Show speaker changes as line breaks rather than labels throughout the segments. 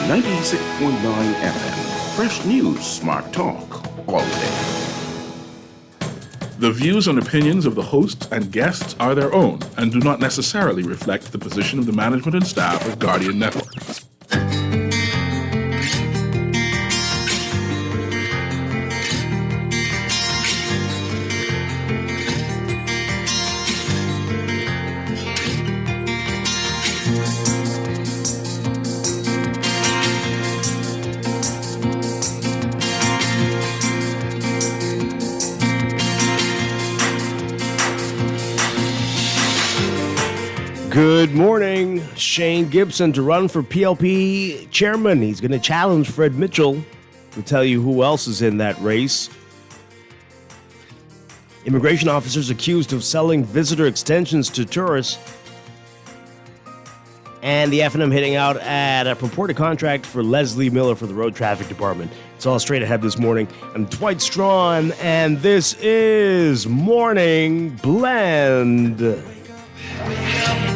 96.9 FM. Fresh news, smart talk, all day.
The views and opinions of the hosts and guests are their own and do not necessarily reflect the position of the management and staff of Guardian Network.
Good morning. Shane Gibson to run for PLP chairman. He's going to challenge Fred Mitchell. We'll tell you who else is in that race. Immigration officers accused of selling visitor extensions to tourists. And the F&M hitting out at a purported contract for Leslie Miller for the Road Traffic Department. It's all straight ahead this morning. I'm Dwight Strachan, and this is Morning Blend.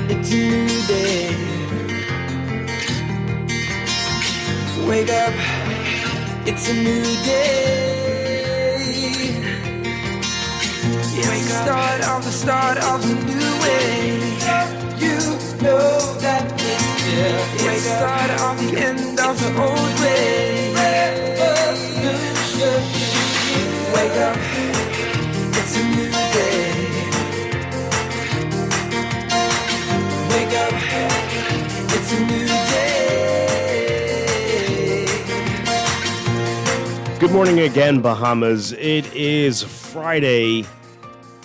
It's a new day. Wake up, it's a new day. It's the start of a new way. You know that it's the start of the end of the old way. Revolution. Wake up, it's a new day. Wake up, it's a new day.
Good morning again, Bahamas. It is Friday,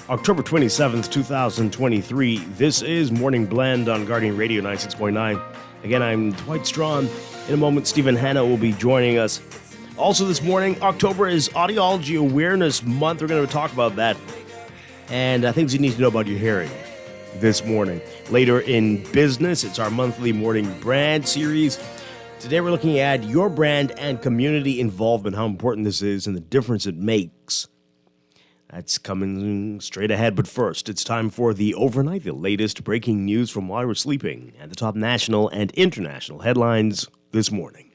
October 27th, 2023. This is Morning Blend on Guardian Radio 96.9. Again, I'm Dwight Strachan. In a moment, Stephen Hanna will be joining us. Also this morning, October is Audiology Awareness Month. We're going to talk about that and things you need to know about your hearing this morning. Later in business, it's our monthly Morning Brand series. Today we're looking at your brand and community involvement, how important this is and the difference it makes. That's coming straight ahead, but first, it's time for the Overnight, the latest breaking news from while we're sleeping, and the top national and international headlines this morning.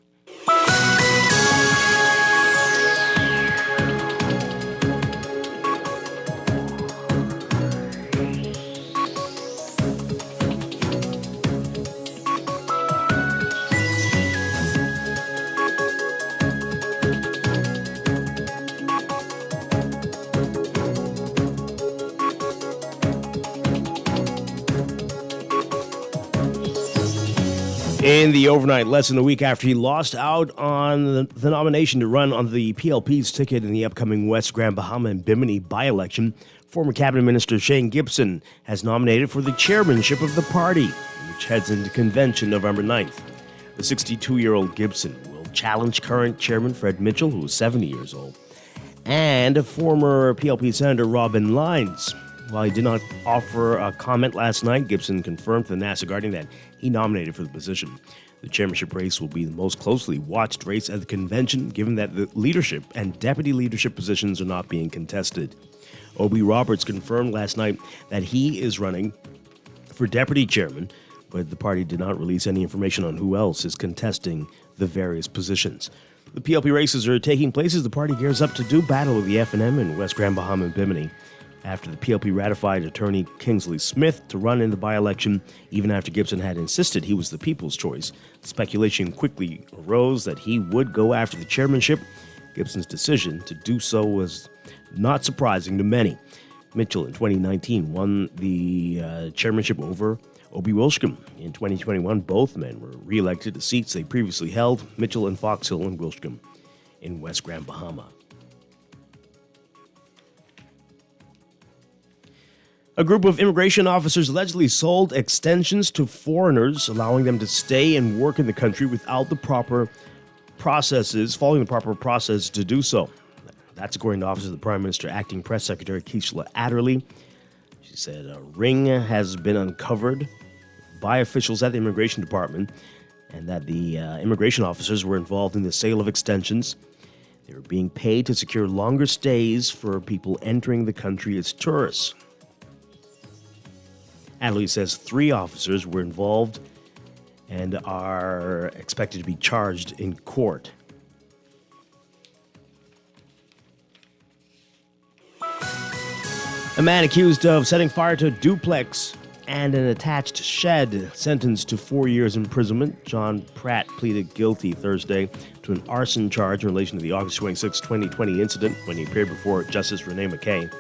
In the overnight, less than a week after he lost out on the nomination to run on the PLP's ticket in the upcoming West Grand Bahama and Bimini by-election, former Cabinet Minister Shane Gibson has nominated for the chairmanship of the party, which heads into convention November 9th. The 62-year-old Gibson will challenge current chairman Fred Mitchell, who is 70 years old, and former PLP Senator Robin Lyons. While he did not offer a comment last night, Gibson confirmed to the NASA Guardian that he nominated for the position. The chairmanship race will be the most closely watched race at the convention, given that the leadership and deputy leadership positions are not being contested. O.B. Roberts confirmed last night that he is running for deputy chairman, but the party did not release any information on who else is contesting the various positions. The PLP races are taking place as the party gears up to do battle with the F&M in West Grand Bahama and Bimini. After the PLP ratified attorney Kingsley Smith to run in the by-election, even after Gibson had insisted he was the people's choice, speculation quickly arose that he would go after the chairmanship. Gibson's decision to do so was not surprising to many. Mitchell in 2019 won the chairmanship over O.B. Wilshcombe. In 2021, both men were re-elected to seats they previously held, Mitchell in Fox Hill and Wilshcombe in West Grand Bahama. A group of immigration officers allegedly sold extensions to foreigners, allowing them to stay and work in the country without the proper processes, following the proper process to do so. That's according to Office of the Prime Minister, Acting Press Secretary Keishla Adderley. She said a ring has been uncovered by officials at the Immigration Department and that the immigration officers were involved in the sale of extensions. They were being paid to secure longer stays for people entering the country as tourists. Adderley says 3 officers were involved and are expected to be charged in court. A man accused of setting fire to a duplex and an attached shed sentenced to 4 years imprisonment. John Pratt pleaded guilty Thursday to an arson charge in relation to the August 26, 2020 incident when he appeared before Justice Renee McKay.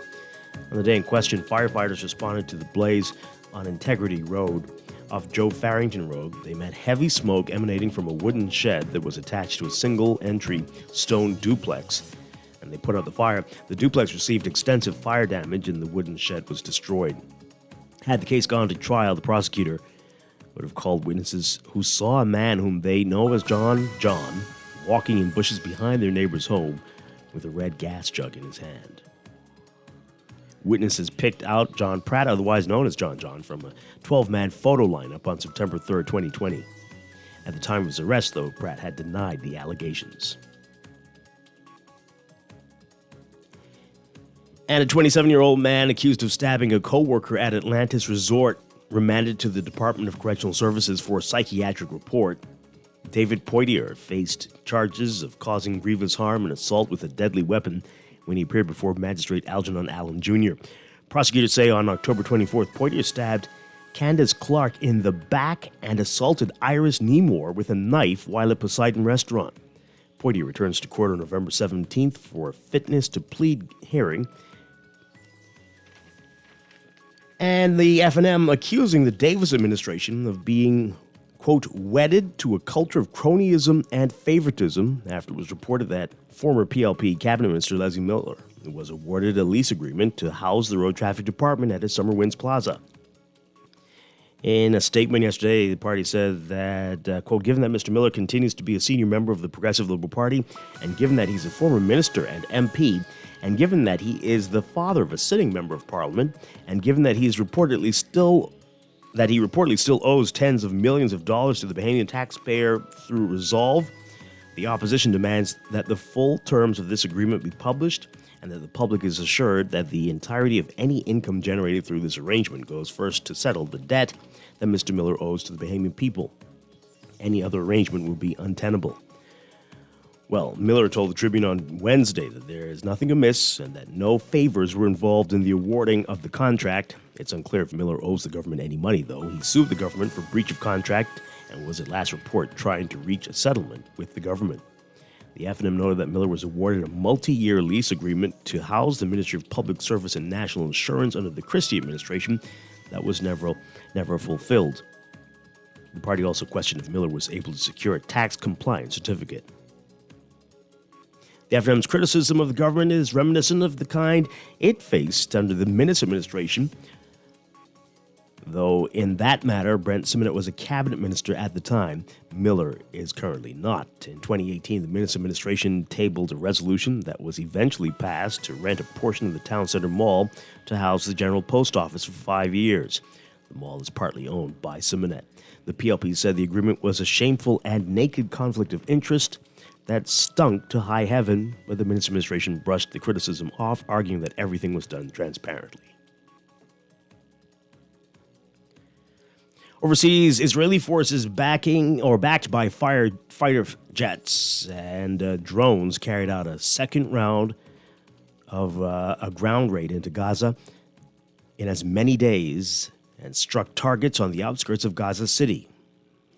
On the day in question, firefighters responded to the blaze on Integrity Road. Off Joe Farrington Road, they met heavy smoke emanating from a wooden shed that was attached to a single-entry stone duplex, and they put out the fire. The duplex received extensive fire damage, and the wooden shed was destroyed. Had the case gone to trial, the prosecutor would have called witnesses who saw a man whom they know as John walking in bushes behind their neighbor's home with a red gas jug in his hand. Witnesses picked out John Pratt, otherwise known as John, from a 12-man photo lineup on September 3rd, 2020. At the time of his arrest, though, Pratt had denied the allegations. And a 27-year-old man accused of stabbing a co-worker at Atlantis Resort remanded to the Department of Correctional Services for a psychiatric report. David Poitier faced charges of causing grievous harm and assault with a deadly weapon when he appeared before Magistrate Algernon Allen Jr. Prosecutors say on October 24th, Poitier stabbed Candace Clark in the back and assaulted Iris Nemore with a knife while at Poseidon Restaurant. Poitier returns to court on November 17th for a fitness to plead hearing. And the F&M accusing the Davis administration of being, quote, wedded to a culture of cronyism and favoritism after it was reported that former PLP Cabinet Minister Leslie Miller was awarded a lease agreement to house the road traffic department at his Summer Winds Plaza. In a statement yesterday, the party said that, quote, given that Mr. Miller continues to be a senior member of the Progressive Liberal Party, and given that he's a former minister and MP, and given that he is the father of a sitting member of Parliament, and given that he reportedly still owes tens of millions of dollars to the Bahamian taxpayer through Resolve, the opposition demands that the full terms of this agreement be published and that the public is assured that the entirety of any income generated through this arrangement goes first to settle the debt that Mr. Miller owes to the Bahamian people. Any other arrangement would be untenable. Well, Miller told the Tribune on Wednesday that there is nothing amiss and that no favors were involved in the awarding of the contract. It's unclear if Miller owes the government any money, though. He sued the government for breach of contract and was at last report trying to reach a settlement with the government. The F&M noted that Miller was awarded a multi-year lease agreement to house the Ministry of Public Service and National Insurance under the Christie administration that was never fulfilled. The party also questioned if Miller was able to secure a tax compliance certificate. The F&M's criticism of the government is reminiscent of the kind it faced under the Minnis administration, though in that matter, Brent Simonet was a cabinet minister at the time. Miller is currently not. In 2018, the Minnis administration tabled a resolution that was eventually passed to rent a portion of the town center mall to house the General Post Office for 5 years. The mall is partly owned by Simonet. The PLP said the agreement was a shameful and naked conflict of interest that stunk to high heaven, but the Minnis administration brushed the criticism off, arguing that everything was done transparently. Overseas, Israeli forces backed by fighter jets and drones carried out a second round of a ground raid into Gaza in as many days and struck targets on the outskirts of Gaza City.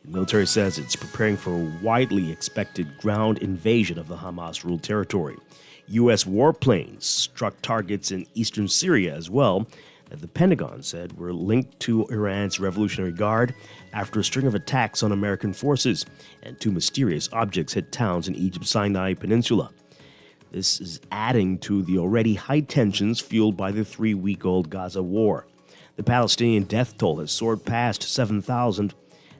The military says it's preparing for a widely expected ground invasion of the Hamas-ruled territory. U.S. warplanes struck targets in eastern Syria as well, that the Pentagon said were linked to Iran's Revolutionary Guard after a string of attacks on American forces, and 2 mysterious objects hit towns in Egypt's Sinai Peninsula. This is adding to the already high tensions fueled by the 3-week-old Gaza war. The Palestinian death toll has soared past 7,000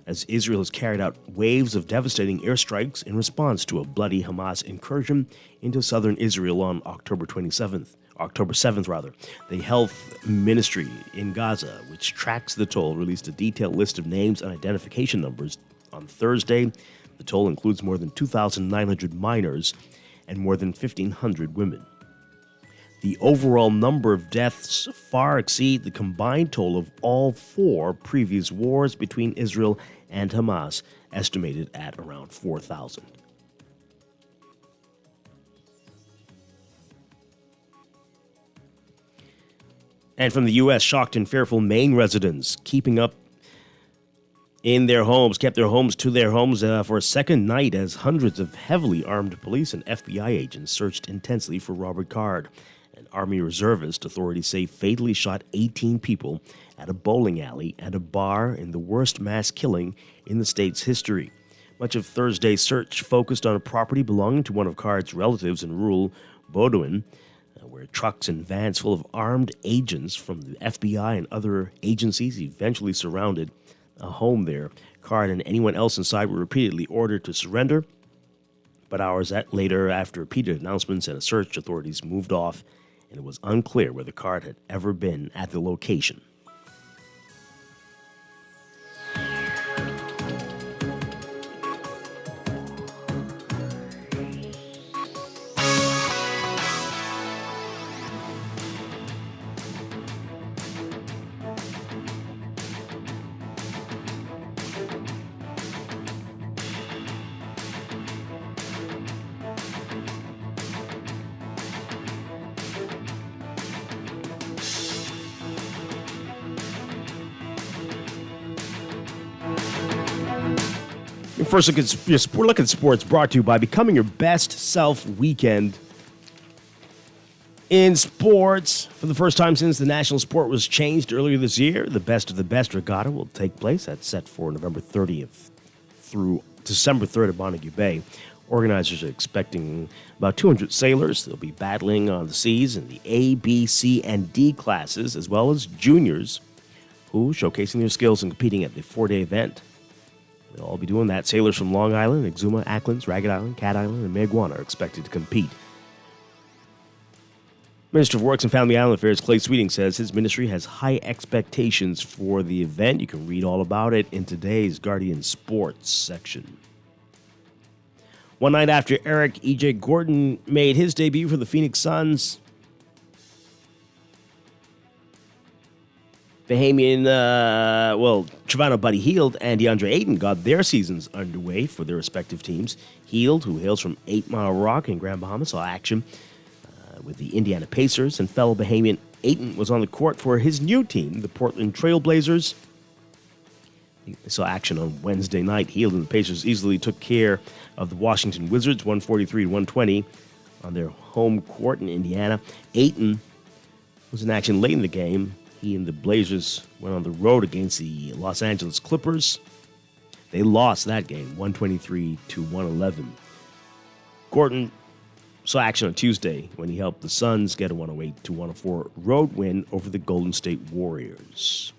as Israel has carried out waves of devastating airstrikes in response to a bloody Hamas incursion into southern Israel on October 7th. The Health Ministry in Gaza, which tracks the toll, released a detailed list of names and identification numbers on Thursday. The toll includes more than 2,900 minors and more than 1,500 women. The overall number of deaths far exceed the combined total of all 4 previous wars between Israel and Hamas, estimated at around 4,000. And from the U.S., shocked and fearful Maine residents kept their homes for a second night as hundreds of heavily armed police and FBI agents searched intensely for Robert Card, an Army reservist authorities say fatally shot 18 people at a bowling alley and a bar in the worst mass killing in the state's history. Much of Thursday's search focused on a property belonging to one of Card's relatives in rural Bowdoin, where trucks and vans full of armed agents from the FBI and other agencies eventually surrounded a home there. Card and anyone else inside were repeatedly ordered to surrender, but hours later, after repeated announcements and a search, authorities moved off, and it was unclear whether Card had ever been at the location. Your first look at sports brought to you by Becoming Your Best Self Weekend. In sports, for the first time since the national sport was changed earlier this year, the Best of the Best regatta will take place. That's set for November 30th through December 3rd at Montague Bay. Organizers are expecting about 200 sailors. They'll be battling on the seas in the A, B, C, and D classes, as well as juniors who showcasing their skills and competing at the 4-day event. They'll all be doing that. Sailors from Long Island, Exuma, Acklands, Ragged Island, Cat Island, and Maguana are expected to compete. Minister of Works and Family Island Affairs Clay Sweeting says his ministry has high expectations for the event. You can read all about it in today's Guardian Sports section. One night after Eric E.J. Gordon made his debut for the Phoenix Suns, Trevano Buddy Hield and DeAndre Ayton got their seasons underway for their respective teams. Hield, who hails from 8 Mile Rock in Grand Bahama, saw action with the Indiana Pacers, and fellow Bahamian Ayton was on the court for his new team, the Portland Trail Blazers. They saw action on Wednesday night. Hield and the Pacers easily took care of the Washington Wizards, 143-120, on their home court in Indiana. Ayton was in action late in the game. He and the Blazers went on the road against the Los Angeles Clippers. They lost that game, 123-111. Gordon saw action on Tuesday when he helped the Suns get a 108-104 road win over the Golden State Warriors.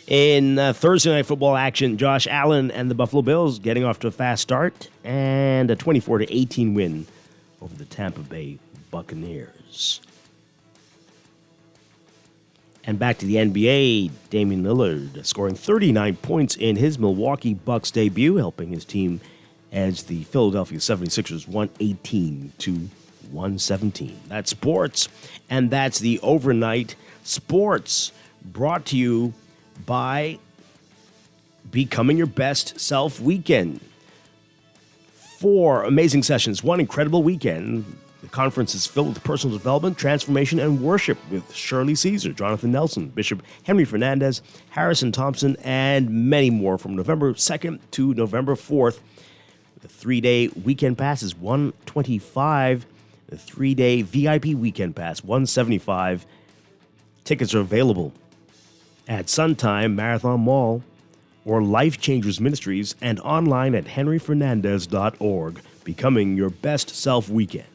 In Thursday night football action, Josh Allen and the Buffalo Bills getting off to a fast start and a 24-18 win over the Tampa Bay Buccaneers. And back to the NBA, Damian Lillard scoring 39 points in his Milwaukee Bucks debut, helping his team edge the Philadelphia 76ers 118-117. That's sports, and that's the overnight sports brought to you by Becoming Your Best Self Weekend. 4 amazing sessions, 1 incredible weekend. The conference is filled with personal development, transformation, and worship with Shirley Caesar, Jonathan Nelson, Bishop Henry Fernandez, Harrison Thompson, and many more from November 2nd to November 4th. The 3-day weekend pass is $125. The 3-day VIP weekend pass, $175. Tickets are available at Suntime Marathon Mall or Life Changers Ministries and online at henryfernandez.org. Becoming Your Best Self Weekend.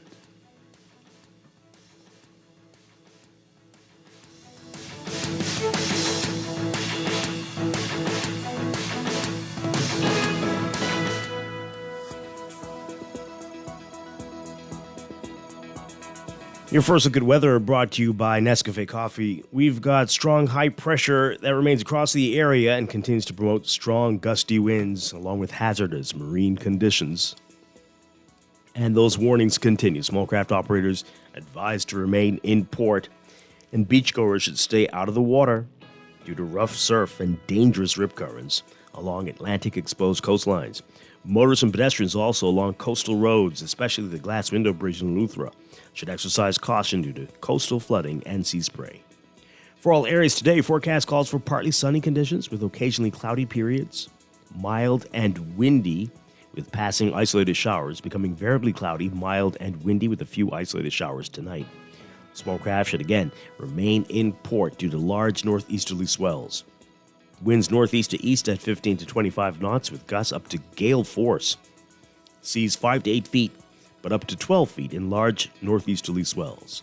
Your first look at weather brought to you by Nescafe Coffee. We've got strong high pressure that remains across the area and continues to promote strong gusty winds along with hazardous marine conditions. And those warnings continue. Small craft operators advised to remain in port, and beachgoers should stay out of the water due to rough surf and dangerous rip currents along Atlantic exposed coastlines. Motorists and pedestrians also along coastal roads, especially the Glass Window Bridge in Eleuthera, should exercise caution due to coastal flooding and sea spray. For all areas today, forecast calls for partly sunny conditions with occasionally cloudy periods, mild and windy with passing isolated showers, becoming variably cloudy, mild and windy with a few isolated showers tonight. Small craft should again remain in port due to large northeasterly swells. Winds northeast to east at 15 to 25 knots with gusts up to gale force. Seas 5 to 8 feet, but up to 12 feet in large northeasterly swells.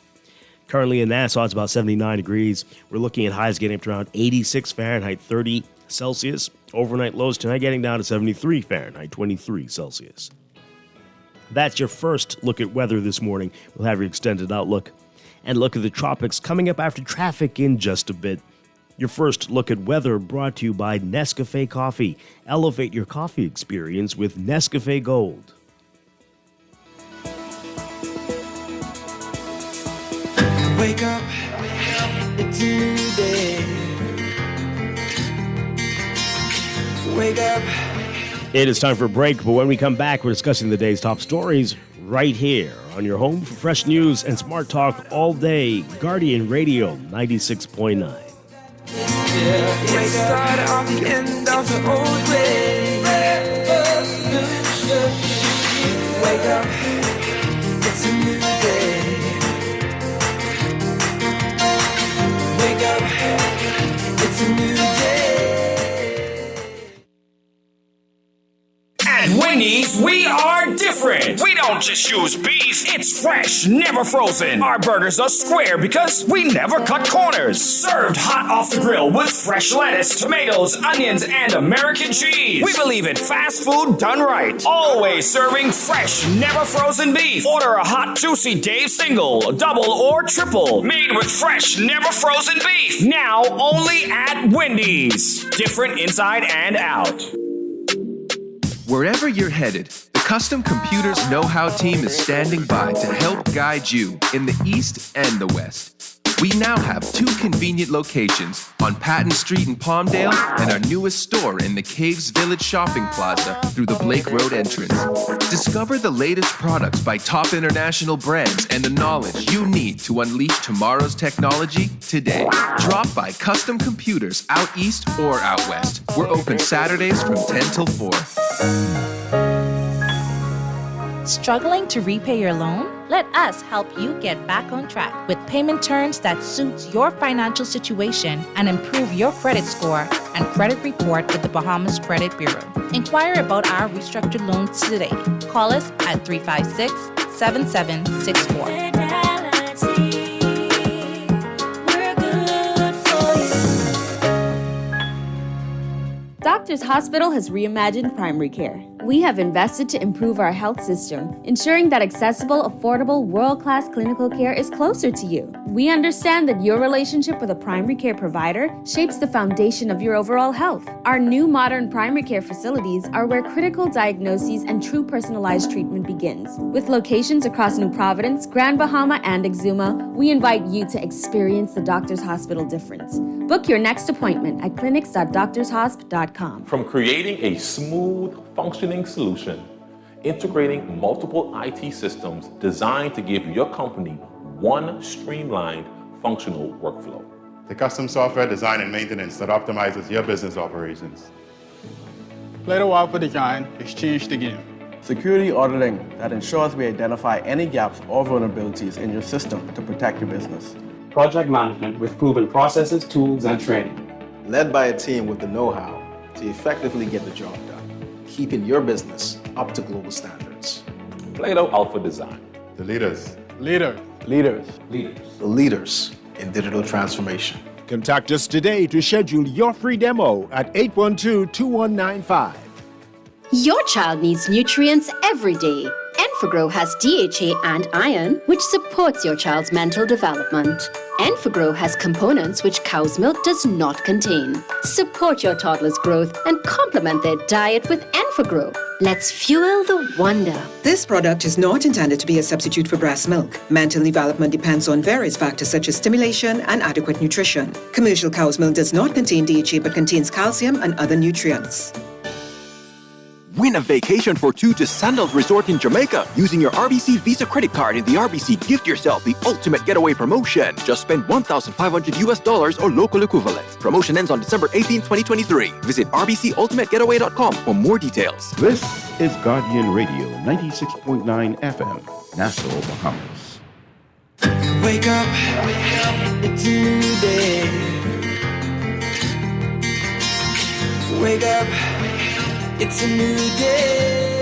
Currently in Nassau, it's about 79 degrees. We're looking at highs getting up to around 86 Fahrenheit, 30 Celsius. Overnight lows tonight getting down to 73 Fahrenheit, 23 Celsius. That's your first look at weather this morning. We'll have your extended outlook and look at the tropics coming up after traffic in just a bit. Your first look at weather brought to you by Nescafe Coffee. Elevate your coffee experience with Nescafe Gold.
Wake up, it's a new day. Wake up.
It is time for a break, but when we come back, we're discussing the day's top stories right here on your home for fresh news and smart talk all day. Guardian Radio 96.9.
It started off the end of the old way. Wake up, it's a new day. Wake up, it's a new day.
At Wendy's, we are different. We don't just use beef. It's fresh, never frozen. Our burgers are square because we never cut corners. Served hot off the grill with fresh lettuce, tomatoes, onions, and American cheese. We believe in fast food done right. Always serving fresh, never frozen beef. Order a hot, juicy Dave single, double, or triple. Made with fresh, never frozen beef. Now only at Wendy's. Different inside and out.
Wherever you're headed, the Custom Computers Know-How team is standing by to help guide you in the East and the West. We now have 2 convenient locations on Patton Street in Palmdale and our newest store in the Caves Village Shopping Plaza through the Blake Road entrance. Discover the latest products by top international brands and the knowledge you need to unleash tomorrow's technology today. Drop by Custom Computers out east or out west. We're open Saturdays from 10 till 4.
Struggling to repay your loan? Let us help you get back on track with payment terms that suits your financial situation and improve your credit score and credit report with the Bahamas Credit Bureau. Inquire about our restructured loans today. Call us at 356-7764.
Doctors Hospital has reimagined primary care. We have invested to improve our health system, ensuring that accessible, affordable, world-class clinical care is closer to you. We understand that your relationship with a primary care provider shapes the foundation of your overall health. Our new modern primary care facilities are where critical diagnoses and true personalized treatment begins. With locations across New Providence, Grand Bahama, and Exuma, we invite you to experience the Doctors Hospital difference. Book your next appointment at clinics.doctorshosp.com.
From creating a smooth, functioning solution, integrating multiple IT systems designed to give your company one streamlined, functional workflow.
The custom software design and maintenance that optimizes your business operations.
Play-Doh Alpha Design has changed the game.
Security auditing that ensures we identify any gaps or vulnerabilities in your system to protect your business.
Project management with proven processes, tools, and training.
Led by a team with the know-how to effectively get the job done, keeping your business up to global standards.
Play-Doh Alpha Design.
The leaders.
Leaders.
Leaders.
Leaders.
The leaders in digital transformation.
Contact us today to schedule your free demo at 812-2195.
Your child needs nutrients every day. And Enfagrow has DHA and iron, which supports your child's mental development. Enfagrow has components which cow's milk does not contain. Support your toddler's growth and complement their diet with Enfagrow. Let's fuel the wonder.
This product is not intended to be a substitute for breast milk. Mental development depends on various factors such as stimulation and adequate nutrition. Commercial cow's milk does not contain DHA but contains calcium and other nutrients.
Win a vacation for two to Sandals Resort in Jamaica using your RBC Visa credit card in the RBC Gift Yourself the Ultimate Getaway promotion. Just spend $1,500 or local equivalent. Promotion ends on December 18, 2023. Visit rbcultimategetaway.com for more details.
This is Guardian Radio 96.9 FM, Nassau, Bahamas.
Wake up, it's a new day. Wake up, it's a new day.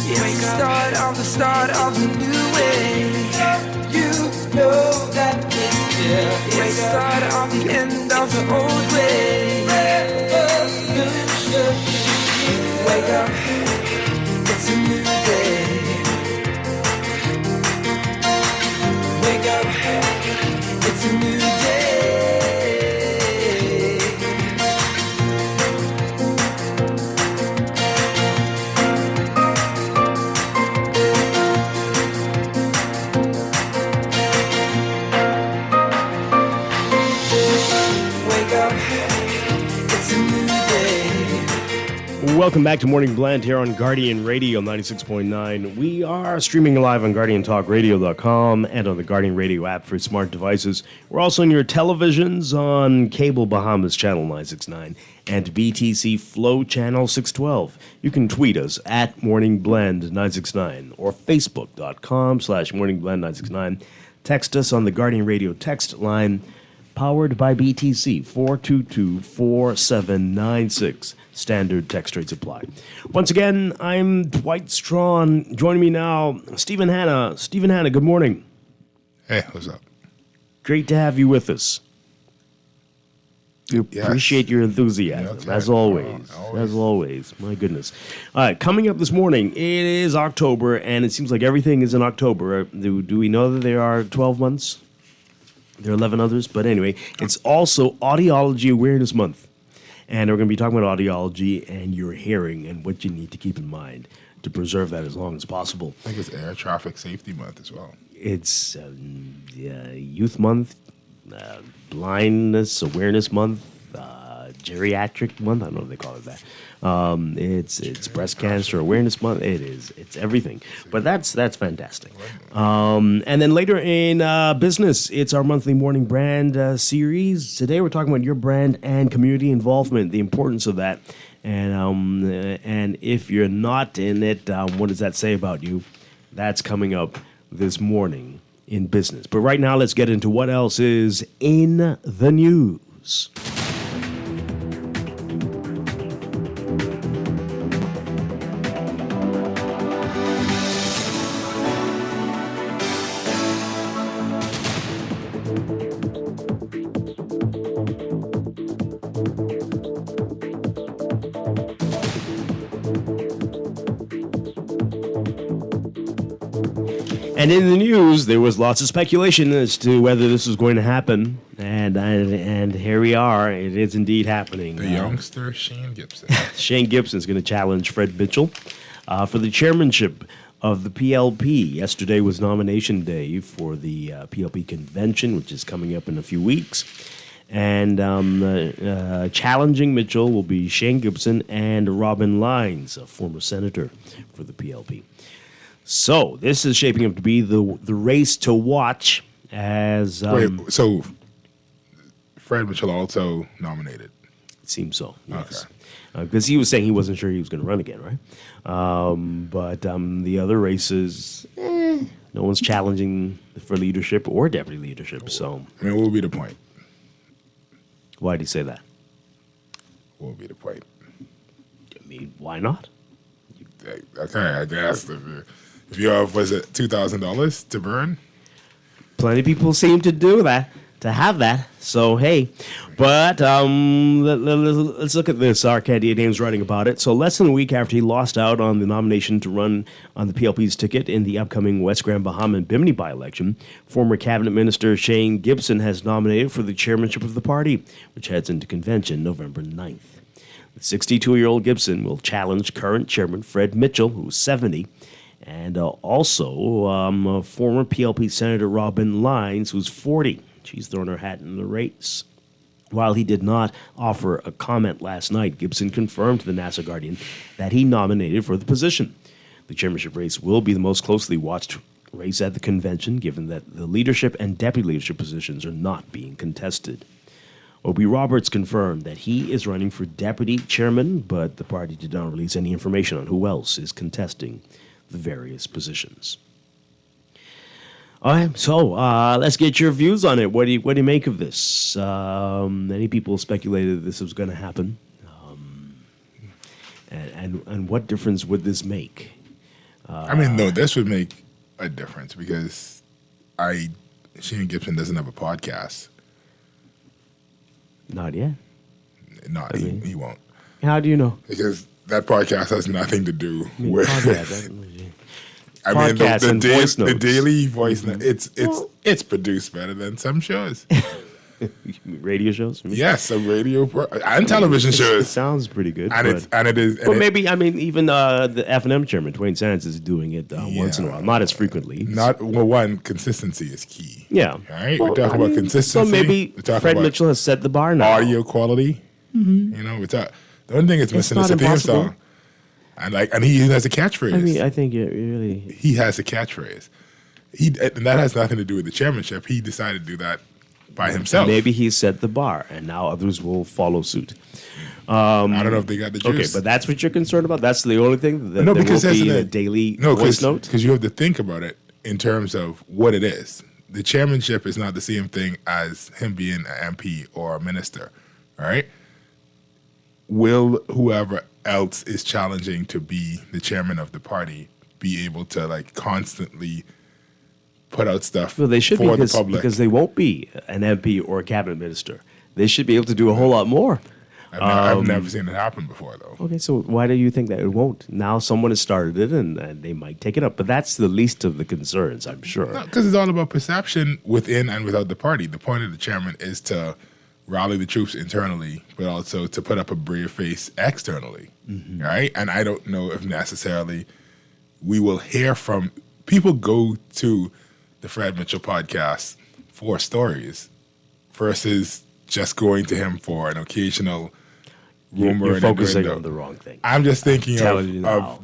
It's the start of a new way. You know that it's the start of the end of the old way. Wake up, it's a new day. Wake up, it's a new day.
Welcome back to Morning Blend here on Guardian Radio 96.9. We are streaming live on GuardianTalkRadio.com and on the Guardian Radio app for smart devices. We're also on your televisions on Cable Bahamas Channel 969 and BTC Flow Channel 612. You can tweet us at Morning Blend 969 or Facebook.com/Morning Blend 969. Text us on the Guardian Radio text line powered by BTC 422-4796. Standard text rates apply. Once again, I'm Dwight Strachan. Joining me now, Stephen Hanna. Stephen Hanna, good morning.
Hey, what's up?
Great to have you with us. We appreciate your enthusiasm, as always. As always. My goodness. All right, coming up this morning, it is October, and it seems like everything is in October. Do we know that there are 12 months? There are 11 others, but anyway, it's also Audiology Awareness Month. And we're going to be talking about audiology and your hearing and what you need to keep in mind to preserve that as long as possible.
I think it's Air Traffic Safety Month as well.
It's Youth Month, Blindness Awareness Month, Geriatric Month. I don't know if they call it that. It's Breast Cancer Awareness Month. It's everything. But that's fantastic. And then later in business, it's our monthly morning brand series. Today we're talking about your brand and community involvement, the importance of that. And if you're not in it, what does that say about you? That's coming up this morning in business. But right now, let's get into what else is in the news. And in the news, there was lots of speculation as to whether this was going to happen, and here we are. It is indeed happening.
The youngster Shane Gibson.
Shane Gibson is going to challenge Fred Mitchell for the chairmanship of the PLP. Yesterday was nomination day for the PLP convention, which is coming up in a few weeks. And challenging Mitchell will be Shane Gibson and Robin Lines, a former senator for the PLP. So this is shaping up to be the race to watch as...
Wait, so Fred Mitchell also nominated?
It seems so, yes. Okay. Because he was saying he wasn't sure he was going to run again, right? But the other races, no one's challenging for leadership or deputy leadership, so...
I mean, what would be the point?
Why do you say that?
What would be the point?
I mean, why not?
Okay, I guess if you have, was it $2,000 to burn?
Plenty of people seem to do that. have that. So, hey. But let's look at this. Arcadia Dame's writing about it. So less than a week after he lost out on the nomination to run on the PLP's ticket in the upcoming West Grand Bahama and Bimini by-election, former Cabinet Minister Shane Gibson has nominated for the chairmanship of the party, which heads into convention November 9th. The 62-year-old Gibson will challenge current chairman Fred Mitchell, who's 70, and also former PLP Senator Robin Lyons, who's 40. She's thrown her hat in the race. While he did not offer a comment last night, Gibson confirmed to the Nassau Guardian that he nominated for the position. The chairmanship race will be the most closely watched race at the convention, given that the leadership and deputy leadership positions are not being contested. Obie Roberts confirmed that he is running for deputy chairman, but the party did not release any information on who else is contesting the various positions. All right, so let's get your views on it. What do you make of this? Many people speculated this was going to happen, and what difference would this make?
No, this would make a difference because Shane Gibson doesn't have a podcast.
Not yet.
He won't.
How do you know?
Because that podcast has nothing to do with.
Voice notes.
The daily voice note. It's produced better than some shows.
Radio shows?
Yes, some radio and television shows.
It sounds pretty good.
Maybe
even the F&M chairman, Dwayne Sands, is doing it once in a while, not as frequently.
Consistency is key.
Yeah.
All right, we're talking about consistency.
So maybe Fred Mitchell has set the bar now.
Audio quality. Mm-hmm. The only thing it's missing is a theme song. And he has a catchphrase.
I think it really.
He has a catchphrase. And that has nothing to do with the chairmanship. He decided to do that by himself.
Maybe he set the bar, and now others will follow suit.
I don't know if they got the juice.
Okay, but that's what you're concerned about? That's the only thing? That there will be a daily voice note?
Because you have to think about it in terms of what it is. The chairmanship is not the same thing as him being an MP or a minister, all right? Will whoever else is challenging to be the chairman of the party be able to constantly put out stuff for the public?
Because they won't be an MP or a cabinet minister. They should be able to do a whole lot more.
I've never seen it happen before, though.
Okay, so why do you think that it won't? Now someone has started it, and they might take it up. But that's the least of the concerns, I'm sure.
No, because it's all about perception within and without the party. The point of the chairman is to rally the troops internally, but also to put up a brave face externally, right? And I don't know if necessarily we will hear from people go to the Fred Mitchell podcast for stories versus just going to him for an occasional rumor.
You're focusing on the wrong thing.
I'm just thinking of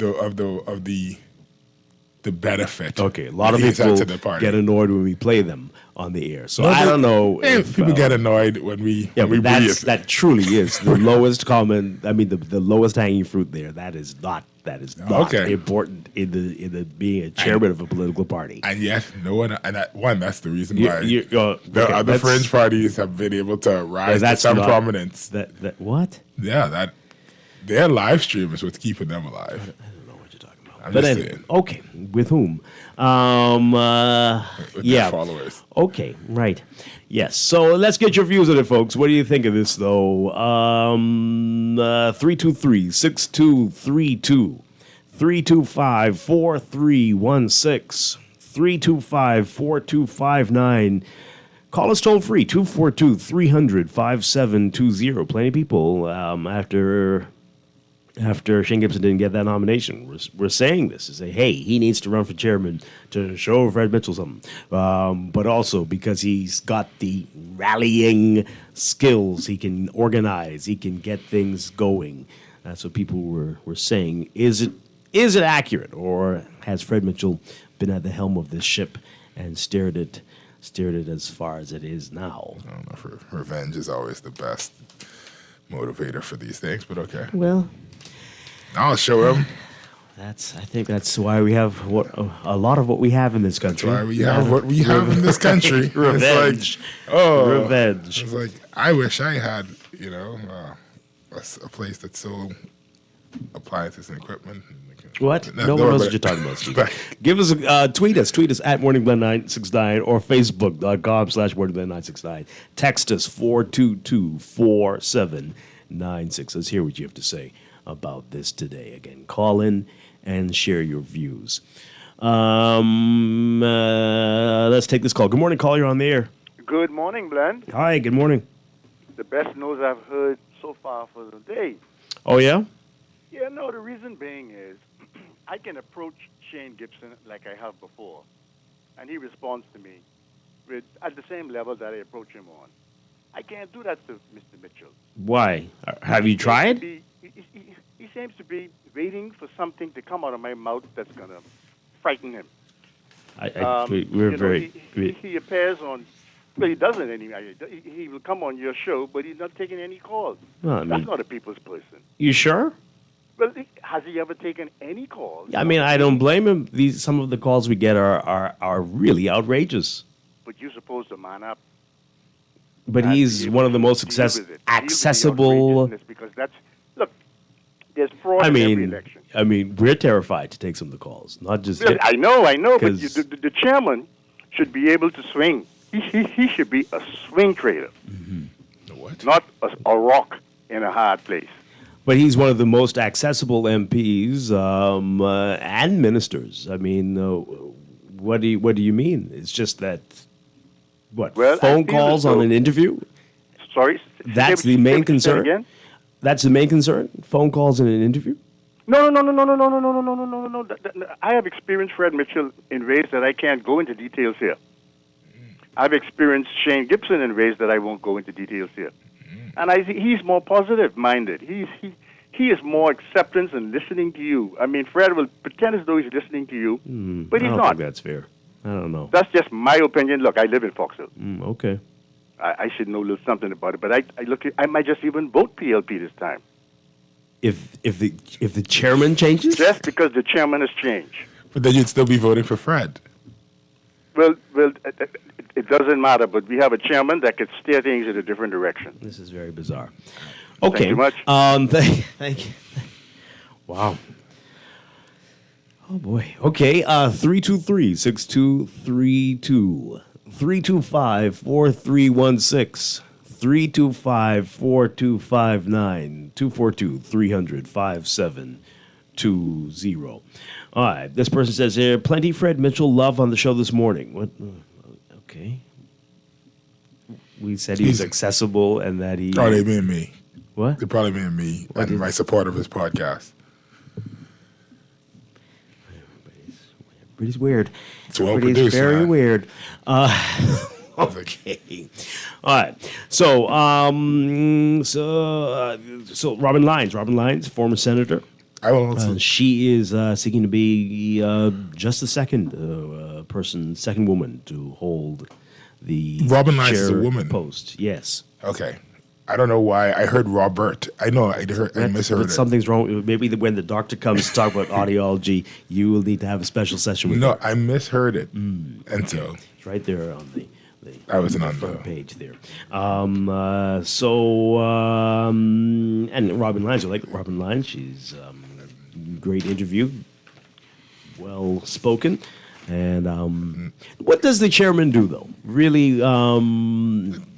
the benefit.
Okay, a lot of people get annoyed when we play them on the air. So I don't know
if people get annoyed when we
that truly is the lowest common. The lowest hanging fruit there. That is not important in the being a chairman of a political party.
And yet, no one. And that's the reason why the other fringe parties have been able to rise to some prominence.
That what?
Yeah, that their live stream is what's keeping them alive.
But anyway, okay, with whom?
With their followers.
Okay, right. Yes. So let's get your views on it, folks. What do you think of this, though? 323-6232, 325-4316, 325-4259. Call us toll free, 242-300-5720. Plenty of people after Shane Gibson didn't get that nomination, we're saying this to say, hey, he needs to run for chairman to show Fred Mitchell something. But also because he's got the rallying skills, he can organize, he can get things going. That's what people were saying. Is it accurate, or has Fred Mitchell been at the helm of this ship and steered it as far as it is now?
I don't know if revenge is always the best motivator for these things, but okay.
Well,
I'll show him.
I think that's why we have a lot of what we have in this country.
That's why we have what we have in this country.
Revenge.
It's like,
revenge.
It's like, I wish I had, a place that sold appliances and equipment. And
What?
No,
No
don't
one
worry
knows
about
what you're
it.
talking about, Steve. Give us a tweet us at morningblend969 or facebook.com/morningblend969. Text us 422-4796. Let's hear what you have to say about this today. Again, call in and share your views. Let's take this call. Good morning, caller. You're on the air.
Good morning, Blend.
Hi, good morning.
The best news I've heard so far for the day.
Oh, yeah?
Yeah, no, the reason being is I can approach Shane Gibson like I have before, and he responds to me at the same level that I approach him on. I can't do that to Mr. Mitchell.
Why? Have you tried?
He seems to be waiting for something to come out of my mouth that's going to frighten him. He appears on... Well, he doesn't anyway. He will come on your show, but he's not taking any calls.
Well,
That's not a people's person.
You sure?
Well, has he ever taken any calls?
I mean, I don't blame him. Some of the calls we get are really outrageous.
But you're supposed to man up.
But he's one of the most accessible.
Because that's look. There's fraud in every election.
I mean, we're terrified to take some of the calls, not just.
Well, I know. But the chairman should be able to swing. He should be a swing trader,
what?
Not a rock in a hard place.
But he's one of the most accessible MPs and ministers. I mean, what do you mean? It's just that phone calls on an interview?
Sorry,
that's the main concern.
Again?
That's the main concern. Phone calls in an interview.
No. I have experienced Fred Mitchell in ways that I can't go into details here. I've experienced Shane Gibson in ways that I won't go into details here. And he's more positive-minded. He is more acceptance and listening to you. I mean, Fred will pretend as though he's listening to you, but he's
I don't
not.
think that's fair. I don't know.
That's just my opinion. Look, I live in Fox Hill.
Okay.
I should know a little something about it, but I might just even vote PLP this time.
If the chairman changes?
Just because the chairman has changed.
But then you'd still be voting for Fred.
Well, it doesn't matter, but we have a chairman that could steer things in a different direction.
This is very bizarre. Okay.
Thank you much.
Thank you. Wow. Oh, boy. Okay. 323-6232. 325-4316. 325-4259. 242-300-5720. All right. This person says here, plenty Fred Mitchell love on the show this morning. What? Okay. We said he was accessible and that he...
Oh, they mean me.
What?
They probably mean me and my support of his podcast.
But he's weird.
It's well
But he's
produced,
very
man.
weird. Okay. All right. So Robin Lyons, former senator.
I will also.
She is seeking to be just the second second woman to hold the
Robin Lyons is a
chair
woman.
post. Yes.
Okay. I don't know why. I heard Robert. I know. I misheard
But
it.
something's wrong. Maybe when the doctor comes to talk about audiology, you will need to have a special session with
No,
her.
I misheard it. And so.
It's right there on the
I wasn't on
front
the
page there. And Robin Lyons, I like Robin Lyons. She's great interview, well spoken. And what does the chairman do though? Really,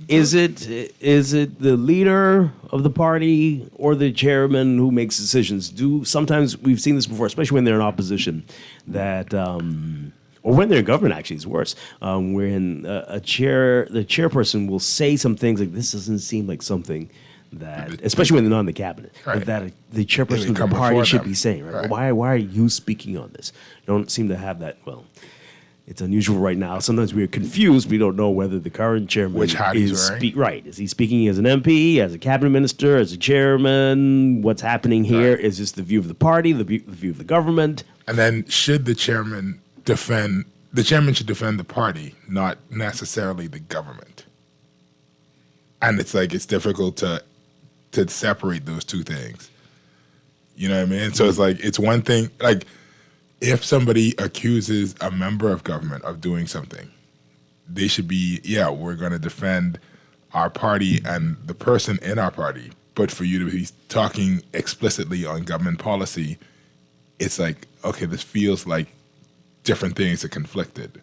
is it the leader of the party or the chairman who makes decisions? Sometimes we've seen this before, especially when they're in opposition, that. Or when they're in government, actually, it's worse. When the chairperson will say some things like, this doesn't seem like something that, especially when they're not in the cabinet,
Right.
that the chairperson of the
come
party
before
should
them.
be saying, right?
Right.
Why are you speaking on this? You don't seem to have that. Well, it's unusual right now. Sometimes we're confused. We don't know whether the current chairman
Which hat he's
is
wearing.
right. Is he speaking as an MP, as a cabinet minister, as a chairman? What's happening here? Is this the view of the party, the view of the government?
And then should the chairman should defend the party, not necessarily the government. And it's difficult to separate those two things. You know what I mean? So it's one thing, like if somebody accuses a member of government of doing something, they should be, we're going to defend our party and the person in our party. But for you to be talking explicitly on government policy it's like, okay, this feels like different things are conflicted.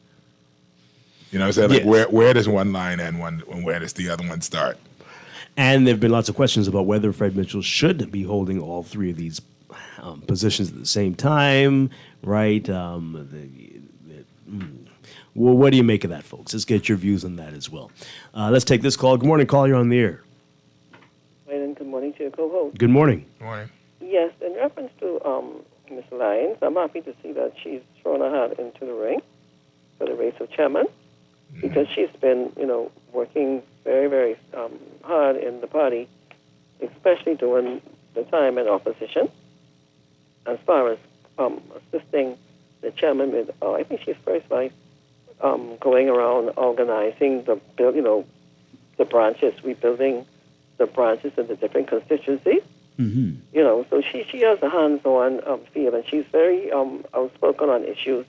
You know what I'm saying? Like,
Yes.
where does one line end, and where does the other one start?
And there have been lots of questions about whether Fred Mitchell should be holding all three of these positions at the same time, right? Well, what do you make of that, folks? Let's get your views on that as well. Let's take this call. Good morning, caller. You're on the air.
And good morning to your co-host.
Good morning.
Good morning.
Yes, in reference to Ms. Lyons, I'm happy to see that she's thrown her hat into the ring for the race of chairman, because she's been, working very, very hard in the party, especially during the time in opposition, as far as assisting the chairman with, I think she's first by going around organizing the branches, rebuilding the branches in the different constituencies.
Mm-hmm.
So she has a hands-on feel, and she's very outspoken on issues,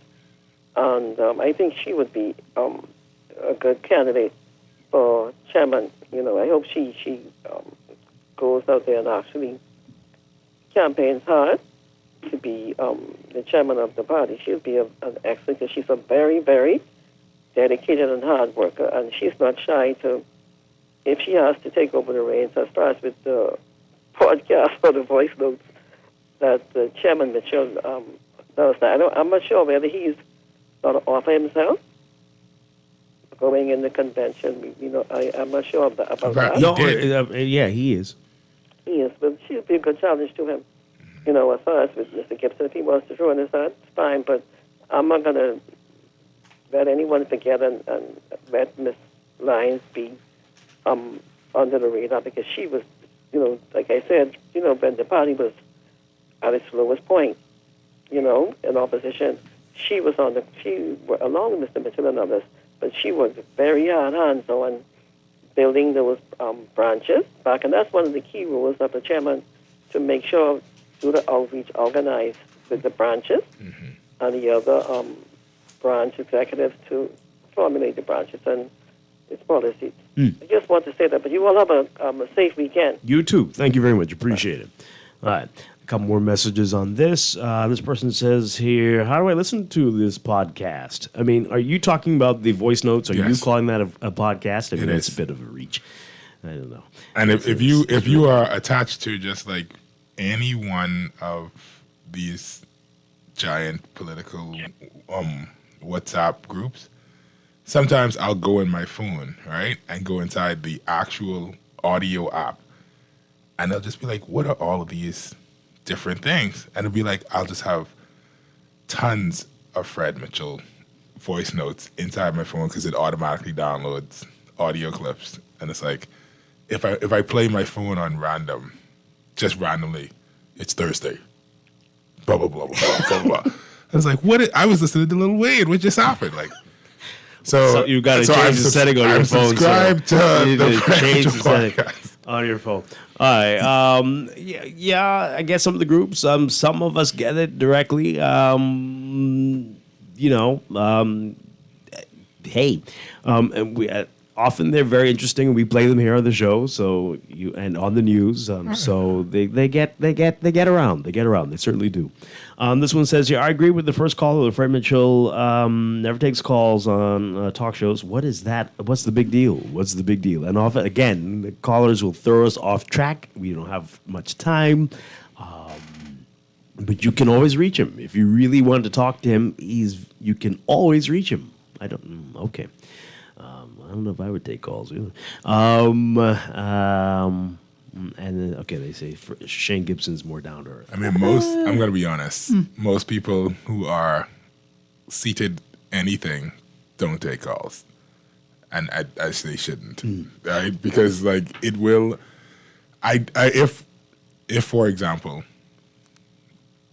and I think she would be a good candidate for chairman. I hope she goes out there and actually campaigns hard to be the chairman of the party. She'll be an excellent, because she's a very, very dedicated and hard worker, and she's not shy to, if she has to take over the reins, as far as with the podcast or the voice notes that Chairman Mitchell does. Now, I'm not sure whether he's going to offer himself going in the convention. I'm not sure about that.
No, yeah, he is.
He is, but she would be a good challenge to him. As far as with Mr. Gibson, if he wants to throw in his hat, it's fine, but I'm not going to let anyone forget and let Ms. Lyons be under the radar, because she was, like I said, when the party was at its lowest point, in opposition, she was along with Mr. Mitchell and others, but she was very hard hands on building those branches back, and that's one of the key roles of the chairman, to make sure, do the outreach, organize with the branches and the other branch executives to formulate the branches and its policies. I just want to say that, but you all have a safe weekend.
You too. Thank you very much. Appreciate it. All right. A couple more messages on this. This person says here, how do I listen to this podcast? I mean, are you talking about the voice notes? Are you calling that a podcast? I mean, that's a bit of a reach. I don't know.
And if you are attached to just like any one of these giant political WhatsApp groups, sometimes I'll go in my phone, right, and go inside the actual audio app, and they'll just be like, what are all of these different things? And it'll be like, I'll just have tons of Fred Mitchell voice notes inside my phone, because it automatically downloads audio clips. And it's like, if I play my phone on random, just randomly, it's Thursday, blah, blah, blah, blah, blah, blah, blah. I was like, I was listening to Lil Wayne. What just happened? Like, so
you've got to change the setting on your phone.
Subscribe to the
change the setting
podcast
on your phone. All right. Yeah. I guess some of the groups, some of us get it directly. Hey, and we. Often they're very interesting. We play them here on the show, and on the news. So they get around. They get around. They certainly do. This one says here, I agree with the first caller. Fred Mitchell never takes calls on talk shows. What is that? What's the big deal? What's the big deal? And often, again, the callers will throw us off track. We don't have much time. But you can always reach him. If you really want to talk to him, you can always reach him. Okay. I don't know if I would take calls either. And then, they say Shane Gibson's more down to earth.
I mean, I'm going to be honest, most people who are seated anything don't take calls. And I say shouldn't, right? Because like it will, if for example,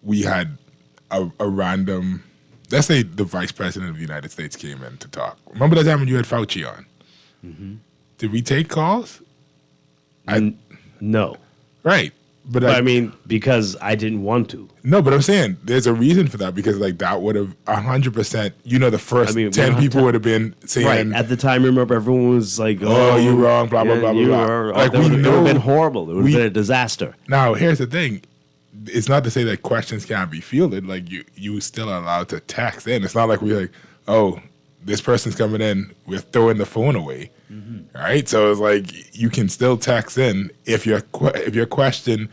we had a random, let's say the Vice President of the United States came in to talk. Remember that time when you had Fauci on?
Mm-hmm.
Did we take calls?
No.
Right. But
I mean, because I didn't want to.
No, but I'm saying there's a reason for that, because like that would have 100%, the first 10 people would have been saying.
Right. At the time, remember, everyone was like,
oh you're wrong, blah, blah, blah, blah, blah.
Like, it would have been horrible. It would have been a disaster.
Now, here's the thing. it's not to say that questions can't be fielded. Like you still are allowed to text in. It's not like we're like, oh, this person's coming in, we're throwing the phone away, right? So it's like you can still text in if your question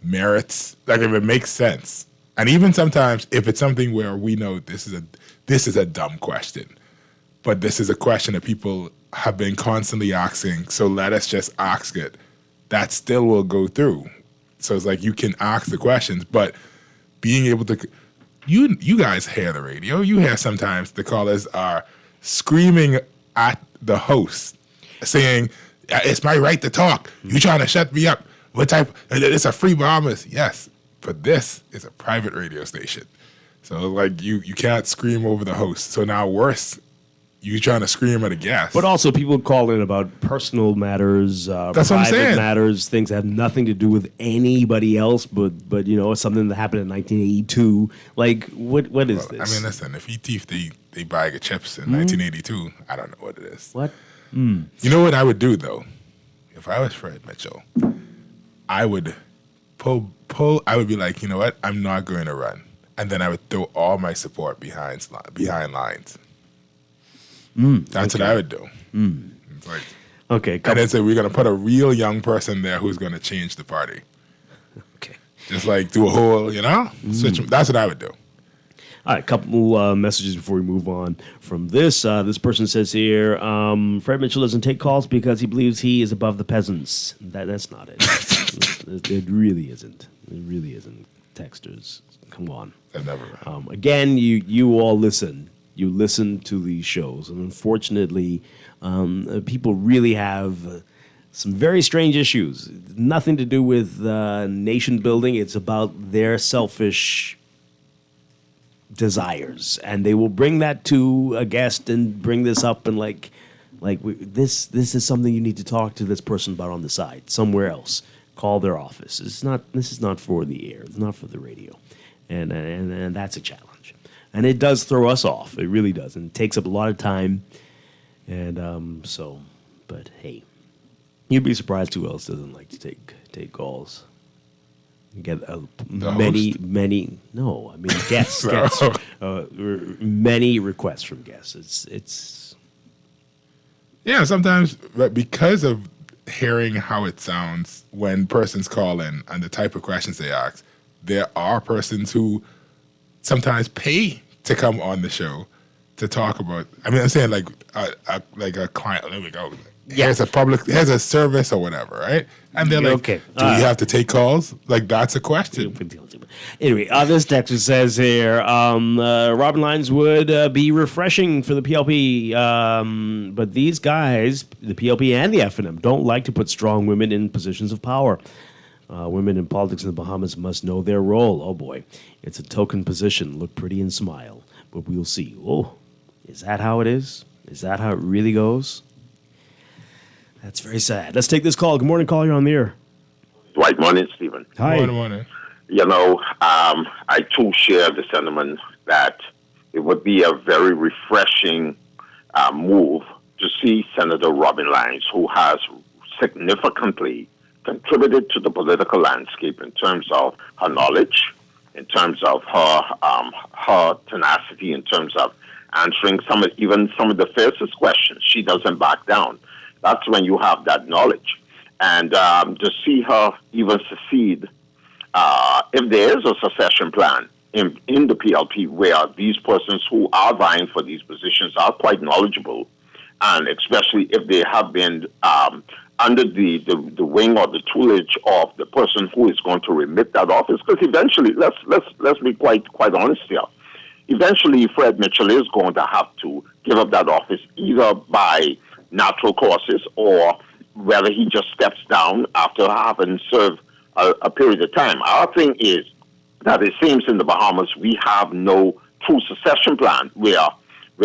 merits, like if it makes sense, and even sometimes if it's something where we know this is a dumb question, but this is a question that people have been constantly asking, so let us just ask it. That still will go through. So it's like you can ask the questions, but being able to, you guys hear the radio. You hear sometimes the callers are screaming at the host, saying, "It's my right to talk. You trying to shut me up? What type? It's a free Bahamas." Yes, but this is a private radio station, so like you can't scream over the host. So now worse, you trying to scream at a guest.
But also people call in about personal matters,
That's what I'm
private
saying.
matters, things that have nothing to do with anybody else, but it's something that happened in 1982. Like, what is this?
I mean, listen, if he thief they bag of chips in 1982, I don't know what it is.
What?
You know what I would do, though? If I was Fred Mitchell, I would I would be like, you know what? I'm not going to run. And then I would throw all my support behind lines. That's what I would do. It's like,
okay.
And then say we're gonna put a real young person there who's gonna change the party.
Okay.
Just like do a whole, switch. That's what I would do.
All right, a couple messages before we move on from this. This person says here, Fred Mitchell doesn't take calls because he believes he is above the peasants. That's not it. It really isn't. It really isn't. Texters, come on.
I've never.
Again, you all listen. You listen to these shows, and unfortunately, people really have some very strange issues. Nothing to do with nation building. It's about their selfish desires, and they will bring that to a guest and bring this up and this is something you need to talk to this person about on the side somewhere else. Call their office. This is not for the air. It's not for the radio, and that's a challenge. And it does throw us off. It really does. And it takes up a lot of time. And but hey, you'd be surprised who else doesn't like to take calls. You get many. No, I mean guests. Many requests from guests. It's.
Yeah, sometimes, but because of hearing how it sounds when persons call in and the type of questions they ask, there are persons who sometimes pay to come on the show to talk about. I mean, I'm saying like a client. There we go. Here's a service or whatever, right? And they're like,
okay.
Do you have to take calls? Like that's a question.
Anyway, this text says here, Robin Lines would be refreshing for the PLP, but these guys, the PLP and the FNM, don't like to put strong women in positions of power. Women in politics in the Bahamas must know their role. Oh boy, it's a token position. Look pretty and smile, but we'll see. Oh, is that how it is? Is that how it really goes? That's very sad. Let's take this call. Good morning, caller. You're on the air.
Dwight, morning, Stephen.
Hi.
Morning.
I too share the sentiment that it would be a very refreshing move to see Senator Robin Lines, who has significantly contributed to the political landscape in terms of her knowledge, in terms of her tenacity, in terms of answering some of the fiercest questions. She doesn't back down. That's when you have that knowledge. And to see her even succeed, if there is a succession plan in the PLP where these persons who are vying for these positions are quite knowledgeable, and especially if they have been under the wing or the tutelage of the person who is going to remit that office, because eventually, let's be quite honest here. Eventually, Fred Mitchell is going to have to give up that office either by natural causes or whether he just steps down after having served a period of time. Our thing is that it seems in the Bahamas we have no true succession plan where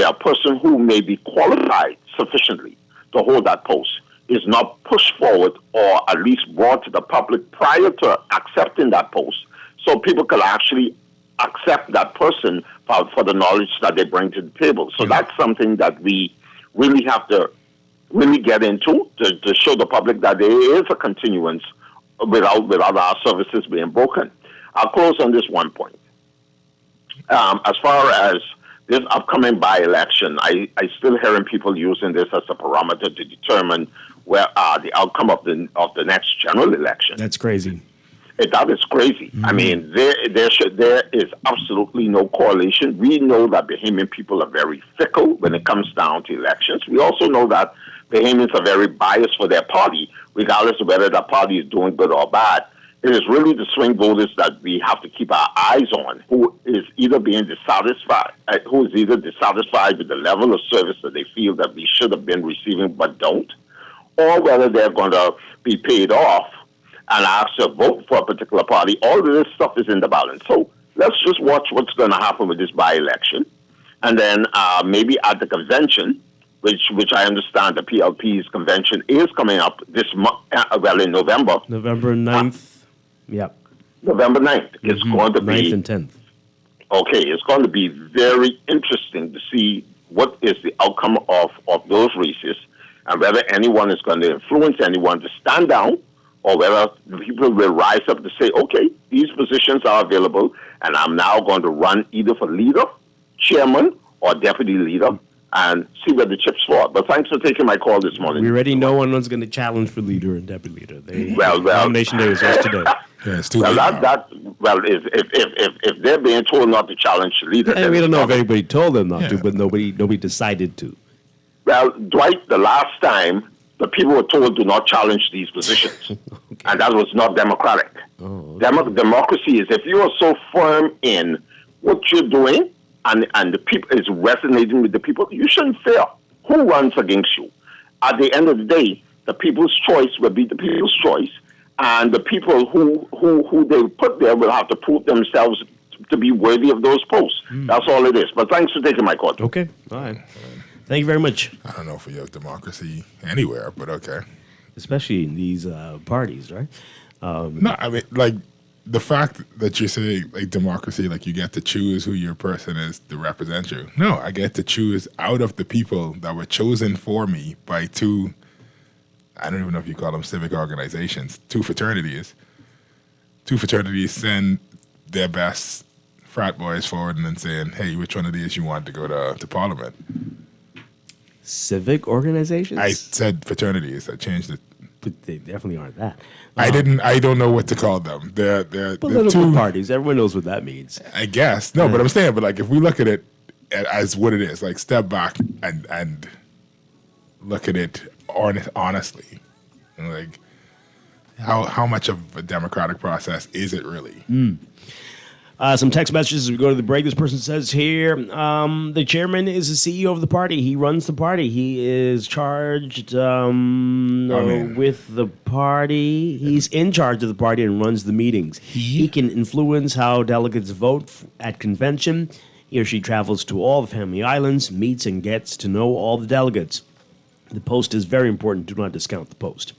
a person who may be qualified sufficiently to hold that post is not pushed forward or at least brought to the public prior to accepting that post, so people can actually accept that person for the knowledge that they bring to the table. So that's something that we really have to really get into to show the public that there is a continuance without our services being broken. I'll close on this one point. As far as this upcoming by-election, I still hearing people using this as a parameter to determine where the outcome of the next general election.
That's crazy.
That is crazy. I mean, there is absolutely no correlation. We know that Bahamian people are very fickle when it comes down to elections. We also know that Bahamians are very biased for their party, regardless of whether that party is doing good or bad. It is really the swing voters that we have to keep our eyes on, who is either dissatisfied with the level of service that they feel that we should have been receiving but don't, or whether they're going to be paid off and asked to vote for a particular party. All of this stuff is in the balance. So let's just watch what's going to happen with this by-election. And then maybe at the convention, which I understand the PLP's convention is coming up this month, in November.
November 9th. Yep.
November 9th. It's going to be
9th and 10th.
Okay, it's going to be very interesting to see what is the outcome of those races and whether anyone is going to influence anyone to stand down, or whether the people will rise up to say, okay, these positions are available, and I'm now going to run either for leader, chairman, or deputy leader, and see where the chips fall. But thanks for taking my call this morning.
We already know one's going to challenge for leader and deputy leader.
Well,
nomination day was yesterday.
Yeah, it's too
well,
late
if they're being told not to challenge the leader,
And we don't know if anybody told them not to, but nobody decided to.
Well, Dwight, the last time the people were told do not challenge these positions, and that was not democratic. Democracy is if you are so firm in what you're doing and the people is resonating with the people, you shouldn't fear who runs against you. At the end of the day, the people's choice will be the people's choice, and the people who they put there will have to prove themselves to be worthy of those posts. That's all it is. But thanks for taking my call.
Okay, all right. Thank you very much.
I don't know if we have democracy anywhere, but okay.
Especially in these parties, right?
No, I mean, like, the fact that you say, like, democracy, like, you get to choose who your person is to represent you. No, I get to choose out of the people that were chosen for me by two, I don't even know if you call them civic organizations, two fraternities. Two fraternities send their best frat boys forward and then saying, hey, which one of these you want to go to Parliament?
Civic organizations?
I said fraternities. I changed it.
But they definitely aren't that.
I don't know what to call them. They're
political
two
parties. Everyone knows what that means.
I guess. No, but I'm saying, but like, if we look at it as what it is, like, step back and look at it honestly, and like, how much of a democratic process is it really?
Some text messages as we go to the break. This person says here, the chairman is the CEO of the party. He runs the party. He is charged with the party. He's in charge of the party and runs the meetings. He can influence how delegates vote at convention. He or she travels to all the family islands, meets and gets to know all the delegates. The post is very important. Do not discount the post.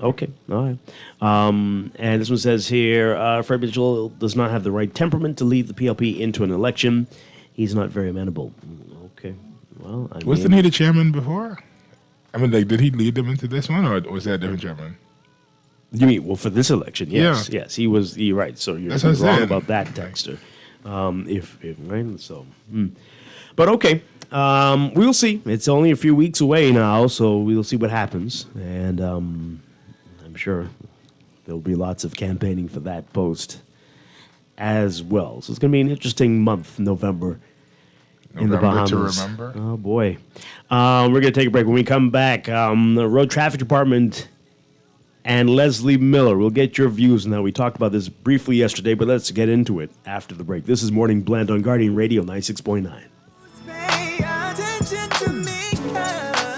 Okay, all right. And this one says here, Fred Mitchell does not have the right temperament to lead the PLP into an election. He's not very amenable. Okay, well,
Wasn't he the chairman before? I mean, like, did he lead them into this one, or was that a different chairman?
You mean, well, for this election, yes.
Yeah.
Yes, he was, you're right. So you're
That's what I'm
wrong
saying.
about that, Dexter. Right, so. But okay. We'll see. It's only a few weeks away now, so we'll see what happens. And I'm sure there'll be lots of campaigning for that post as well. So it's going to be an interesting month, November in the Bahamas.
To remember.
Oh, boy. We're going to take a break. When we come back, the Road Traffic Department and Leslie Miller, we'll get your views on that. We talked about this briefly yesterday, but let's get into it after the break. This is Morning Blend on Guardian Radio 96.9.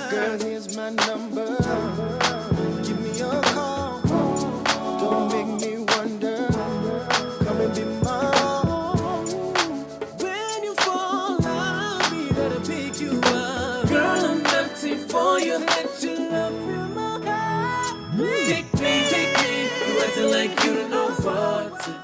Girl, here's my number. Give me a call. Don't make me wonder. Come and be mine. When you fall, I'll be there to pick you up. Girl, I'm empty for you. Let your love fill my heart. Take me. You acting like you don't know what to do.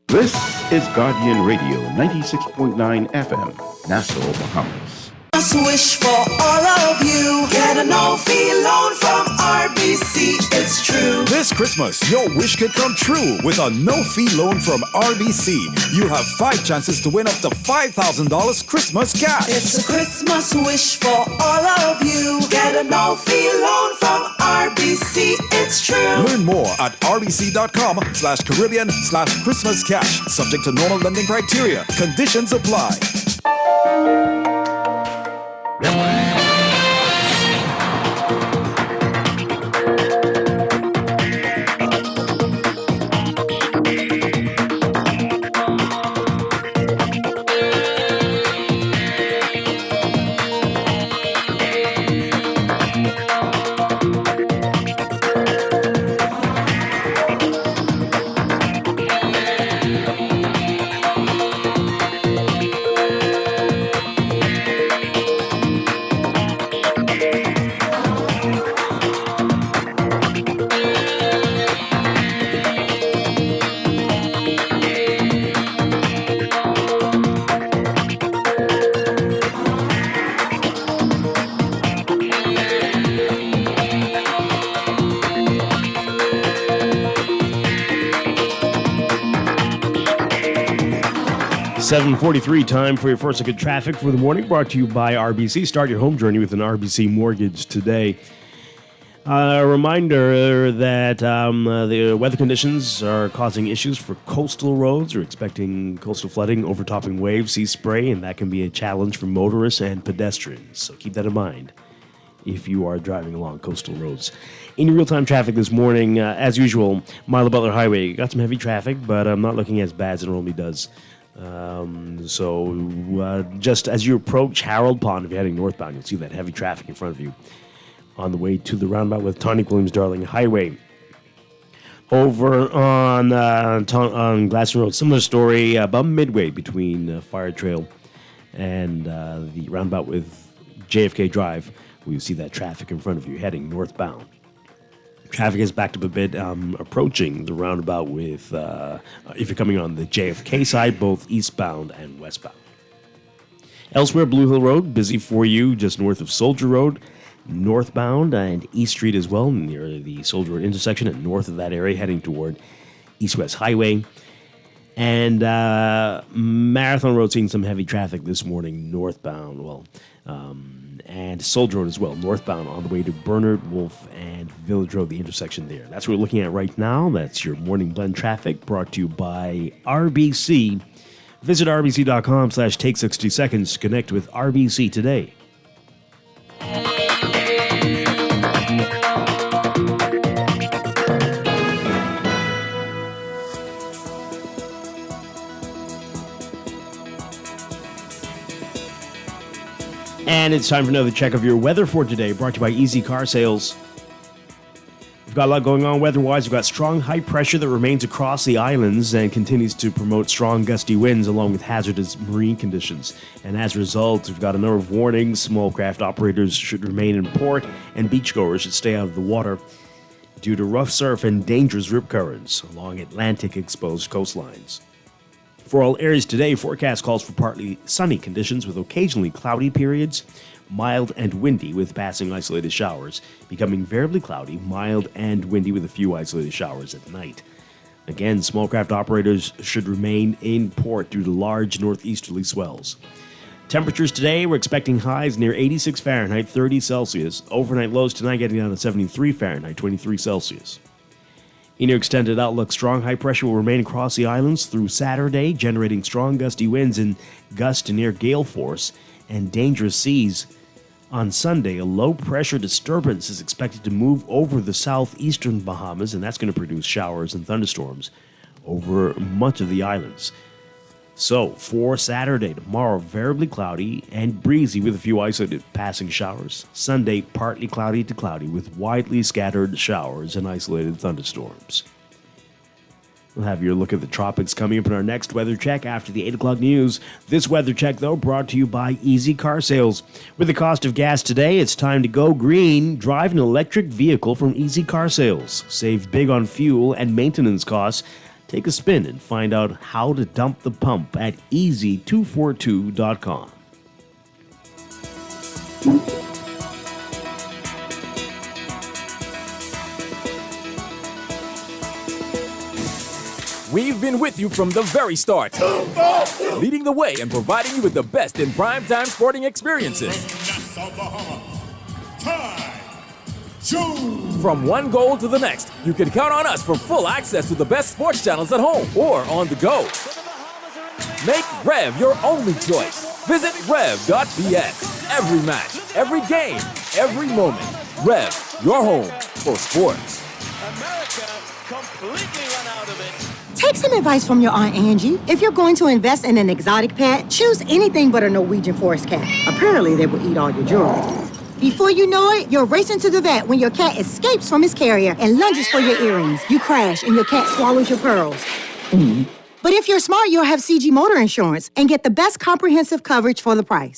This is Guardian Radio 96.9 FM, Nassau, Bahamas.
Just wish for all of you. Get a no-fee loan from RBC. It's true.
This Christmas, your wish could come true with a no-fee loan from RBC. You have 5 chances to win up to $5,000 Christmas cash.
It's a Christmas wish for all of you. Get a no-fee loan from RBC. It's true.
Learn more at rbc.com/Caribbean/Christmas cash. Subject to normal lending criteria. Conditions apply.
7:43, time for your first look at traffic for the morning, brought to you by RBC. Start your home journey with an RBC mortgage today. A reminder that the weather conditions are causing issues for coastal roads. We're expecting coastal flooding, overtopping waves, sea spray, and that can be a challenge for motorists and pedestrians. So keep that in mind if you are driving along coastal roads. In real-time traffic this morning, as usual, Milo Butler Highway got some heavy traffic, but I'm not looking as bad as it normally does. Just as you approach Harold Pond, if you're heading northbound, you'll see that heavy traffic in front of you on the way to the roundabout with Tonic Williams Darling Highway. Over on Glasson Road, similar story, about midway between Fire Trail and the roundabout with JFK Drive, where you see that traffic in front of you heading northbound. Traffic is backed up a bit approaching the roundabout with, if you're coming on the JFK side, both eastbound and westbound. Elsewhere, Blue Hill Road, busy for you just north of Soldier Road, northbound, and East Street as well, near the Soldier Road intersection and north of that area, heading toward East-West Highway. And Marathon Road seeing some heavy traffic this morning northbound, and Soldier Road as well, northbound on the way to Bernard, Wolf, and Village Road, the intersection there. That's what we're looking at right now. That's your morning blend traffic brought to you by RBC. Visit rbc.com/take 60 seconds to connect with RBC today. And it's time for another check of your weather for today, brought to you by Easy Car Sales. We've got a lot going on weather-wise. We've got strong high pressure that remains across the islands and continues to promote strong gusty winds along with hazardous marine conditions. And as a result, we've got a number of warnings. Small craft operators should remain in port, and beachgoers should stay out of the water due to rough surf and dangerous rip currents along Atlantic-exposed coastlines. For all areas today, forecast calls for partly sunny conditions with occasionally cloudy periods, mild and windy with passing isolated showers, becoming variably cloudy, mild and windy with a few isolated showers at night. Again, small craft operators should remain in port due to large northeasterly swells. Temperatures today, we're expecting highs near 86 Fahrenheit, 30 Celsius. Overnight lows tonight getting down to 73 Fahrenheit, 23 Celsius. In your extended outlook, strong high pressure will remain across the islands through Saturday, generating strong gusty winds and gusts to near gale force and dangerous seas. On Sunday, a low-pressure disturbance is expected to move over the southeastern Bahamas, and that's going to produce showers and thunderstorms over much of the islands. So, for Saturday, tomorrow, variably cloudy and breezy with a few isolated passing showers. Sunday, partly cloudy to cloudy with widely scattered showers and isolated thunderstorms. We'll have your look at the tropics coming up in our next weather check after the 8 o'clock news. This weather check, though, brought to you by Easy Car Sales. With the cost of gas today, it's time to go green. Drive an electric vehicle from Easy Car Sales. Save big on fuel and maintenance costs. Take a spin and find out how to dump the pump at easy242.com.
We've been with you from the very start, leading the way and providing you with the best in primetime sporting experiences. From one goal to the next, you can count on us for full access to the best sports channels at home or on the go. Make Rev your only choice. Visit rev.bx. Every match, every game, every moment. Rev, your home for sports.
Take some advice from your Aunt Angie. If you're going to invest in an exotic pet, choose anything but a Norwegian forest cat. Apparently, they will eat all your jewelry. Before you know it, you're racing to the vet when your cat escapes from his carrier and lunges for your earrings. You crash and your cat swallows your pearls. But if you're smart, you'll have CG Motor Insurance and get the best comprehensive coverage for the price.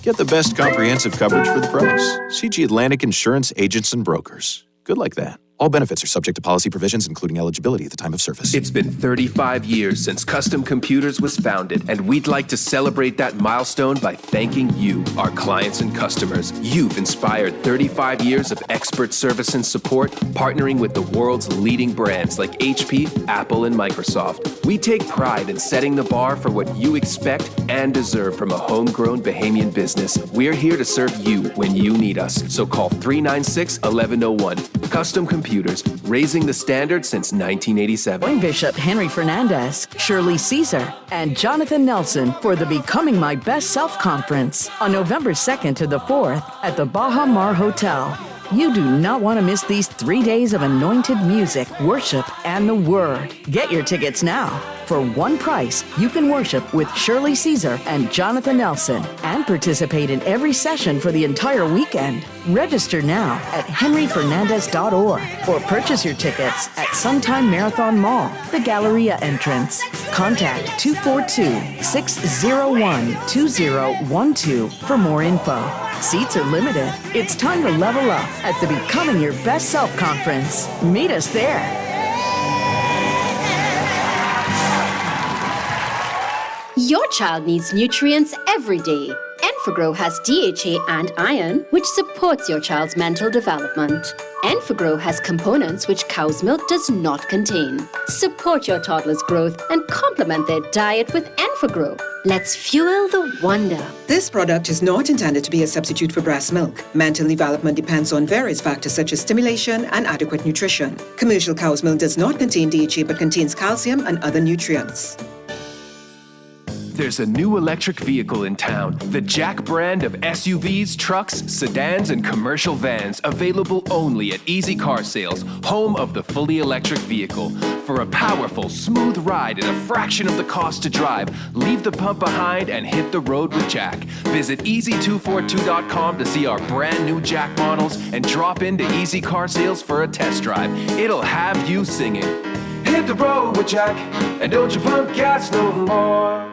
Get the best comprehensive coverage for the price. CG Atlantic Insurance Agents and Brokers. Good like that. All benefits are subject to policy provisions, including eligibility at the time of service.
It's been 35 years since Custom Computers was founded, and we'd like to celebrate that milestone by thanking you, our clients and customers. You've inspired 35 years of expert service and support, partnering with the world's leading brands like HP, Apple, and Microsoft. We take pride in setting the bar for what you expect and deserve from a homegrown Bahamian business. We're here to serve you when you need us, so call 396-1101. Custom Computers, raising the standard since 1987.
Join Bishop Henry Fernandez, Shirley Caesar, and Jonathan Nelson for the Becoming My Best Self Conference on November 2nd to the 4th at the Baha Mar Hotel. You do not want to miss these 3 days of anointed music, worship, and the Word. Get your tickets now. For one price, you can worship with Shirley Caesar and Jonathan Nelson and participate in every session for the entire weekend. Register now at henryfernandez.org or purchase your tickets at Suntime Marathon Mall, the Galleria entrance. Contact 242-601-2012 for more info. Seats are limited. It's time to level up at the Becoming Your Best Self Conference. Meet us there.
Your child needs nutrients every day. Enfagrow has DHA and iron, which supports your child's mental development. Enfagrow has components which cow's milk does not contain. Support your toddler's growth and complement their diet with Enfagrow. Let's fuel the wonder.
This product is not intended to be a substitute for breast milk. Mental development depends on various factors such as stimulation and adequate nutrition. Commercial cow's milk does not contain DHA but contains calcium and other nutrients.
There's a new electric vehicle in town, the Jack brand of SUVs, trucks, sedans, and commercial vans, available only at Easy Car Sales, home of the fully electric vehicle. For a powerful, smooth ride at a fraction of the cost to drive, leave the pump behind and hit the road with Jack. Visit easy242.com to see our brand new Jack models and drop into Easy Car Sales for a test drive. It'll have you singing. Hit the road with Jack, and don't you pump gas no more.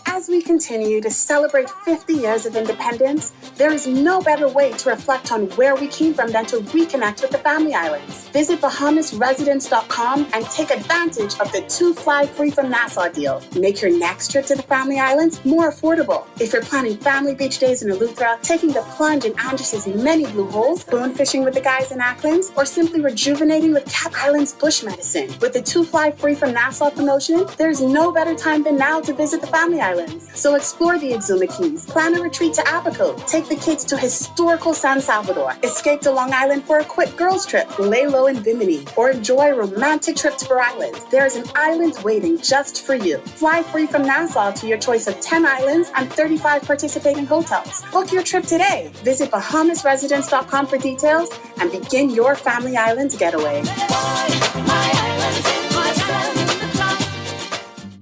As we continue to celebrate 50 years of independence, there is no better way to reflect on where we came from than to reconnect with the Family Islands. Visit BahamasResidence.com and take advantage of the 2 fly free from Nassau deal. Make your next trip to the Family Islands more affordable. If you're planning family beach days in Eleuthera, taking the plunge in Andrus's many blue holes, spoon fishing with the guys in Acklands, or simply rejuvenating with Cat Island's bush medicine. With the 2 fly free from Nassau promotion, there's no better time than now to visit the Family Islands. So explore the Exuma Keys, plan a retreat to Abaco, take the kids to historical San Salvador, escape to Long Island for a quick girls trip, lay low in Bimini, or enjoy a romantic trip to Bar Island. There is an island waiting just for you. Fly free from Nassau to your choice of 10 islands and 35 participating hotels. Book your trip today. Visit BahamasResidence.com for details and begin your Family Islands getaway.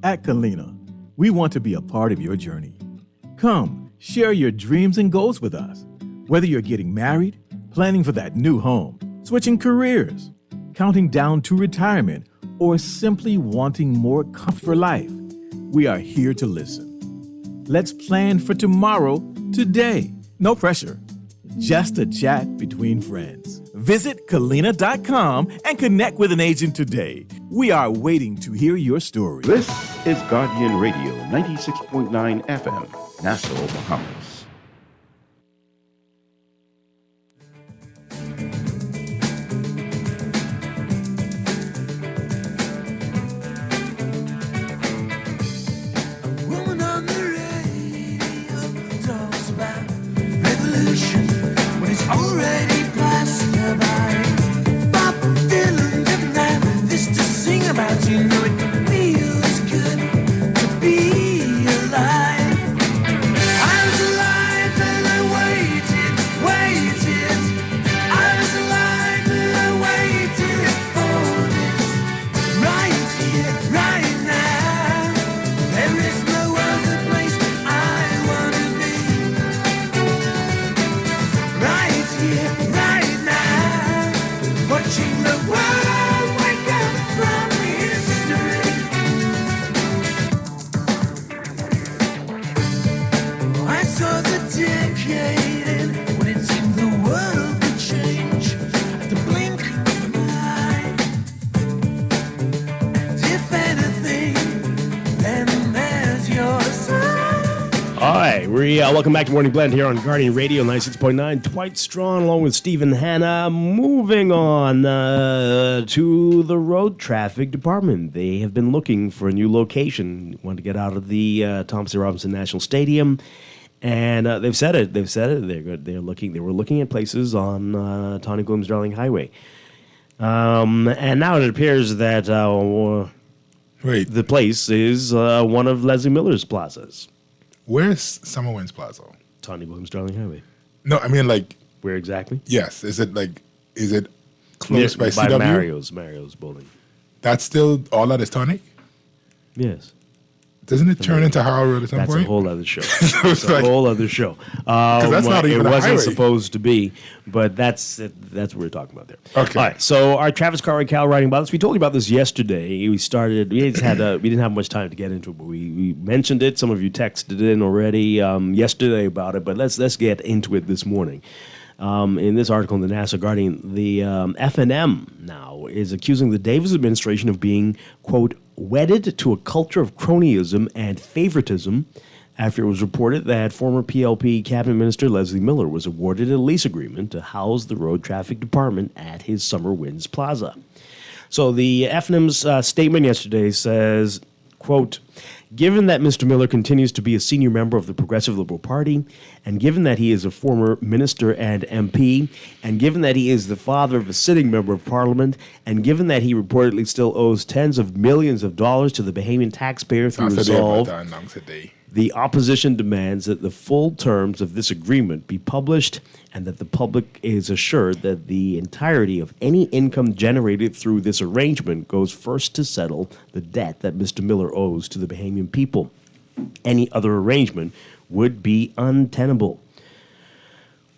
At Kalina, we want to be a part of your journey. Come, share your dreams and goals with us. Whether you're getting married, planning for that new home, switching careers, counting down to retirement, or simply wanting more comfort for life, we are here to listen. Let's plan for tomorrow, today. No pressure, just a chat between friends. Visit Kalina.com and connect with an agent today. We are waiting to hear your story.
This is Guardian Radio 96.9 FM, Nassau, Bahamas.
right now, watching the world wake up from history. I saw the decade end when it seemed the world could change at the blink of an eye. And if anything, then there's your sign.
All right, we welcome back to Morning Blend here on Guardian Radio 96.9. Dwight Strachan along with Stephen Hanna. Moving on to the Road Traffic Department. They have been looking for a new location. Want to get out of the Thomas A. Robinson National Stadium, and they've said it. They've said it. They're looking. They were looking at places on Tawny Gloom's Darling Highway, and now it appears that the place is one of Leslie Miller's plazas.
Where's Summer Winds Plaza?
Tawny Gloom's Darling Highway.
No, I mean like
where exactly?
Yes, is it close by CW?
Mario's building.
That's still all that is Tawny?
Yes.
Doesn't it turn into Harold Road at some
That's
point?
a whole other show. That's a whole other show.
That's not even
it
a
wasn't
highway.
supposed to be, but that's what we're talking about there.
Okay.
All right. So our Travis Cartwright Cal writing about this. We told you about this yesterday. We started. We didn't have much time to get into it, but we mentioned it. Some of you texted in already yesterday about it, but let's get into it this morning. In this article in the Nassau Guardian, the FNM now is accusing the Davis administration of being, quote, wedded to a culture of cronyism and favoritism after it was reported that former PLP Cabinet Minister Leslie Miller was awarded a lease agreement to house the Road Traffic Department at his Summer Winds Plaza. So the FNM's statement yesterday says, quote, given that Mr. Miller continues to be a senior member of the Progressive Liberal Party, and given that he is a former minister and MP, and given that he is the father of a sitting member of Parliament, and given that he reportedly still owes tens of millions of dollars to the Bahamian taxpayer through Resolve, the opposition demands that the full terms of this agreement be published and that the public is assured that the entirety of any income generated through this arrangement goes first to settle the debt that Mr. Miller owes to the Bahamian people. Any other arrangement would be untenable.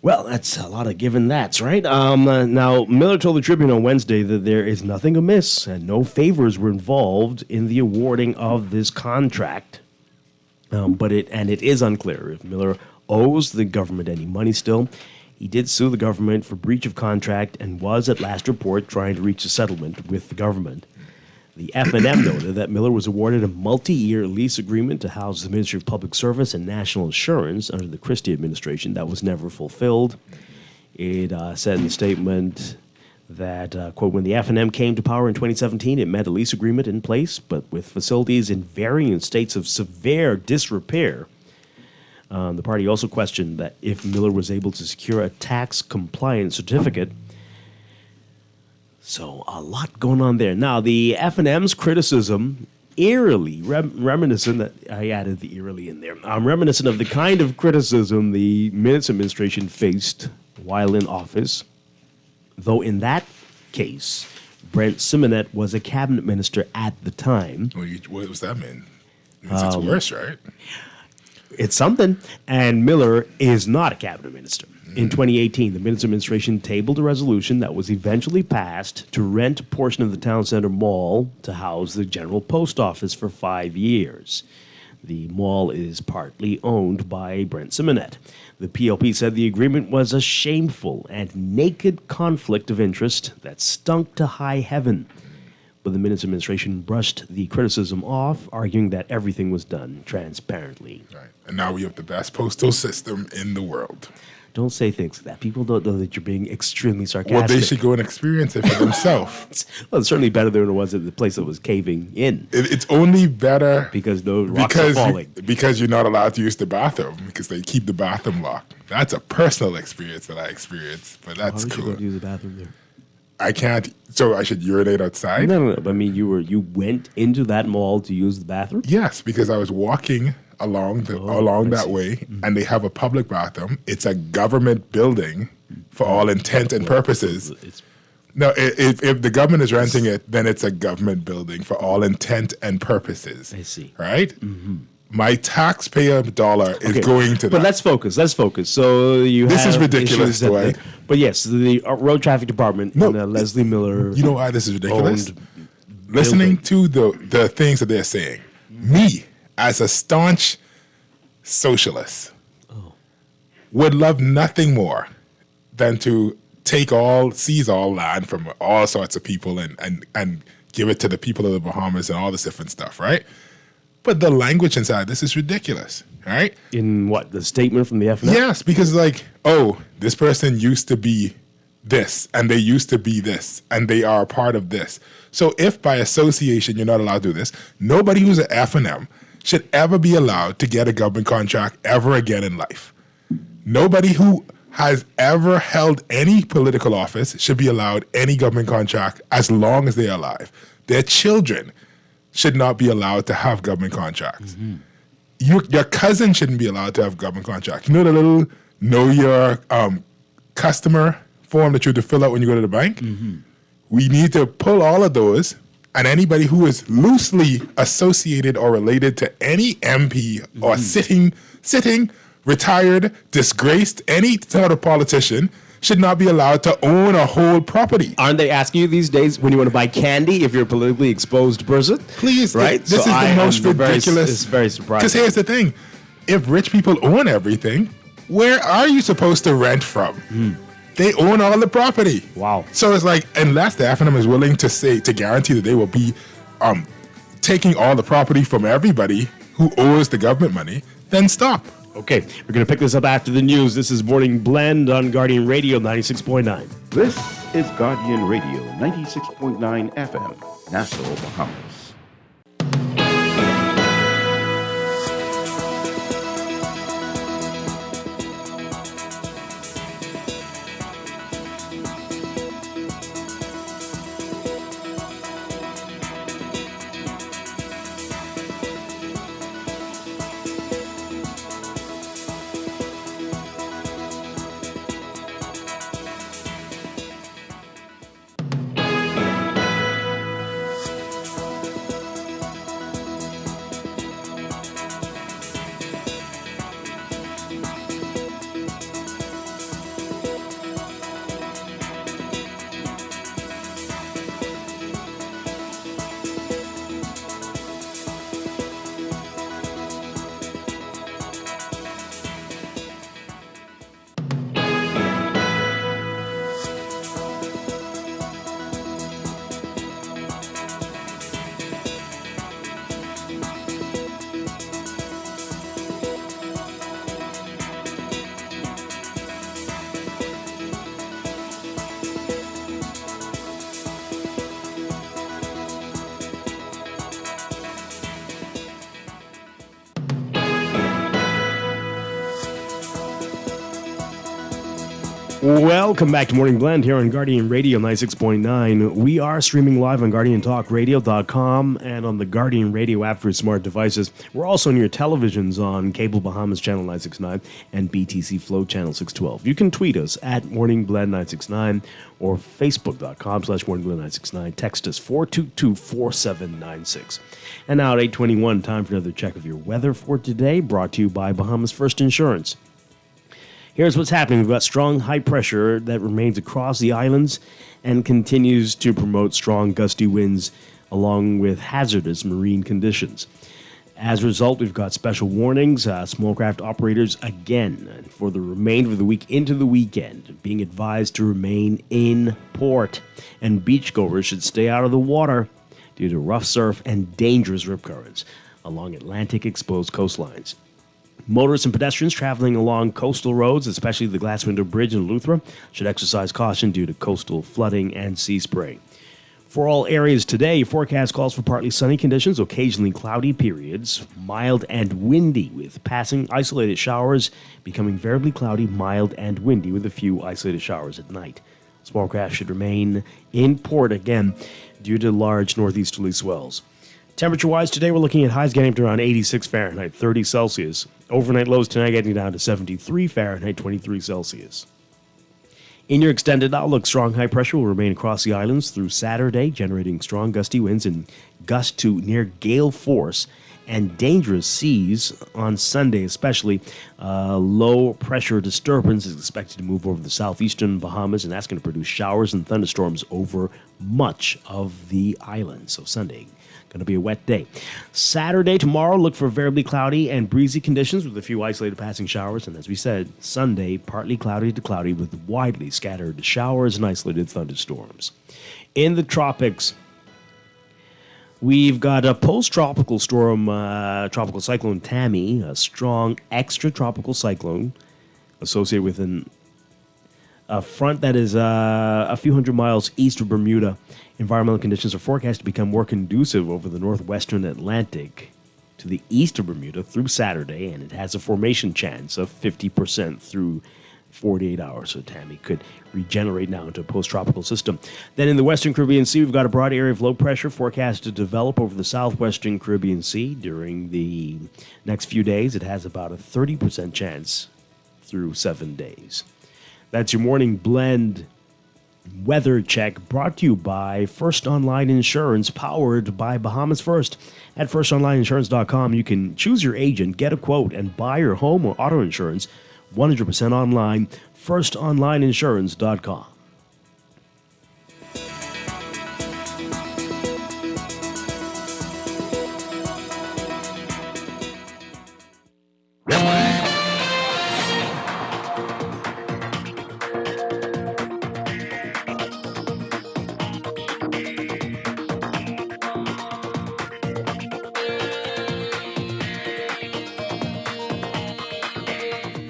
Well, that's a lot of given that's, right? Now, Miller told the Tribune on Wednesday that there is nothing amiss and no favors were involved in the awarding of this contract. But it is unclear if Miller owes the government any money still. He did sue the government for breach of contract and was, at last report, trying to reach a settlement with the government. The FNM noted that Miller was awarded a multi-year lease agreement to house the Ministry of Public Service and National Insurance under the Christie administration that was never fulfilled. It said in the statement that, quote, when the FNM came to power in 2017, it met a lease agreement in place, but with facilities in varying states of severe disrepair. The party also questioned that if Miller was able to secure a tax compliance certificate. So a lot going on there. Now, the FNM's criticism, eerily reminiscent, that I added the eerily in there, reminiscent of the kind of criticism the Minutes administration faced while in office. Though in that case, Brent Simonet was a cabinet minister at the time.
What does that mean? It means it's worse, right?
It's something. And Miller is not a cabinet minister. In 2018, the Minutes administration tabled a resolution that was eventually passed to rent a portion of the town center mall to house the General Post Office for 5 years. The mall is partly owned by Brent Simonet. The PLP said the agreement was a shameful and naked conflict of interest that stunk to high heaven. But the Minutes administration brushed the criticism off, arguing that everything was done transparently.
Right. And now we have the best postal system in the world.
Don't say things like that. People don't know that you're being extremely sarcastic.
Well, they should go and experience it for themselves.
Well, it's certainly better than it was at the place that was caving in.
It's only better
because no rocks are falling.
Because you're not allowed to use the bathroom because they keep the bathroom locked. That's a personal experience that I experienced, but that's
cool.
cool.
You go to use the bathroom there?
I can't. So I should urinate outside?
No. I mean, you went into that mall to use the bathroom?
Yes, because I was walking along that way, and they have a public bathroom. It's a government building for all intent and purposes. No, if the government is renting it, then it's a government building for all intent and purposes.
I see.
Right?
Mm-hmm.
My taxpayer dollar is going to that.
But let's focus. So
This
have
is ridiculous,
issues that
Dwight.
but yes, the road traffic department and Leslie Miller.
You know why this is ridiculous?
owned
Listening to the things that they're saying, me as a staunch socialist would love nothing more than to seize all land from all sorts of people and give it to the people of the Bahamas and all this different stuff, right? But the language inside this is ridiculous, right?
In what, the statement from the FNF?
Yes, because this person used to be this, and they used to be this, and they are a part of this. So if by association you're not allowed to do this, nobody who's an FNM should ever be allowed to get a government contract ever again in life. Nobody who has ever held any political office should be allowed any government contract as long as they're alive. Their children should not be allowed to have government contracts. Your cousin shouldn't be allowed to have government contracts. You know the little know your customer form that you have to fill out when you go to the bank? We need to pull all of those, and anybody who is loosely associated or related to any MP or sitting, retired, disgraced, any sort of politician should not be allowed to own a whole property.
Aren't they asking you these days when you want to buy candy if you're a politically exposed person?
Please,
right?
This is the most ridiculous.
It's very surprising.
Because here's the thing. If rich people own everything, where are you supposed to rent from? They own all the property.
Wow.
So it's like, unless the FNM is willing to guarantee that they will be taking all the property from everybody who owes the government money, then stop.
Okay, we're going to pick this up after the news. This is Morning Blend on Guardian Radio 96.9.
This is Guardian Radio 96.9 FM, Nassau, Bahamas.
Welcome back to Morning Blend here on Guardian Radio 96.9. We are streaming live on GuardianTalkRadio.com and on the Guardian Radio app for smart devices. We're also on your televisions on Cable Bahamas Channel 969 and BTC Flow Channel 612. You can tweet us at MorningBlend969 or Facebook.com/MorningBlend969. Text us 422-4796. And now at 8:21, time for another check of your weather for today, brought to you by Bahamas First Insurance. Here's what's happening. We've got strong high pressure that remains across the islands and continues to promote strong gusty winds along with hazardous marine conditions. As a result, we've got special warnings. Small craft operators, again, for the remainder of the week into the weekend, being advised to remain in port. And beachgoers should stay out of the water due to rough surf and dangerous rip currents along Atlantic exposed coastlines. Motorists and pedestrians traveling along coastal roads, especially the Glass Window Bridge in Eleuthera, should exercise caution due to coastal flooding and sea spraying. For all areas today, forecast calls for partly sunny conditions, occasionally cloudy periods, mild and windy with passing isolated showers, becoming variably cloudy, mild and windy with a few isolated showers at night. Small craft should remain in port again due to large northeasterly swells. Temperature-wise, today we're looking at highs getting up to around 86 Fahrenheit, 30 Celsius. Overnight lows tonight getting down to 73 Fahrenheit, 23 Celsius. In your extended outlook, strong high pressure will remain across the islands through Saturday, generating strong gusty winds and gust to near gale force and dangerous seas on Sunday, especially. Low pressure disturbance is expected to move over the southeastern Bahamas, and that's going to produce showers and thunderstorms over much of the island. So Sunday, going to be a wet day. Saturday, tomorrow, look for variably cloudy and breezy conditions with a few isolated passing showers. And as we said, Sunday, partly cloudy to cloudy with widely scattered showers and isolated thunderstorms. In the tropics, we've got a post-tropical storm, tropical cyclone Tammy, a strong extratropical cyclone associated with a front that is a few hundred miles east of Bermuda. Environmental conditions are forecast to become more conducive over the northwestern Atlantic to the east of Bermuda through Saturday, and it has a formation chance of 50% through 48 hours. So Tammy could regenerate now into a post-tropical system. Then in the western Caribbean Sea, we've got a broad area of low pressure forecast to develop over the southwestern Caribbean Sea during the next few days. It has about a 30% chance through 7 days. That's your morning blend weather check brought to you by First Online Insurance, powered by Bahamas First. At firstonlineinsurance.com, you can choose your agent, get a quote, and buy your home or auto insurance 100% online. firstonlineinsurance.com.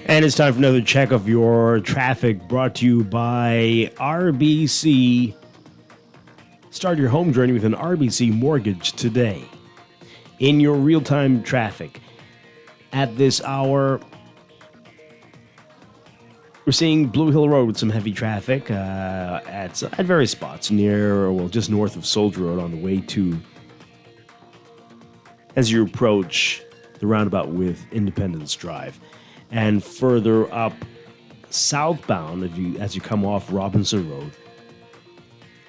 And it's time for another check of your traffic brought to you by RBC. Start your home journey with an RBC mortgage today. In your real-time traffic, at this hour, we're seeing Blue Hill Road with some heavy traffic at various spots just north of Soldier Road on the way to, as you approach the roundabout with Independence Drive. And further up southbound as you come off Robinson Road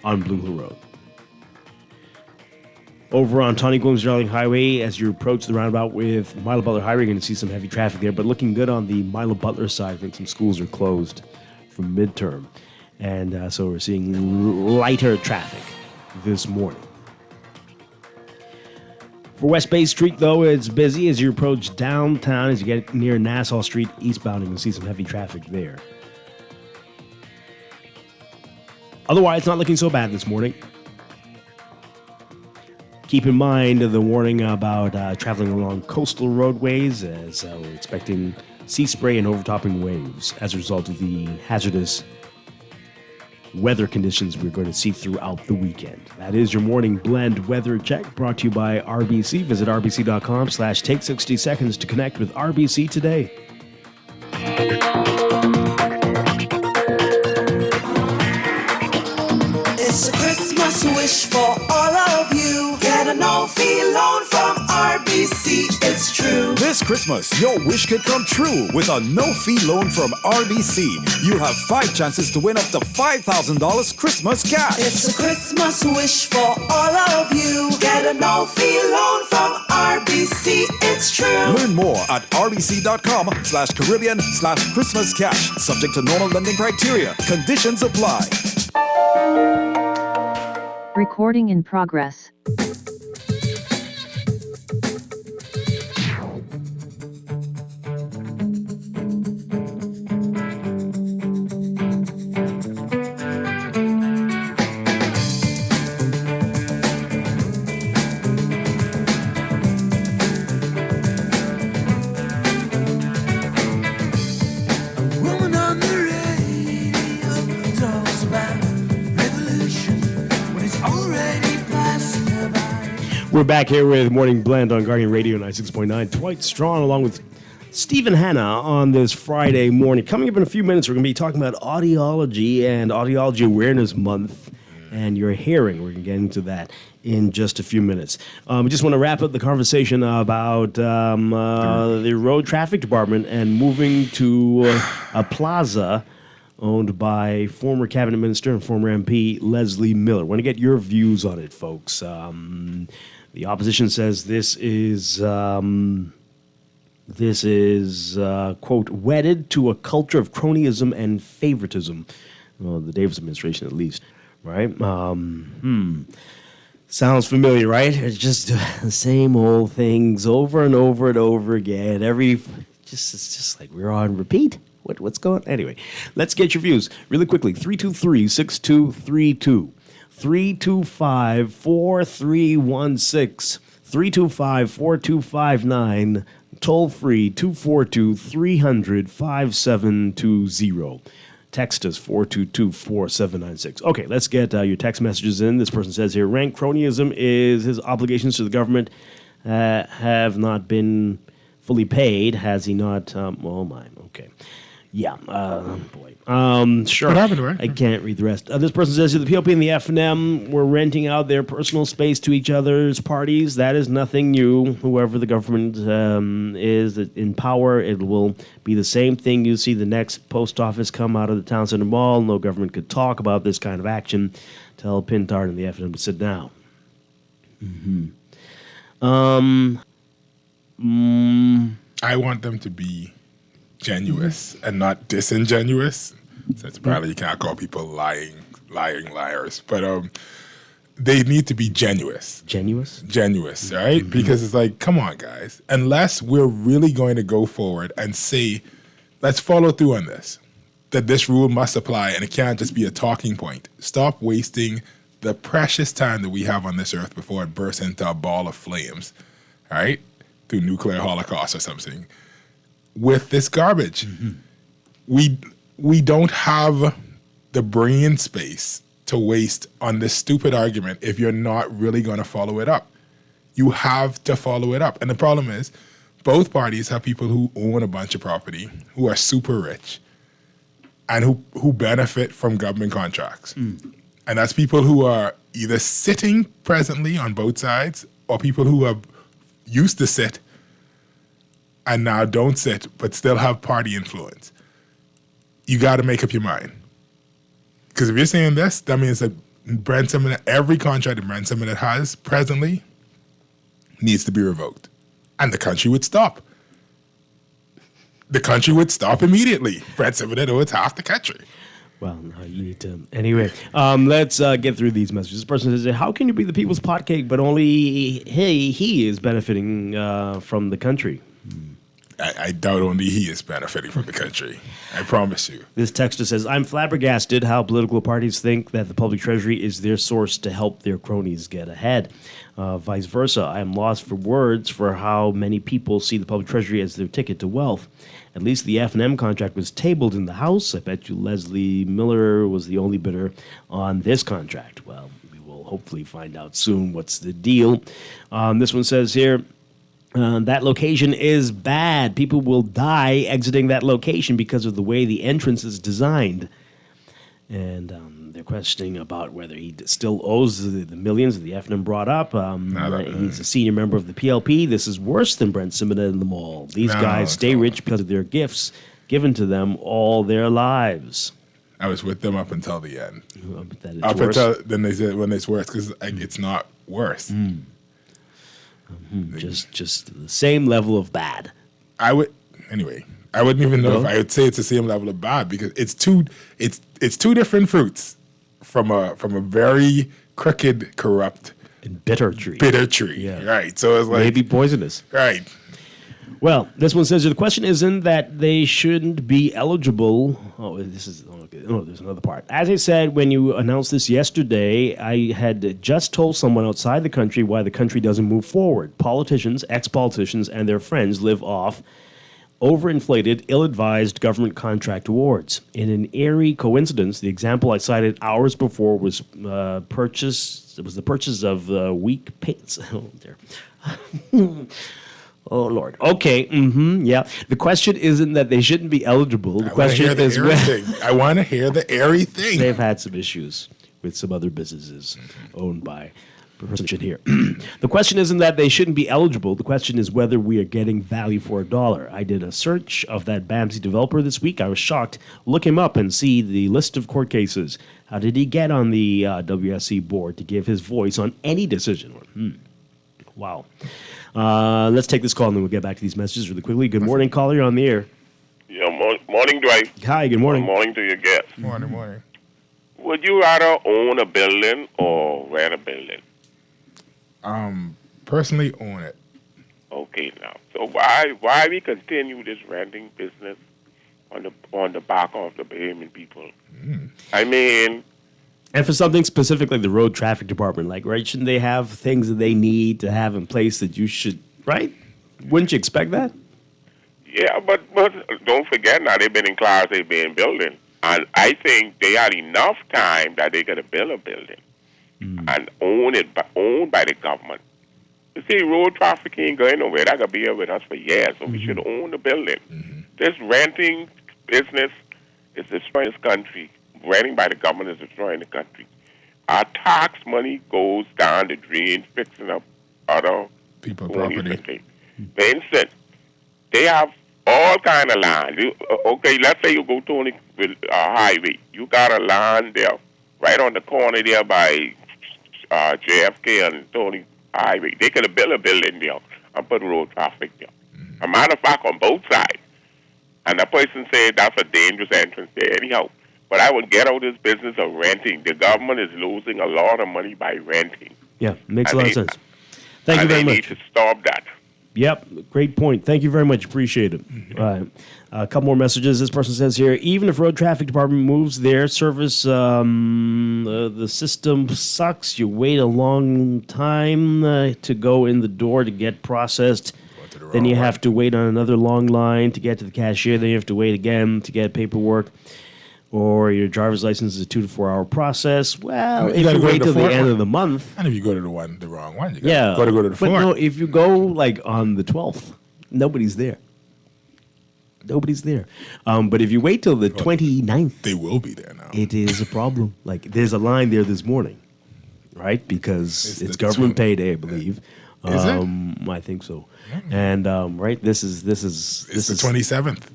on Blue Hill Road. Over on Tawny Williams Darling Highway, as you approach the roundabout with Milo Butler Highway, you're going to see some heavy traffic there, but looking good on the Milo Butler side. I think some schools are closed for midterm. And so we're seeing lighter traffic this morning. For West Bay Street, though, it's busy as you approach downtown. As you get near Nassau Street eastbound, you can see some heavy traffic there. Otherwise, not looking so bad this morning. Keep in mind the warning about traveling along coastal roadways, as we're expecting sea spray and overtopping waves as a result of the hazardous weather conditions we're going to see throughout the weekend. That is your morning blend weather check brought to you by RBC. Visit rbc.com/take 60 seconds to connect with RBC today.
It's a Christmas wish for all of you. Get a no-fee loan from RBC. It's true.
This Christmas, your wish could come true with a no-fee loan from RBC. You have 5 chances to win up to $5,000 Christmas cash.
It's a Christmas wish for all of you. Get a no-fee loan from RBC. It's true.
Learn more at rbc.com/Caribbean/Christmas cash. Subject to normal lending criteria. Conditions apply.
Recording in progress.
Woman on the radio talks about revolution when it's already passed by.
We're back here with Morning Blend on Guardian Radio 96.9. Dwight Strachan along with Stephen Hanna on this Friday morning. Coming up in a few minutes, we're going to be talking about audiology and Audiology Awareness Month and your hearing. We're going to get into that in just a few minutes. We just want to wrap up the conversation about the road traffic department and moving to a plaza owned by former cabinet minister and former MP Leslie Miller. Want to get your views on it, folks. The opposition says this is quote, wedded to a culture of cronyism and favoritism. Well, the Davis administration, at least, right? Sounds familiar, right? It's just the same old things over and over and over again. It's just like we're on repeat. What's going on? Anyway, let's get your views really quickly. 323-6232. 325-4316. 325-4259. Toll free 242-300-5720. Text us 422-4796. Okay, let's get your text messages in. This person says here, rank cronyism is his obligations to the government have not been fully paid. Has he not? Oh, my. Okay. Yeah. Boy. Sure.
What happened, right?
I can't read the rest. This person says the PLP and the FNM were renting out their personal space to each other's parties. That is nothing new. Whoever the government is in power, it will be the same thing. You see the next post office come out of the town center mall. No government could talk about this kind of action. Tell Pintard and the FNM to sit down.
I want them to be genuous and not disingenuous. Since apparently you can't call people liars, but they need to be genuous, right? Because it's like, come on, guys. Unless we're really going to go forward and say, let's follow through on this, that this rule must apply and it can't just be a talking point. Stop wasting the precious time that we have on this earth before it bursts into a ball of flames, all right, through nuclear holocaust or something, with this garbage. We don't have the brain space to waste on this stupid argument if you're not really going to follow it up. You have to follow it up. And the problem is, both parties have people who own a bunch of property, who are super rich, and who benefit from government contracts. And that's people who are either sitting presently on both sides, or people who are used to sit and now don't sit but still have party influence. You got to make up your mind. Because if you're saying this, that means that every contract that Brent Simonette has presently needs to be revoked. And the country would stop. The country would stop immediately. Brent Simonette owns half the country.
Well, no, you need to. Anyway, let's get through these messages. This person says, how can you be the people's potcake, but only he is benefiting from the country?
I doubt only he is benefiting from the country. I promise you.
This texter says, I'm flabbergasted how political parties think that the public treasury is their source to help their cronies get ahead. Vice versa, I am lost for words for how many people see the public treasury as their ticket to wealth. At least the F&M contract was tabled in the House. I bet you Leslie Miller was the only bidder on this contract. Well, we will hopefully find out soon what's the deal. This one says here, that location is bad. People will die exiting that location because of the way the entrance is designed. And they're questioning about whether he still owes the millions that the FNM brought up. He's a senior member of the PLP. This is worse than Brent Simonette in the mall. These guys stay rich because of their gifts given to them all their lives.
I was with them up until the end.
Up until
then they said when it's worse, because it's not worse.
Just the same level of bad.
I wouldn't even know if I would say it's the same level of bad, because it's two different fruits from a very crooked, corrupt,
and bitter tree.
Yeah. Right. So it's like
maybe poisonous.
Right.
Well, this one says the question isn't that they shouldn't be eligible. There's another part. As I said, when you announced this yesterday, I had just told someone outside the country why the country doesn't move forward. Politicians, ex-politicians, and their friends live off overinflated, ill-advised government contract awards. In an eerie coincidence, the example I cited hours before was the purchase of weak paints. Oh, dear. Oh, Lord. Okay. Yeah. The question isn't that they shouldn't be eligible. The question is
I want to hear the airy thing.
They've had some issues with some other businesses owned by a person here. The question isn't that they shouldn't be eligible. The question is whether we are getting value for a dollar. I did a search of that BAMSI developer this week. I was shocked. Look him up and see the list of court cases. How did he get on the WSC board to give his voice on any decision? Wow. Let's take this call and then we'll get back to these messages really quickly. Good morning, caller. You're on the air.
Yeah, morning, Dwight.
Hi, good morning.
Good morning to your guests.
Morning.
Would you rather own a building or rent a building?
Personally, own it.
Okay, now. So why we continue this renting business on the back of the Bahamian people? I mean,
And for something specific like the road traffic department, like, right, shouldn't they have things that they need to have in place that you should, right? Wouldn't you expect that?
yeah, but don't forget now they've been in Class A being building, and I think they had enough time that they gotta build a building and owned by the government. You see, road traffic ain't going nowhere. That could be here with us for years, so we should own the building. This renting business is destroying this country. Renting by the government is destroying the country. Our tax money goes down the drain, fixing up other
people
property. For instance, they have all kind of land. Okay, let's say you go to a highway. You got a land there, right on the corner there by JFK and Tony Highway. They could have built a building there and put road traffic there. A matter of fact, on both sides. And the person said that's a dangerous entrance there anyhow. But I would get out of this business of renting. The government is losing a lot of money by renting.
Yeah, makes a lot of sense. Thank you very
They
much.
need to stop that.
Yep, great point. Thank you very much. Appreciate it. All right. A couple more messages. This person says here, even if road traffic department moves their service, the system sucks. You wait a long time to go in the door to get processed. Then you have to wait on another long line to get to the cashier. Then you have to wait again to get paperwork. Or your driver's license is a 2 to 4 hour process. Well, if you wait till the end of the month.
And if you go to the wrong one, you
Yeah.
got to go to the
But
fourth.
no, if you go like on the 12th, nobody's there. Nobody's there. But if you wait till the 29th,
they will be there now.
It is a problem. Like there's a line there this morning, right? Because it's government payday, I believe.
Is it?
I think so. And right, this is
It's the 27th.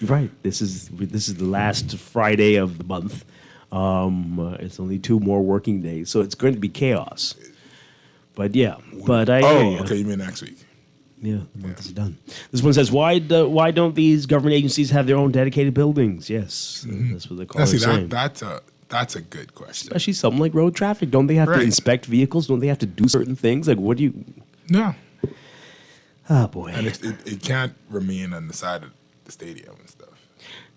Right. This is the last Friday of the month. It's only 2 more working days, so it's going to be chaos. But yeah, I hear you.
Okay, you mean next week?
Yeah, the month is done. This one says, why don't these government agencies have their own dedicated buildings? Yes, that's what they call it. Saying.
That's a good question.
Especially something like road traffic. Don't they have to inspect vehicles? Don't they have to do certain things? Like, what do you?
No.
Oh boy.
And it can't remain on the side of the stadium and stuff.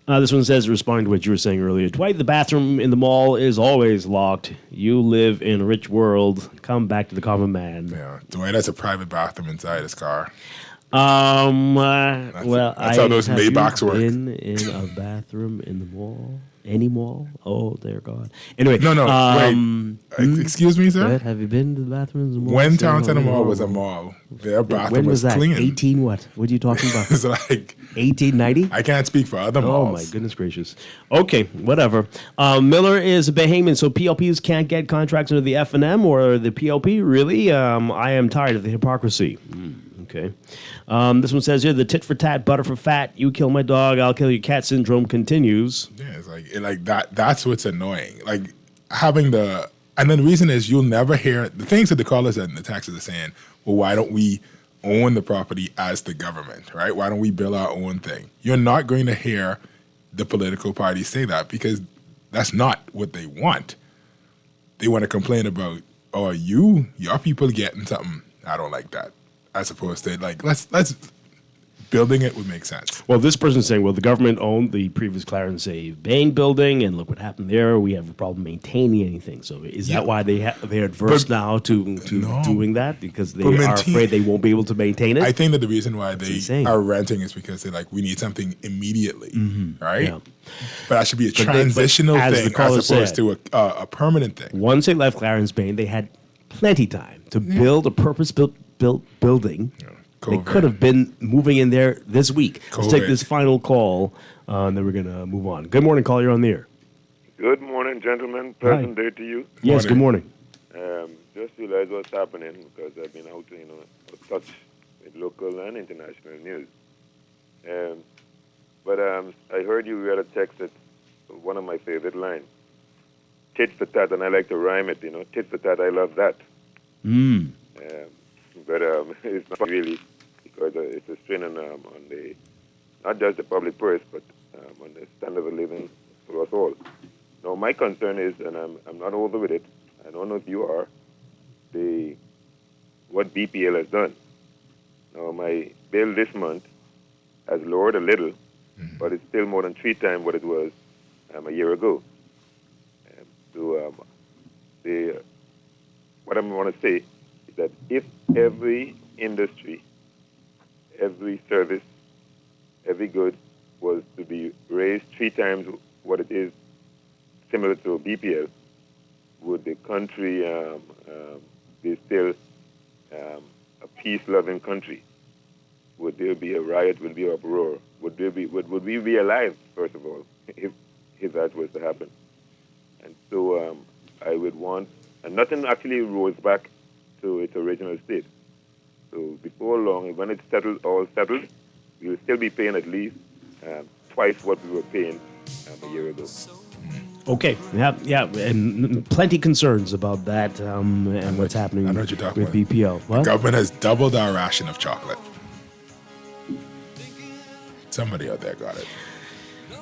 This one says, responding to what you were saying earlier, Dwight, the bathroom in the mall is always locked. You live in a rich world. Come back to the common man.
Yeah, Dwight has a private bathroom inside his car.
That's
how those Maybachs work.
Been in a bathroom in the mall? Any mall? Oh, they're gone. Anyway.
No, wait. Excuse me, sir?
What? Have you been to the bathrooms in the mall?
When Town Center Mall was a mall, their bathroom
when was that?
clean.
18 what? What are you talking about?
It's like
1890?
I can't speak for other malls.
Oh, my goodness gracious. Okay, whatever. Miller is a Bahamian, so PLPs can't get contracts under the F&M or the PLP? Really? I am tired of the hypocrisy. Okay. This one says here, the tit for tat, butter for fat, you kill my dog, I'll kill your cat syndrome continues.
Yeah, it's like that. That's what's annoying. Like having the, and then the reason is you'll never hear the things that the callers and the taxes are saying. Well, why don't we own the property as the government, right? Why don't we build our own thing? You're not going to hear the political parties say that because that's not what they want. They want to complain about, oh, your people getting something. I don't like that. As opposed to like, let's building it would make sense.
Well, this person's saying, well, the government owned the previous Clarence A. Bain building, and look what happened there. We have a problem maintaining anything. So is that why they're adverse now to doing that? Because they are afraid they won't be able to maintain it?
I think that the reason why they are renting is because they're like, we need something immediately, right? Yeah. But that should be a transitional thing as opposed to a permanent thing.
Once they left Clarence Bain, they had plenty time to build a purpose-built building. They could have been moving in there this week. Let's take this final call, and then we're going to move on. Good morning, caller. You're on the air.
Good morning, gentlemen. Pleasant day to you.
Yes, good morning.
Just realized what's happening because I've been out, touch with local and international news. But I heard you read a text that one of my favorite lines, tit for tat, and I like to rhyme it, tit for tat, I love that. but it's not really, because it's a strain on the, not just the public purse, but on the standard of living for us all. Now, my concern is, and I'm not over with it, I don't know if you are, what BPL has done. Now, my bill this month has lowered a little, but it's still more than 3 times what it was a year ago. What I want to say is that if every industry, every service, every good was to be raised 3 times what it is similar to BPL, would the country be still a peace-loving country? Would there be a riot? Would there be uproar? Would we be alive, first of all, if that was to happen? And so I would want, and nothing actually rose back to its original state. So before long, when it's all settled, we will still be paying at least twice what we were paying a year ago.
Okay, yeah, and plenty concerns about that and what's happening
I know what you're talking
with BPL. What?
The government has doubled our ration of chocolate. Somebody out there got it.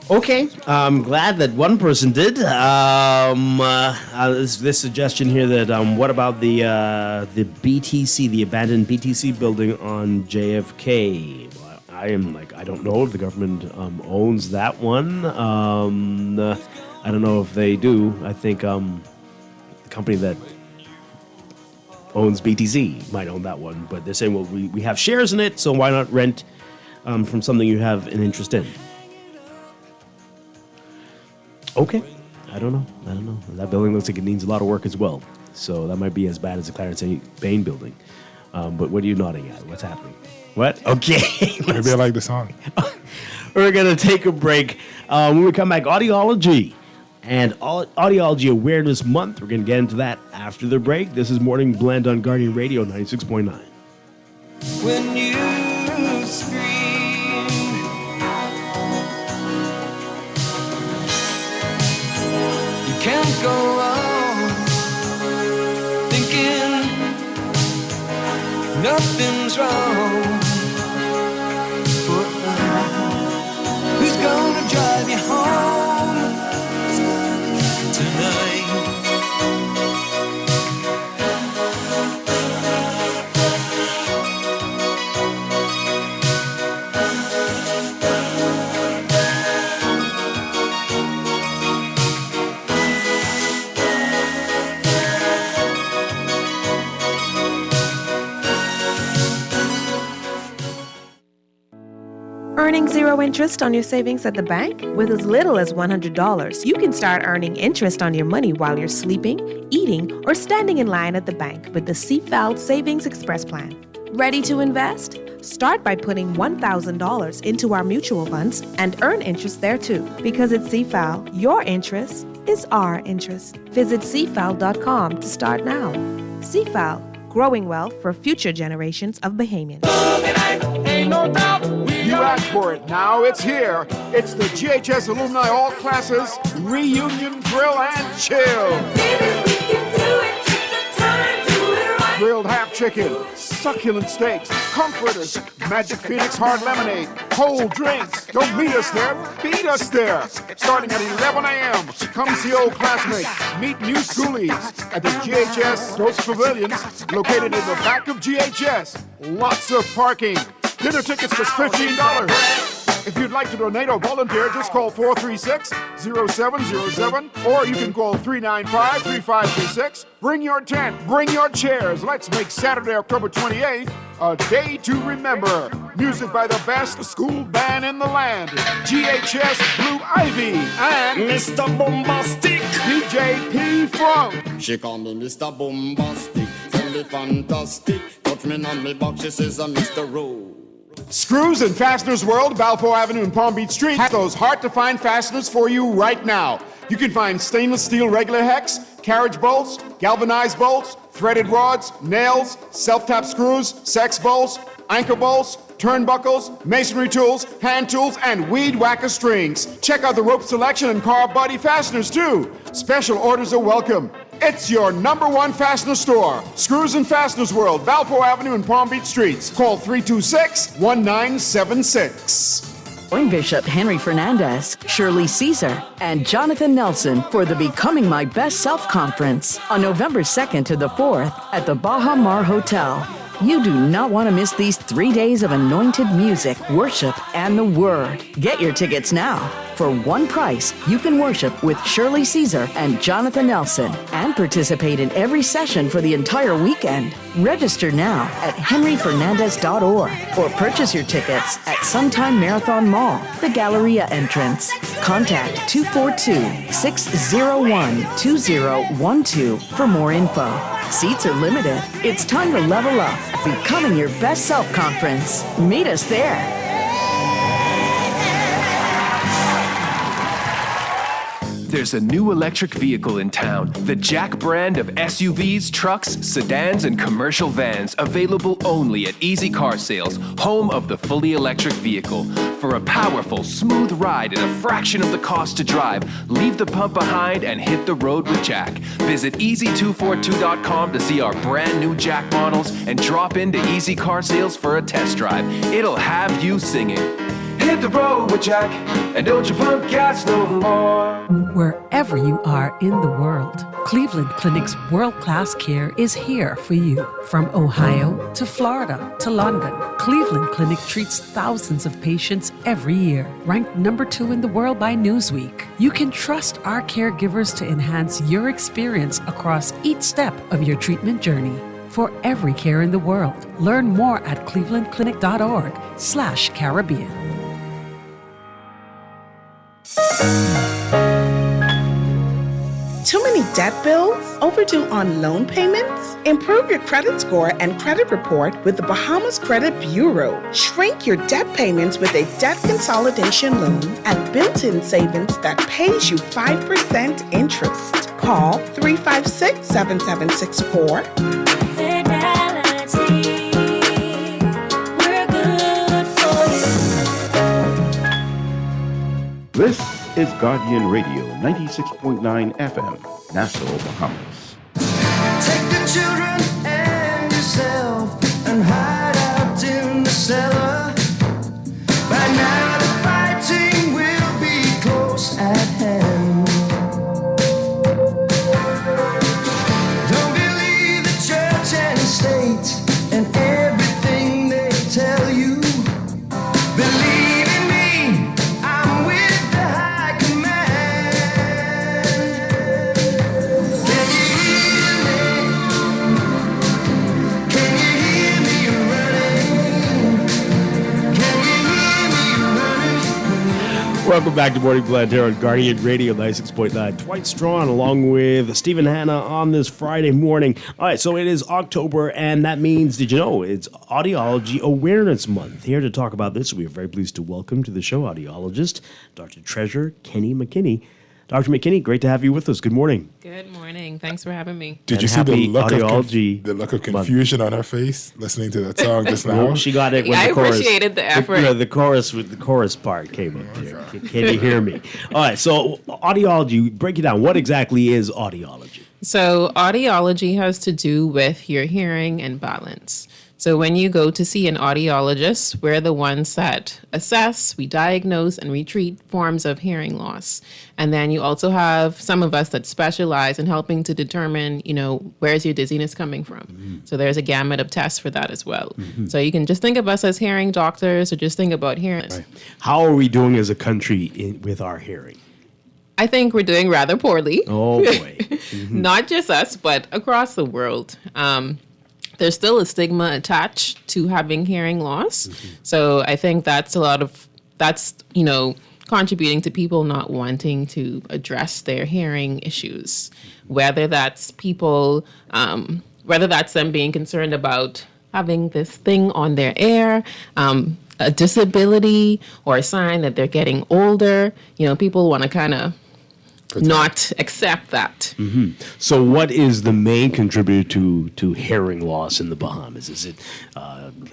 Okay, I'm glad that one person did. This suggestion here that what about the BTC, the abandoned BTC building on JFK? I don't know if the government owns that one. I don't know if they do. I think the company that owns BTC might own that one, but they're saying, well, we have shares in it, so why not rent from something you have an interest in? Okay, I don't know. That building looks like it needs a lot of work as well, so that might be as bad as the Clarence A. Bain building. But what are you nodding at? What's happening? What? Okay.
Maybe I like the song.
We're going to take a break. When we come back, audiology and Audiology Awareness Month. We're going to get into that after the break. This is Morning Blend on Guardian Radio 96.9.
When you scream, you can't go on thinking nothing's wrong. But who's gonna drive you home tonight?
Earning zero interest on your savings at the bank? With as little as $100, you can start earning interest on your money while you're sleeping, eating, or standing in line at the bank with the CFAL Savings Express Plan. Ready to invest? Start by putting $1,000 into our mutual funds and earn interest there too. Because at CFAL, your interest is our interest. Visit CFAL.com to start now. CFAL, growing wealth for future generations of Bahamians.
Ain't no doubt. You asked for it. Now it's here. It's the GHS Alumni All Classes Reunion Grill and Chill. Grilled half chicken, succulent steaks, comforters, Magic Phoenix hard lemonade, cold drinks. Don't meet us there, beat us there. Starting at 11 a.m. Come see old classmates, meet new schoolies at the GHS Ghost Pavilions located in the back of GHS. Lots of parking. Dinner tickets just $15. If you'd like to donate or volunteer, just call 436-0707, or you can call 395-3536. Bring your tent, bring your chairs. Let's make Saturday, October 28th, a day to remember. Music by the best school band in the land, GHS Blue Ivy, and Mr. Bombastic, DJ P. Funk.
She call me Mr. Bombastic, tell me fantastic. Touch me on me back, she says I'm Mr. Rowe.
Screws and Fasteners World, Balfour Avenue and Palm Beach Street, have those hard-to-find fasteners for you right now. You can find stainless steel regular hex, carriage bolts, galvanized bolts, threaded rods, nails, self-tap screws, sex bolts, anchor bolts, turnbuckles, masonry tools, hand tools, and weed whacker strings. Check out the rope selection and car body fasteners, too. Special orders are welcome. It's your number one fastener store. Screws and Fasteners World, Valpo Avenue and Palm Beach Streets. Call 326-1976.
Join Bishop Henry Fernandez, Shirley Caesar, and Jonathan Nelson for the Becoming My Best Self Conference on November 2nd to the 4th at the Baja Mar Hotel. You do not want to miss these 3 days of anointed music, worship, and the Word. Get your tickets now. For one price, you can worship with Shirley Caesar and Jonathan Nelson and participate in every session for the entire weekend. Register now at henryfernandez.org or purchase your tickets at Sometime Marathon Mall, the Galleria entrance. Contact 242-601-2012 for more info. Seats are limited. It's time to level up. Becoming Your Best Self Conference. Meet us there.
There's a new electric vehicle in town, the Jack brand of SUVs, trucks, sedans, and commercial vans, available only at Easy Car Sales, home of the fully electric vehicle. For a powerful, smooth ride at a fraction of the cost to drive, leave the pump behind and hit the road with Jack. Visit easy242.com to see our brand new Jack models and drop into Easy Car Sales for a test drive. It'll have you singing. Hit the road with Jack, and don't you pump gas no more.
Wherever you are in the world, Cleveland Clinic's world-class care is here for you. From Ohio to Florida to London, Cleveland Clinic treats thousands of patients every year. Ranked number 2 in the world by Newsweek, you can trust our caregivers to enhance your experience across each step of your treatment journey. For every care in the world, learn more at clevelandclinic.org/Caribbean.
Too many debt bills? Overdue on loan payments? Improve your credit score and credit report with the Bahamas Credit Bureau. Shrink your debt payments with a debt consolidation loan and built-in savings that pays you 5% interest. Call 356-7764.
This is Guardian Radio 96.9 FM, Nassau, Bahamas.
Take the children and yourself and hide out in the cellar. By now the fighting will be close at hand. Don't believe the church and state and everything they tell you. Believe in me, I'm with the high command. Can you hear me? Can you hear me running? Can you hear me running?
Welcome back to Morning Blend here on Guardian Radio 96.9. Dwight Strachan along with Stephen Hanna on this Friday morning. All right, so it is October, and that means, did you know, it's Audiology Awareness Month. Here to talk about this, we are very pleased to welcome to the show audiologist, Dr. Treasure Kenny McKinney. Dr. McKinney, great to have you with us. Good morning.
Good morning. Thanks for having me.
Did you see the look of confusion on her face listening to that song just now?
She got it when
I
the chorus.
appreciated the effort.
The chorus part came up there. Can you hear me? All right, so audiology, break it down. What exactly is audiology?
So audiology has to do with your hearing and balance. So when you go to see an audiologist, we're the ones that assess, we diagnose, and we treat forms of hearing loss. And then you also have some of us that specialize in helping to determine, where's your dizziness coming from. Mm-hmm. So there's a gamut of tests for that as well. Mm-hmm. So you can just think of us as hearing doctors or just think about hearing.
Right. How are we doing as a country with our hearing?
I think we're doing rather poorly.
Oh, boy. Mm-hmm.
Not just us, but across the world. There's still a stigma attached to having hearing loss. Mm-hmm. So I think that's contributing to people not wanting to address their hearing issues, whether that's them being concerned about having this thing on their ear, a disability, or a sign that they're getting older. People want to kind of not accept that.
Mm-hmm. So, what is the main contributor to hearing loss in the Bahamas? Is it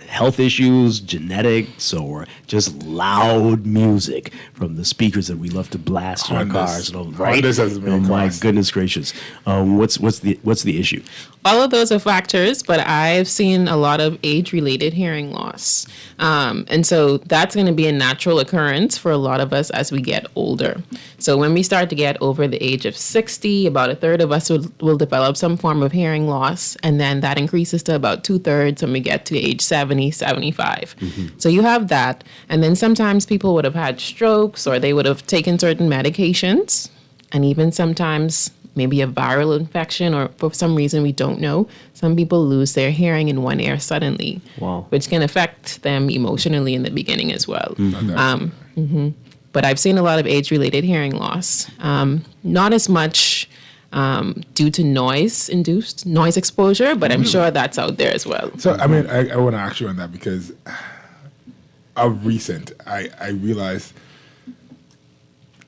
health issues, genetics, or just loud music from the speakers that we love to blast in our cars? And all, right?
Hondas has the main
my
cause.
goodness gracious! What's the issue?
All of those are factors, but I've seen a lot of age-related hearing loss. And so that's going to be a natural occurrence for a lot of us as we get older. So when we start to get over the age of 60, about a third of us will develop some form of hearing loss, and then that increases to about 2/3 when we get to age 70, 75. So you have that, and then sometimes people would have had strokes or they would have taken certain medications, and even sometimes maybe a viral infection, or for some reason we don't know, some people lose their hearing in one ear suddenly,
Wow.
which can affect them emotionally in the beginning as well. But I've seen a lot of age-related hearing loss. Not as much due to noise-induced noise exposure, but I'm sure that's out there as well.
So, I mean, I want to ask you on that because of recent, I realized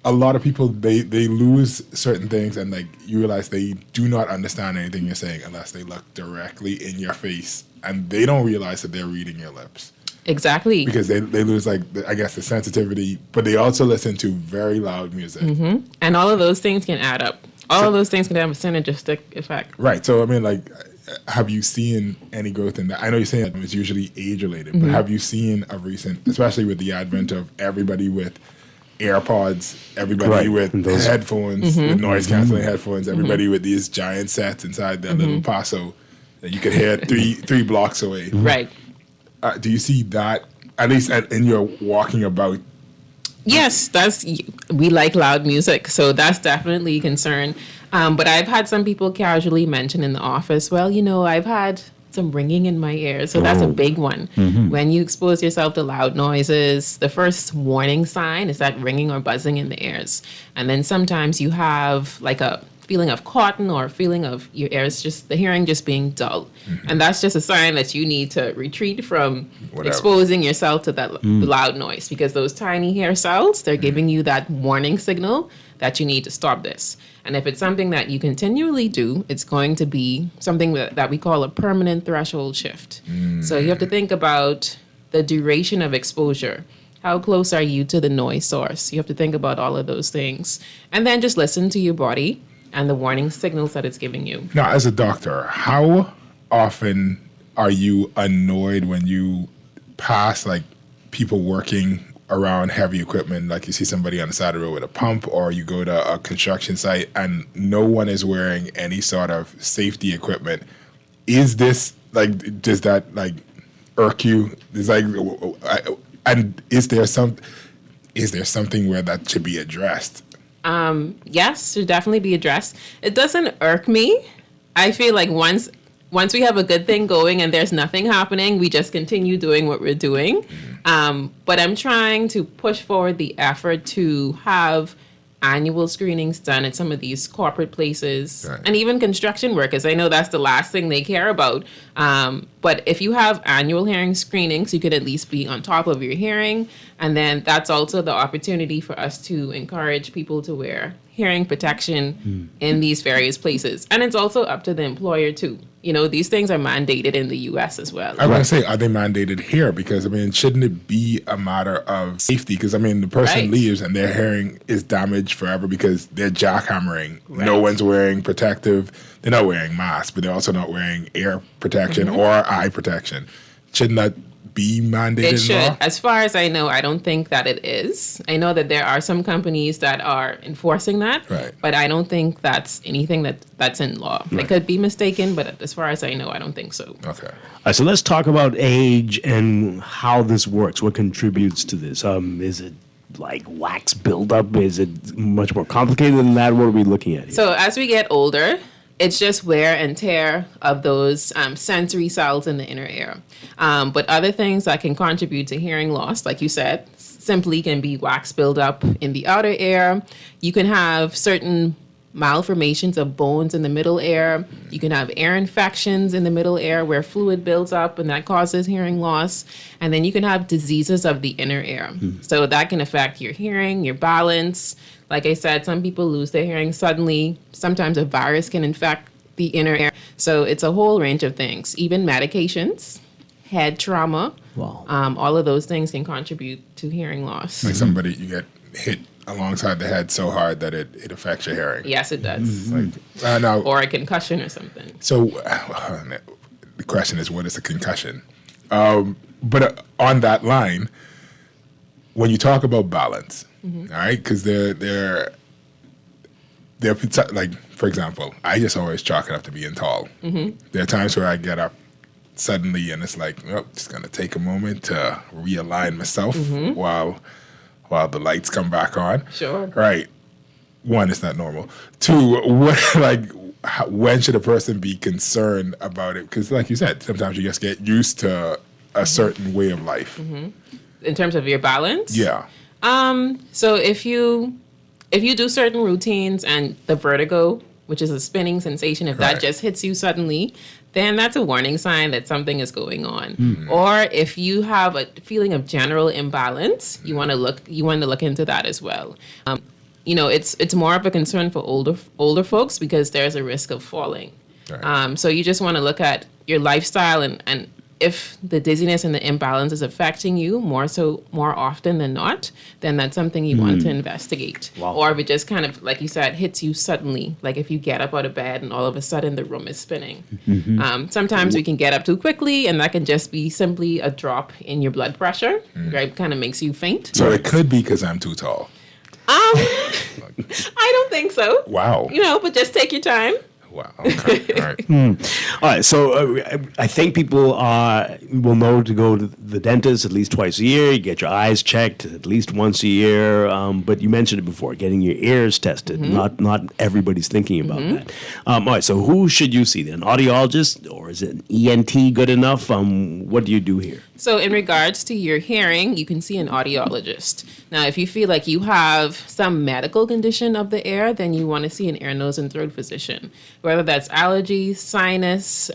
a lot of people, they lose certain things, and like you realize they do not understand anything you're saying unless they look directly in your face, and they don't realize that they're reading your lips.
Exactly.
Because they lose, like, I guess, the sensitivity, but they also listen to very loud music.
And all of those things can add up. All of those things can have a synergistic effect.
Right. So, I mean, like, have you seen any growth in that? I know you're saying it's usually age-related, but have you seen a recent, especially with the advent of everybody with AirPods, everybody with
those
headphones, with noise-canceling headphones, everybody with these giant sets inside their little Paso that you could hear three blocks away.
Right.
Do you see that, at least in your walking about?
Yes, we like loud music, so that's definitely a concern. But I've had some people casually mention in the office, well, I've had some ringing in my ears, so that's a big one. When you expose yourself to loud noises, the first warning sign is that ringing or buzzing in the ears. And then sometimes you have like a feeling of cotton or a feeling of your ears the hearing just being dull. And that's just a sign that you need to retreat from exposing yourself to that loud noise, because those tiny hair cells, they're giving you that warning signal that you need to stop this. And if it's something that you continually do, it's going to be something that we call a permanent threshold shift. So you have to think about the duration of exposure. How close are you to the noise source? You have to think about all of those things. And then just listen to your body and the warning signals that it's giving you.
Now, as a doctor, how often are you annoyed when you pass, like, people working around heavy equipment, like you see somebody on the side of the road with a pump, or you go to a construction site and no one is wearing any sort of safety equipment? Is this, like, does that, like, irk you? Is like, and is there something where that should be addressed?
Yes, should definitely be addressed. It doesn't irk me. I feel like once we have a good thing going and there's nothing happening, we just continue doing what we're doing. But I'm trying to push forward the effort to have annual screenings done at some of these corporate places, and even construction workers. I know that's the last thing they care about. But if you have annual hearing screenings, you could at least be on top of your hearing. And then that's also the opportunity for us to encourage people to wear hearing protection in these various places. And it's also up to the employer too. These things are mandated in the U.S. as well.
I want to say, are they mandated here? Because, I mean, shouldn't it be a matter of safety? Because, I mean, the person leaves and their hearing is damaged forever because they're jackhammering. No one's wearing protective. They're not wearing masks, but they're also not wearing ear protection or eye protection. Shouldn't that be mandated?
It should.
Law?
As far as I know, I don't think that it is. I know that there are some companies that are enforcing that, but I don't think that's anything that's in law. I could be mistaken, but as far as I know, I don't think so.
Okay.
All right, so let's talk about age and how this works. What contributes to this? Is it like wax buildup? Is it much more complicated than that? What are we looking at here?
So as we get older, it's just wear and tear of those sensory cells in the inner ear. But other things that can contribute to hearing loss, like you said, simply can be wax buildup in the outer ear. You can have certain malformations of bones in the middle ear. You can have ear infections in the middle ear where fluid builds up and that causes hearing loss. And then you can have diseases of the inner ear. So that can affect your hearing, your balance. Like I said, some people lose their hearing suddenly. Sometimes a virus can infect the inner ear. So it's a whole range of things, even medications, head trauma.
Wow.
All of those things can contribute to hearing loss.
Like somebody, you get hit alongside the head so hard that it affects your hearing.
Yes, it does.
Now,
Or a concussion or something.
so the question is, what is a concussion? But on that line, when you talk about balance, all right, because they're like, for example, I just always chalk it up to being tall. There are times where I get up suddenly and it's like, oh, just gonna take a moment to realign myself while the lights come back on.
Sure.
Right. One, it's not normal. Two, when should a person be concerned about it? Because like you said, sometimes you just get used to a certain way of life.
In terms of your balance?
Yeah.
So if you do certain routines and the vertigo, which is a spinning sensation, if that just hits you suddenly, then that's a warning sign that something is going on. Or if you have a feeling of general imbalance, you want to look into that as well. It's more of a concern for older folks because there's a risk of falling. Right. So you just want to look at your lifestyle and if the dizziness and the imbalance is affecting you more often than not, then that's something you want to investigate.
Wow.
Or if it just kind of, like you said, hits you suddenly, like if you get up out of bed and all of a sudden the room is spinning. Sometimes we can get up too quickly and that can just be simply a drop in your blood pressure, right? Kind of makes you faint.
So it could be because I'm too tall.
I don't think so.
Wow.
But just take your time.
Wow. Okay. All right.
All right. So I think people will know to go to the dentist at least twice a year. You get your eyes checked at least once a year. But you mentioned it before, getting your ears tested. Not everybody's thinking about that. All right. So who should you see then? An audiologist or is it an ENT good enough? What do you do here?
So in regards to your hearing, you can see an audiologist. Now, if you feel like you have some medical condition of the ear, then you want to see an ear, nose, and throat physician, whether that's allergies, sinus,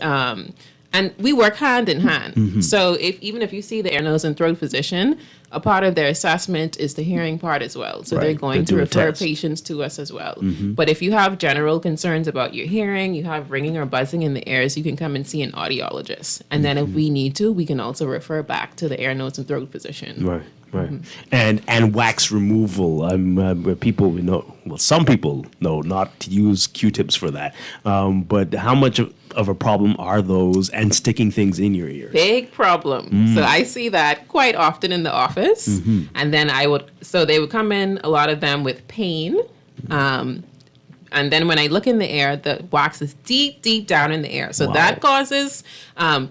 and we work hand in hand. So even if you see the ear, nose, and throat physician, a part of their assessment is the hearing part as well. So they're going to refer patients to us as well. But if you have general concerns about your hearing, you have ringing or buzzing in the ears, you can come and see an audiologist. And then if we need to, we can also refer back to the ear, nose, and throat physician.
Right. And wax removal. People know. Well, some people know not to use Q-tips for that. But how much of a problem are those and sticking things in your ears?
Big problem. So I see that quite often in the office. And then they would come in, a lot of them with pain. And then when I look in the ear, the wax is deep, deep down in the ear. So that causes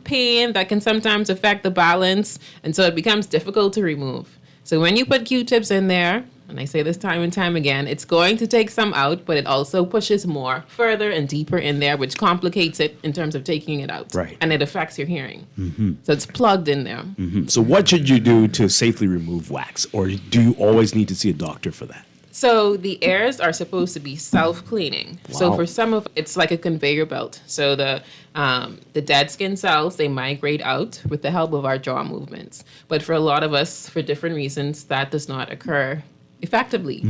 pain that can sometimes affect the balance. And so it becomes difficult to remove. So when you put Q-tips in there, and I say this time and time again, it's going to take some out, but it also pushes more further and deeper in there, which complicates it in terms of taking it out.
Right.
And it affects your hearing. So it's plugged in there.
So what should you do to safely remove wax? Or do you always need to see a doctor for that?
So the ears are supposed to be self-cleaning. So for some of it's like a conveyor belt. So the dead skin cells, they migrate out with the help of our jaw movements. But for a lot of us, for different reasons, that does not occur effectively.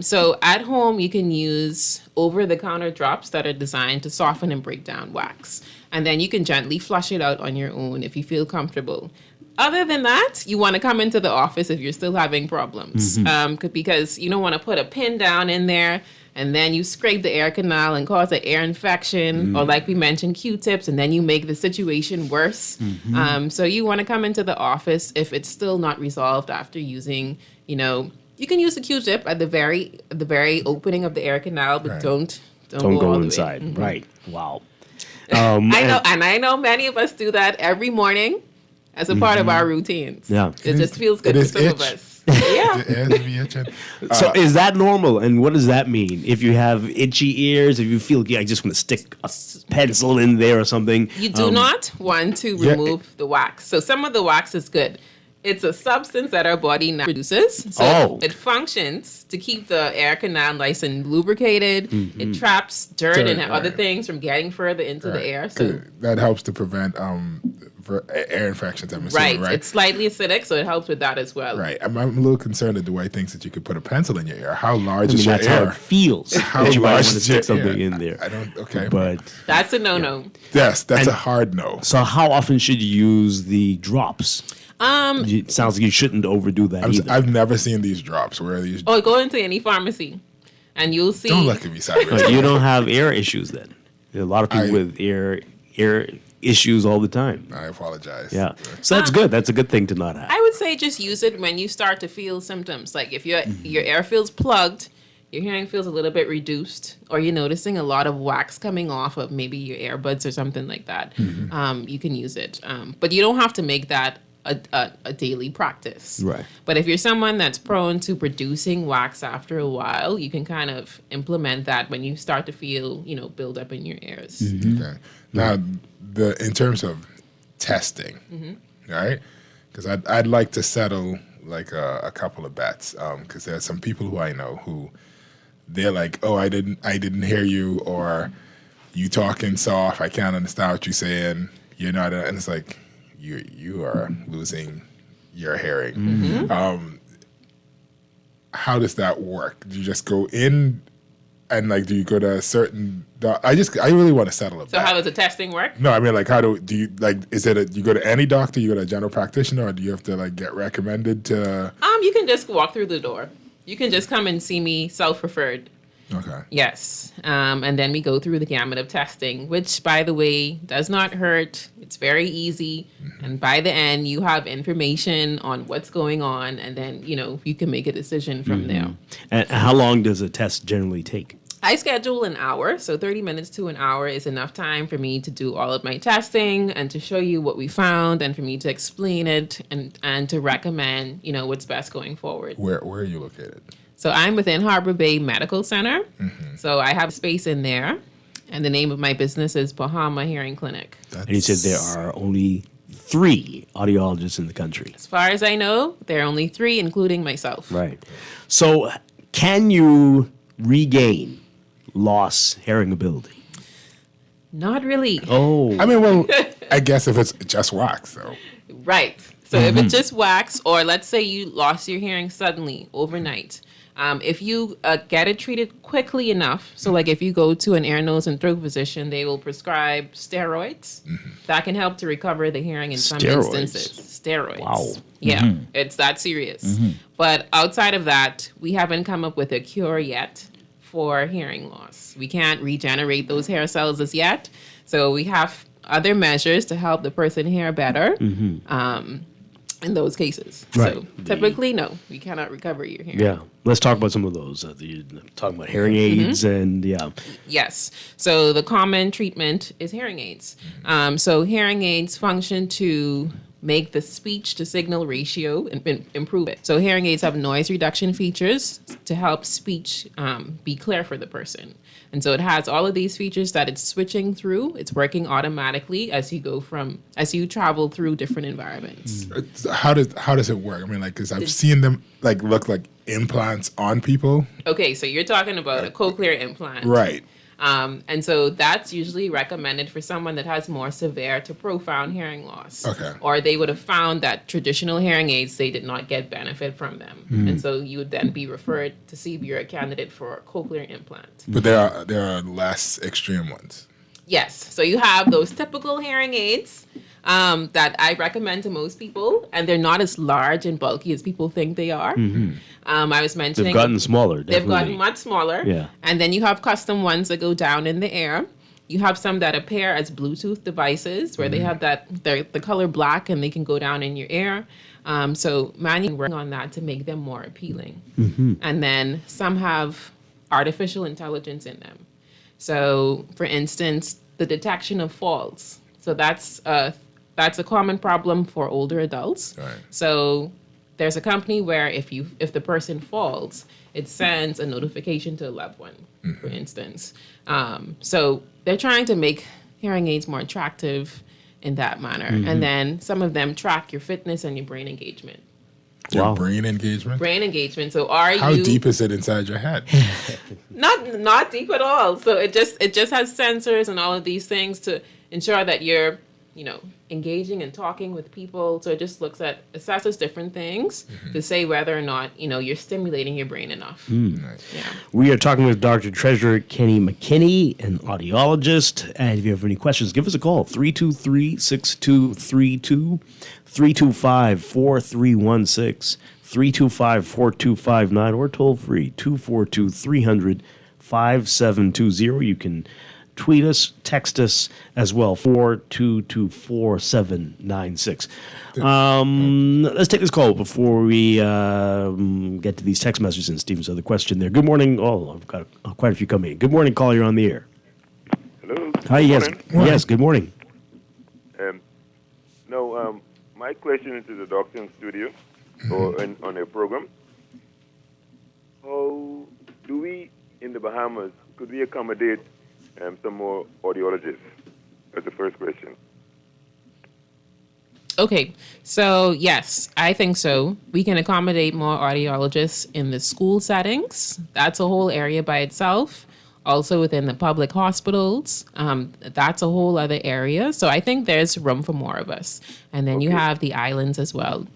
So at home, you can use over-the-counter drops that are designed to soften and break down wax. And then you can gently flush it out on your own if you feel comfortable. Other than that, you want to come into the office if you're still having problems, because you don't want to put a pin down in there and then you scrape the ear canal and cause an ear infection, or like we mentioned, Q-tips, and then you make the situation worse. So you want to come into the office if it's still not resolved after using, you can use the Q-tip at the very opening of the ear canal, but don't go all
inside.
The way.
Right. Wow.
I know many of us do that every morning as a part of our routines.
Yeah.
It just feels good for some of us. Yeah.
So is that normal? And what does that mean? If you have itchy ears, if you feel, I just want to stick a pencil in there or something.
You do not want to remove the wax. So some of the wax is good. It's a substance that our body now produces. So it functions to keep the air canal nice and lubricated.
Mm-hmm.
It traps dirt and other things from getting further into the air. So
that helps to prevent air infections, I'm assuming, right?
It's slightly acidic, so it helps with that as well.
Right. I'm a little concerned that Dwight thinks that you could put a pencil in your ear. How large is your
that's
ear?
how it feels.
How
that you might
large
want to
is your
stick something
ear?
in there.
I don't. Okay,
but
That's a no-no.
yes, that's a hard no.
So how often should you use the drops? It sounds like you shouldn't overdo that either.
I've never seen these drops. Where are these?
Or go into any pharmacy, and you'll see.
Don't look at me sideways.
But you don't have ear issues then. There are a lot of people with ear issues all the time.
I apologize.
Yeah. So that's good. That's a good thing to not have.
I would say just use it when you start to feel symptoms. Like if your air feels plugged, your hearing feels a little bit reduced, or you're noticing a lot of wax coming off of maybe your earbuds or something like that, you can use it. But you don't have to make that a daily practice.
Right.
But if you're someone that's prone to producing wax after a while, you can kind of implement that when you start to feel, build up in your ears.
Okay. Now, in terms of testing, right? Because I'd like to settle like a couple of bets. Because there are some people who I know who they're like, oh, I didn't hear you, or you talking soft. I can't understand what you're saying. You're not, and it's like you are losing your hearing. How does that work? Do you just go in? And do you go to a certain? I really want to settle it.
So how does the testing work?
No, I mean how do you Is it you go to any doctor? You go to a general practitioner, or do you have to get recommended to?
You can just walk through the door. You can just come and see me self-referred.
Okay.
Yes, and then we go through the gamut of testing, which, by the way, does not hurt. It's very easy, and by the end, you have information on what's going on, and then you can make a decision from there.
And how long does a test generally take?
I schedule an hour, so 30 minutes to an hour is enough time for me to do all of my testing and to show you what we found and for me to explain it and to recommend, what's best going forward.
Where are you located?
So I'm within Harbor Bay Medical Center. So I have space in there, and the name of my business is Bahama Hearing Clinic.
And you said there are only 3 audiologists in the country.
As far as I know, there are only 3, including myself.
Right. So can you regain lost hearing ability?
Not really.
Oh.
I mean, well, I guess if it's just wax, though.
Right. So if it's just wax, or let's say you lost your hearing suddenly overnight, if you get it treated quickly enough, so if you go to an ear, nose, and throat physician, they will prescribe steroids that can help to recover the hearing in some instances. Steroids.
Wow.
Yeah, it's that serious. But outside of that, we haven't come up with a cure yet for hearing loss. We can't regenerate those hair cells as yet. So we have other measures to help the person hear better. In those cases.
Right.
So typically, no, we cannot recover your hearing.
Yeah. Let's talk about some of those. Talking about hearing aids and
Yes. So the common treatment is hearing aids. So hearing aids function to make the speech to signal ratio and improve it. So hearing aids have noise reduction features to help speech be clear for the person. And so it has all of these features that it's switching through. It's working automatically as you travel through different environments.
How does it work? I mean, because I've seen them look like implants on people.
Okay, so you're talking about a cochlear implant.
Right.
And so that's usually recommended for someone that has more severe to profound hearing loss.
Okay.
Or they would have found that traditional hearing aids, they did not get benefit from them. And so you would then be referred to see if you're a candidate for a cochlear implant.
But there are less extreme ones.
Yes. So you have those typical hearing aids that I recommend to most people, and they're not as large and bulky as people think they are. I was mentioning
they've gotten smaller. Definitely.
They've gotten much smaller.
Yeah.
And then you have custom ones that go down in the air. You have some that appear as Bluetooth devices where they have they're the color black and they can go down in your ear. So many working on that to make them more appealing. And then some have artificial intelligence in them. So, for instance, the detection of falls. So that's a common problem for older adults.
Right.
So there's a company where if the person falls, it sends a notification to a loved one, for instance. So they're trying to make hearing aids more attractive in that manner. And then some of them track your fitness and your brain engagement.
Your brain engagement?
Brain engagement. So are
How
you
deep is it inside your head?
not deep at all. So it just has sensors and all of these things to ensure that you're, engaging and talking with people. So it just assesses different things to say whether or not, you're stimulating your brain enough. Yeah.
We are talking with Dr. Treasurer Kenny McKinney, an audiologist. And if you have any questions, give us a call, 323-6232, 325-4316, 325-4259, or toll free, 242-300-5720. You can tweet us, text us as well, 4224796. Let's take this call before we get to these text messages and Stephen's other question there. Good morning. Oh, I've got quite a few coming in. Good morning, caller. You're on the air.
Hello.
Hi, yes. Yes, good morning.
My question is to the doctor in studio or on a program. How do we, in the Bahamas, could we accommodate some more audiologists? That's the first question.
Okay, so yes, I think so. We can accommodate more audiologists in the school settings. That's a whole area by itself. Also within the public hospitals, that's a whole other area. So I think there's room for more of us. And then you have the islands as well.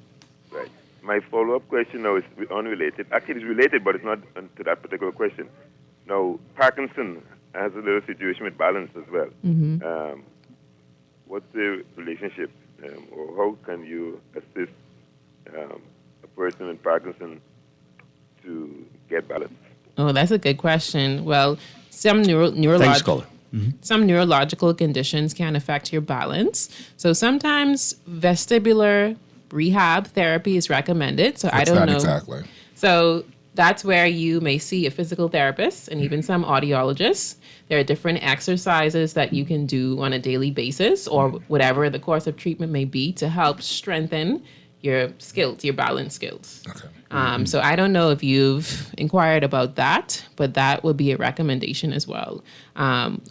Right. My follow-up question now is unrelated. Actually, it's related, but it's not to that particular question. Now, Parkinson has a little situation with balance as well. What's the relationship, or how can you assist a person with Parkinson to get balance?
Oh, that's a good question. Well, some neurological conditions can affect your balance. So sometimes vestibular rehab therapy is recommended. So I don't know
exactly.
So that's where you may see a physical therapist and even some audiologists. There are different exercises that you can do on a daily basis or whatever the course of treatment may be to help strengthen your skills, your balance skills.
Okay.
So I don't know if you've inquired about that, but that would be a recommendation as well.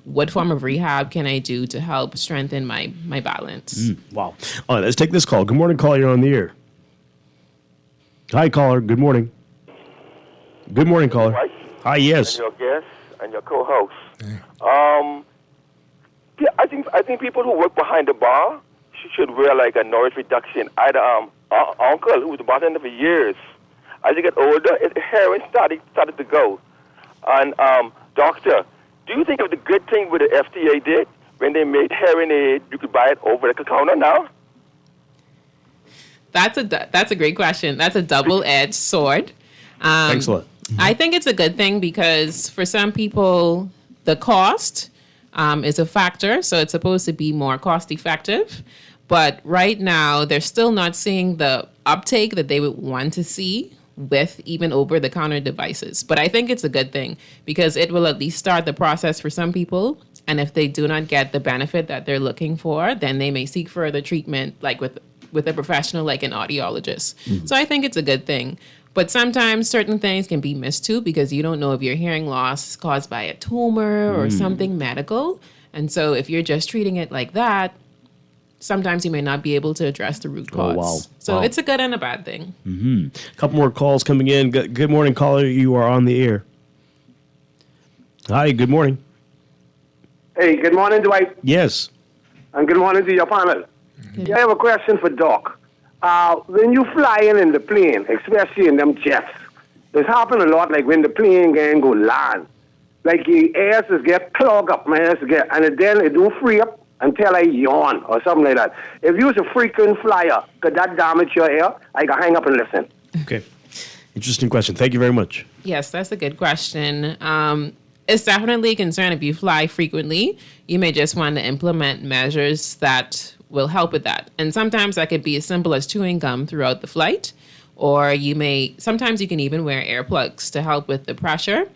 What form of rehab can I do to help strengthen my balance?
Wow. All right, let's take this call. Good morning, caller. You're on the air. Hi, caller. Good morning. Good morning, caller.
Dwight,
Hi, yes.
and your guest and your co-host. I think people who work behind the bar should wear like a noise reduction. I had uncle who was a bartender for years. As you get older, his hearing started to go. And doctor, do you think of the good thing what the FDA did when they made hearing aid? You could buy it over the counter now.
That's a great question. That's a double-edged sword.
Thanks a lot.
I think it's a good thing because for some people, the cost is a factor. So it's supposed to be more cost-effective. But right now, they're still not seeing the uptake that they would want to see with even over-the-counter devices. But I think it's a good thing because it will at least start the process for some people. And if they do not get the benefit that they're looking for, then they may seek further treatment, like with a professional like an audiologist. So I think it's a good thing. But sometimes certain things can be missed too because you don't know if your hearing loss is caused by a tumor or something medical. And so if you're just treating it like that, sometimes you may not be able to address the root cause.
Oh, wow.
So it's a good and a bad thing.
A couple more calls coming in. Good morning, caller. You are on the air. Hi, good morning.
Hey, good morning, Dwight.
Yes.
And good morning to your panel. I have a question for Doc. When you fly in the plane, especially in them jets, this happen a lot, like when the plane can go land. Like your ass is get clogged up, and then it do free up until I yawn or something like that. If you're a frequent flyer, could that damage your ear? I can hang up and listen.
Okay. Interesting question. Thank you very much.
Yes, that's a good question. It's definitely a concern if you fly frequently. You may just want to implement measures that will help with that. And sometimes that could be as simple as chewing gum throughout the flight, or sometimes you can even wear earplugs to help with the pressure.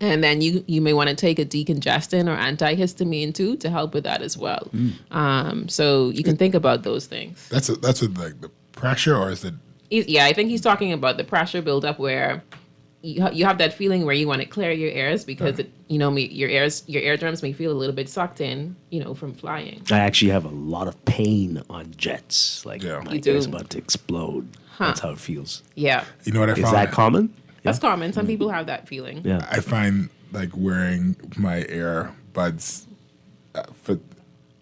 And then you may want to take a decongestant or antihistamine too to help with that as well. So you can think about those things.
That's with like the pressure, or is it?
Yeah, I think he's talking about the pressure buildup where you have that feeling where you want to clear your ears because your eardrums may feel a little bit sucked in, from flying.
I actually have a lot of pain on jets. Like my
You do?
ear's about to explode. That's how it feels.
Yeah.
You know what I
Is
found?
that common?
That's common. Some people have that feeling.
Yeah.
I find like wearing my earbuds,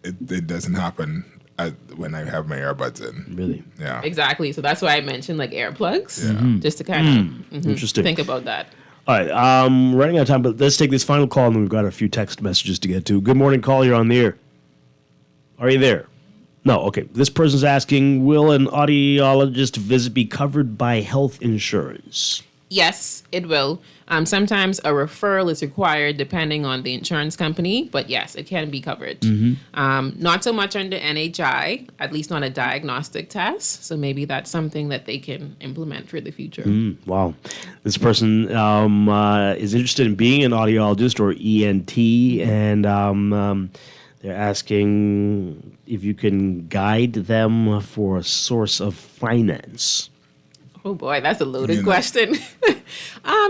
it doesn't happen when I have my earbuds in.
Really?
Yeah.
Exactly. So that's why I mentioned like earplugs, just to kind of
Interesting.
think about that.
All right, running out of time, but let's take this final call, and then we've got a few text messages to get to. Good morning, call. You're on the air. Are you there? No. Okay. This person's asking, will an audiologist visit be covered by health insurance?
Yes, it will. Sometimes a referral is required depending on the insurance company, but yes, it can be covered. Not so much under NHI, at least not a diagnostic test. So maybe that's something that they can implement for the future.
Wow. This person is interested in being an audiologist or ENT, and they're asking if you can guide them for a source of finance.
Oh boy, that's a loaded question.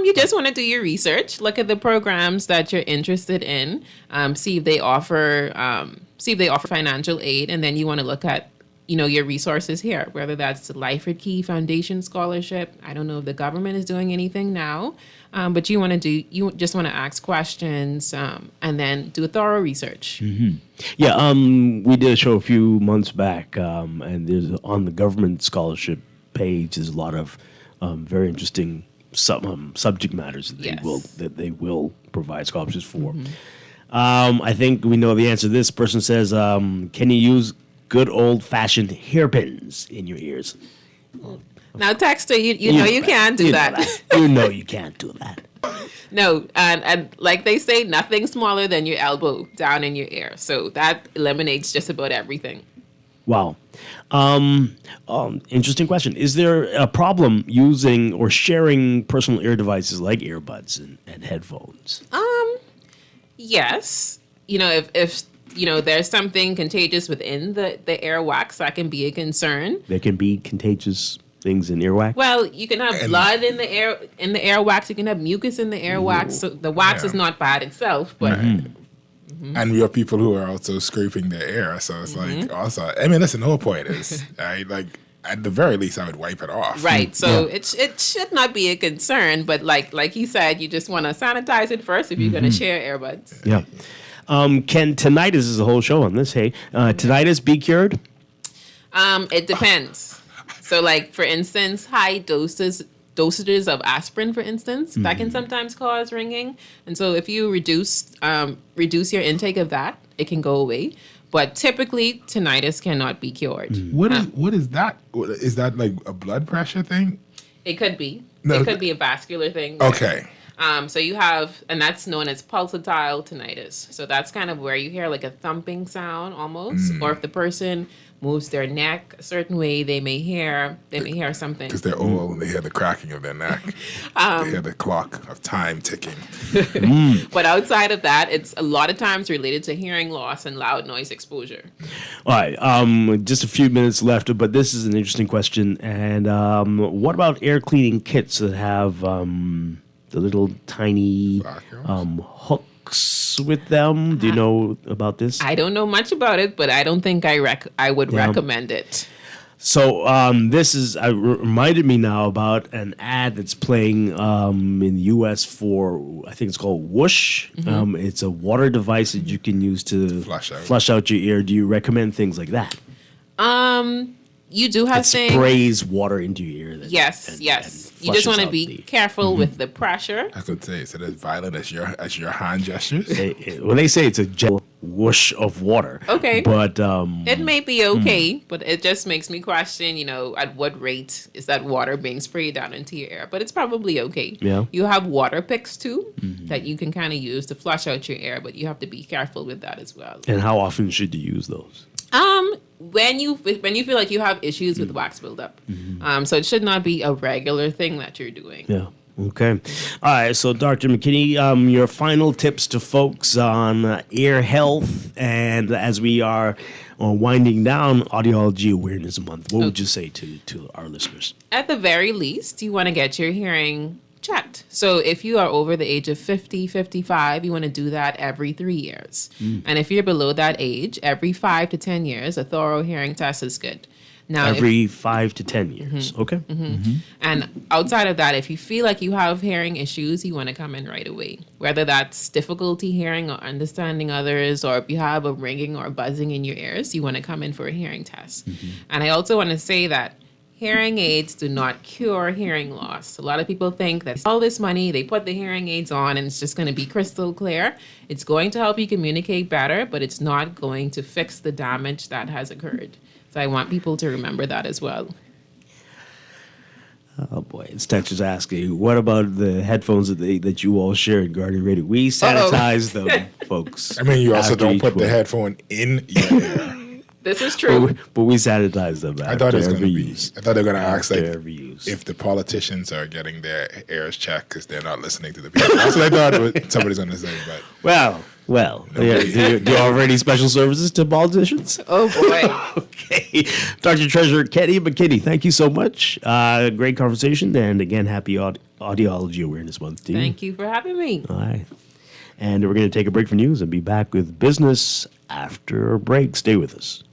You just want to do your research, look at the programs that you're interested in, see if they offer financial aid, and then you want to look at your resources here, whether that's the Lyford Key Foundation scholarship. I don't know if the government is doing anything now, but you just want to ask questions and then do a thorough research.
Yeah, we did a show a few months back, and there's on the government scholarship page. There's a lot of very interesting subject matters that they will provide scholarships for. I think we know the answer. This person says, "Can you use good old-fashioned hairpins in your ears?"
Now, Texter, you know you can't do that.
You know you can't do that.
No, and like they say, nothing smaller than your elbow down in your ear. So that eliminates just about everything.
Wow. Interesting question. Is there a problem using or sharing personal ear devices like earbuds and headphones?
Yes. If there's something contagious within the earwax, that can be a concern.
There can be contagious things in earwax?
Well, you can have blood in the earwax. You can have mucus in the earwax. So the wax is not bad itself, but
And we have people who are also scraping their ear. So it's like, also, I mean, listen, the whole point is, like, at the very least, I would wipe it off.
Right. So it should not be a concern. But like you said, you just want to sanitize it first if you're going to share earbuds.
Yeah. Can tinnitus, is a whole show on this, hey, tinnitus be cured?
It depends. So, like, for instance, high dosages of aspirin, for instance, that can sometimes cause ringing. And so if you reduce your intake of that, it can go away. But typically, tinnitus cannot be cured.
What is that? Is that like a blood pressure thing?
It could be.
No,
it could be a vascular thing.
Okay.
So you have, and that's known as pulsatile tinnitus. So that's kind of where you hear like a thumping sound almost, or if the person moves their neck a certain way, they may hear something.
Because they're old and they hear the cracking of their neck. They hear the clock of time ticking.
But outside of that, it's a lot of times related to hearing loss and loud noise exposure.
All right, just a few minutes left, but this is an interesting question. And what about air cleaning kits that have the little tiny hooks with them? Do you know about this?
I don't know much about it, but I don't think I would recommend it.
So this is reminded me now about an ad that's playing in the U.S. for, I think it's called Whoosh. It's a water device that you can use to flush out your ear. Do you recommend things like that?
You do have
It
things.
sprays water into your ear.
Yes. You just
flushes
want to
out
be careful with the pressure.
I could say, is it as violent as your hand gestures?
Well, they say it's a gentle whoosh of water.
Okay.
But
It may be okay, but it just makes me question, at what rate is that water being sprayed down into your ear? But it's probably okay.
Yeah.
You have water picks too that you can kind of use to flush out your air, but you have to be careful with that as well.
And how often should you use those?
When you feel like you have issues with wax buildup. So it should not be a regular thing that you're doing.
Yeah. Okay. All right. So, Dr. McKinney, your final tips to folks on ear health, and as we are winding down Audiology Awareness Month, what would you say to our listeners?
At the very least, you want to get your hearing checked. So if you are over the age of 50, 55, you want to do that every 3 years. And if you're below that age, every 5 to 10 years, a thorough hearing test is good. Now,
every 5 to 10 years. Okay.
And outside of that, if you feel like you have hearing issues, you want to come in right away. Whether that's difficulty hearing or understanding others, or if you have a ringing or buzzing in your ears, you want to come in for a hearing test. And I also want to say that hearing aids do not cure hearing loss. A lot of people think that all this money, they put the hearing aids on and it's just going to be crystal clear. It's going to help you communicate better, but it's not going to fix the damage that has occurred. So I want people to remember that as well.
Oh boy, it's Texas asking, what about the headphones that you all share in Guardian Radio? We sanitize them, folks.
I mean, you also
after
don't
each
put the
one.
headphone in your ear.
This is true.
But we sanitize them
I thought it was
after
going to
every
be.
use.
I thought they were going to ask like
every use.
if the politicians are getting their ears checked because they're not listening to the people. That's what I thought somebody's going to say. But
Well, yeah, do you offer any special services to politicians?
Oh boy.
Okay, Dr. Treasurer Kenny McKinney, thank you so much. Great conversation, and again, happy Audiology Awareness Month to you.
Thank you for having me.
All right. And we're going to take a break for news and be back with business after a break. Stay with us.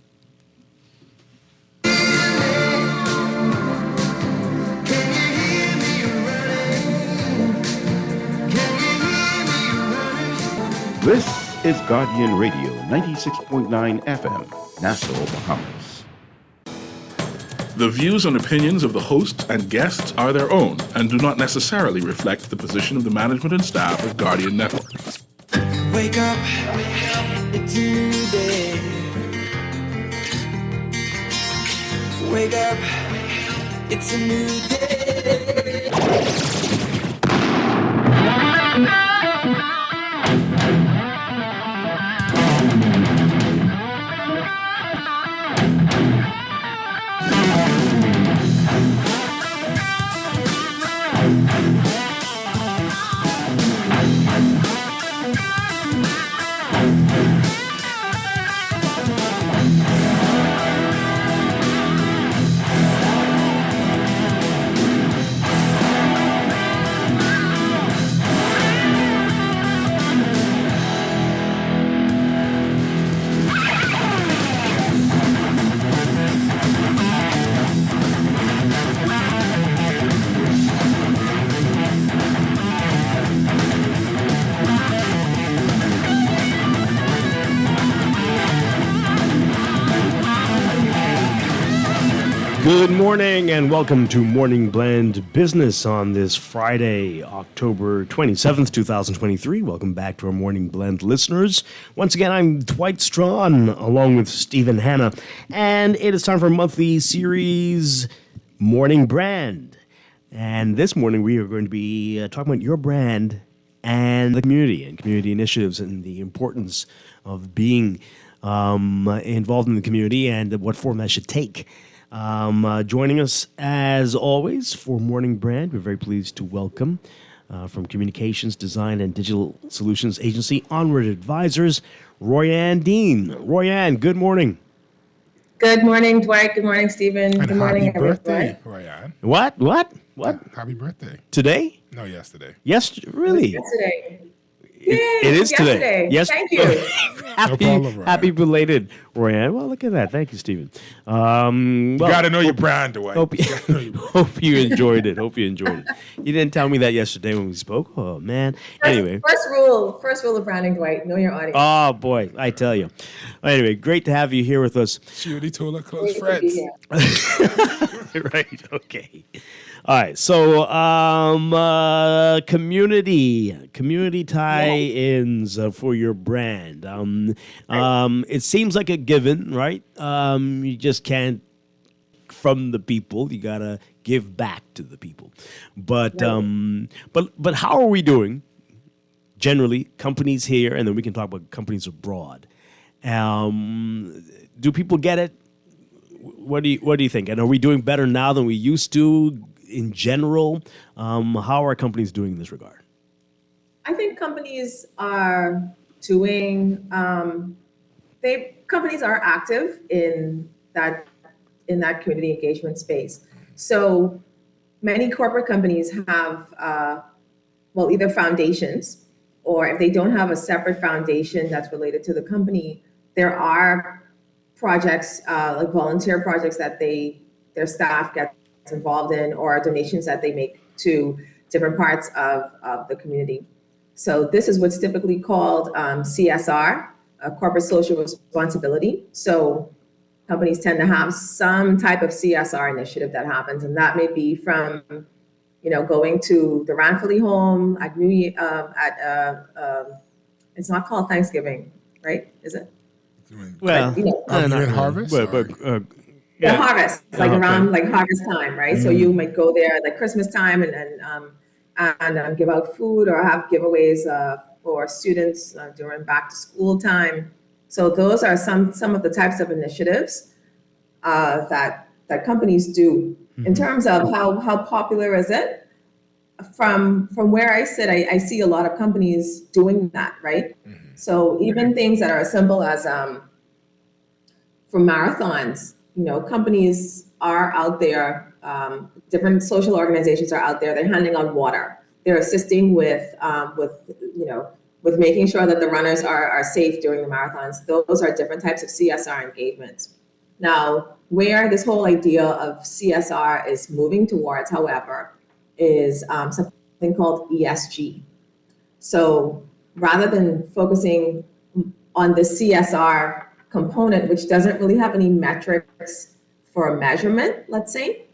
This is Guardian Radio 96.9 FM, Nassau, Bahamas.
The views and opinions of the host and guests are their own and do not necessarily reflect the position of the management and staff of Guardian Network.
Wake up, it's a new day. Wake up, it's a new day.
Good morning and welcome to Morning Blend Business on this Friday, October 27th, 2023. Welcome back to our Morning Blend listeners. Once again, I'm Dwight Strachan along with Stephen Hanna, and it is time for a monthly series, Morning Brand. And this morning we are going to be talking about your brand and the community and community initiatives and the importance of being involved in the community and what form that should take. Joining us, as always, for Morning Brand, we're very pleased to welcome from Communications, Design, and Digital Solutions Agency, Onward Advisors, Royanne Dean. Royanne, good morning.
Good morning, Dwight. Good morning, Stephen.
And
Good morning,
happy birthday,
everyone.
Royanne.
What?
Happy birthday.
Today?
No, yesterday.
Yes, really?
Yesterday.
It is today. Yes.
Thank you.
Happy belated, Royanne. Well, look at that. Thank you, Stephen.
You got to know your brand, Dwight.
Hope you enjoyed it. You didn't tell me that yesterday when we spoke. Oh, man. Anyway.
First rule of branding, Dwight. Know your audience.
Oh, boy. I tell you. Anyway, great to have you here with us.
She already told her close friends.
Right. Okay. All right. So, community tie-ins for your brand. It seems like a given, right? You just can't from the people. You gotta give back to the people. But how are we doing? Generally, companies here, and then we can talk about companies abroad. Do people get it? What do you think? And are we doing better now than we used to in general? How are companies doing in this regard?
I think companies are doing. Companies are active in that community engagement space. So many corporate companies have, well, either foundations, or if they don't have a separate foundation that's related to the company, there are projects, like volunteer projects that their staff gets involved in, or donations that they make to different parts of the community. So this is what's typically called CSR, corporate social responsibility. So companies tend to have some type of CSR initiative that happens, and that may be from, going to the Ranfilly home at New Year, it's not called Thanksgiving, right? Is it?
Well,
in harvest.
The harvest, like around like harvest time, right? So you might go there like Christmas time and give out food or have giveaways for students during back to school time. So those are some of the types of initiatives that companies do. In terms of how popular is it, from where I sit, I see a lot of companies doing that, right? So even things that are as simple as for marathons, companies are out there, different social organizations are out there, they're handing out water. They're assisting with making sure that the runners are safe during the marathons. Those are different types of CSR engagements. Now, where this whole idea of CSR is moving towards, however, is something called ESG. So rather than focusing on the CSR component, which doesn't really have any metrics for measurement, let's say,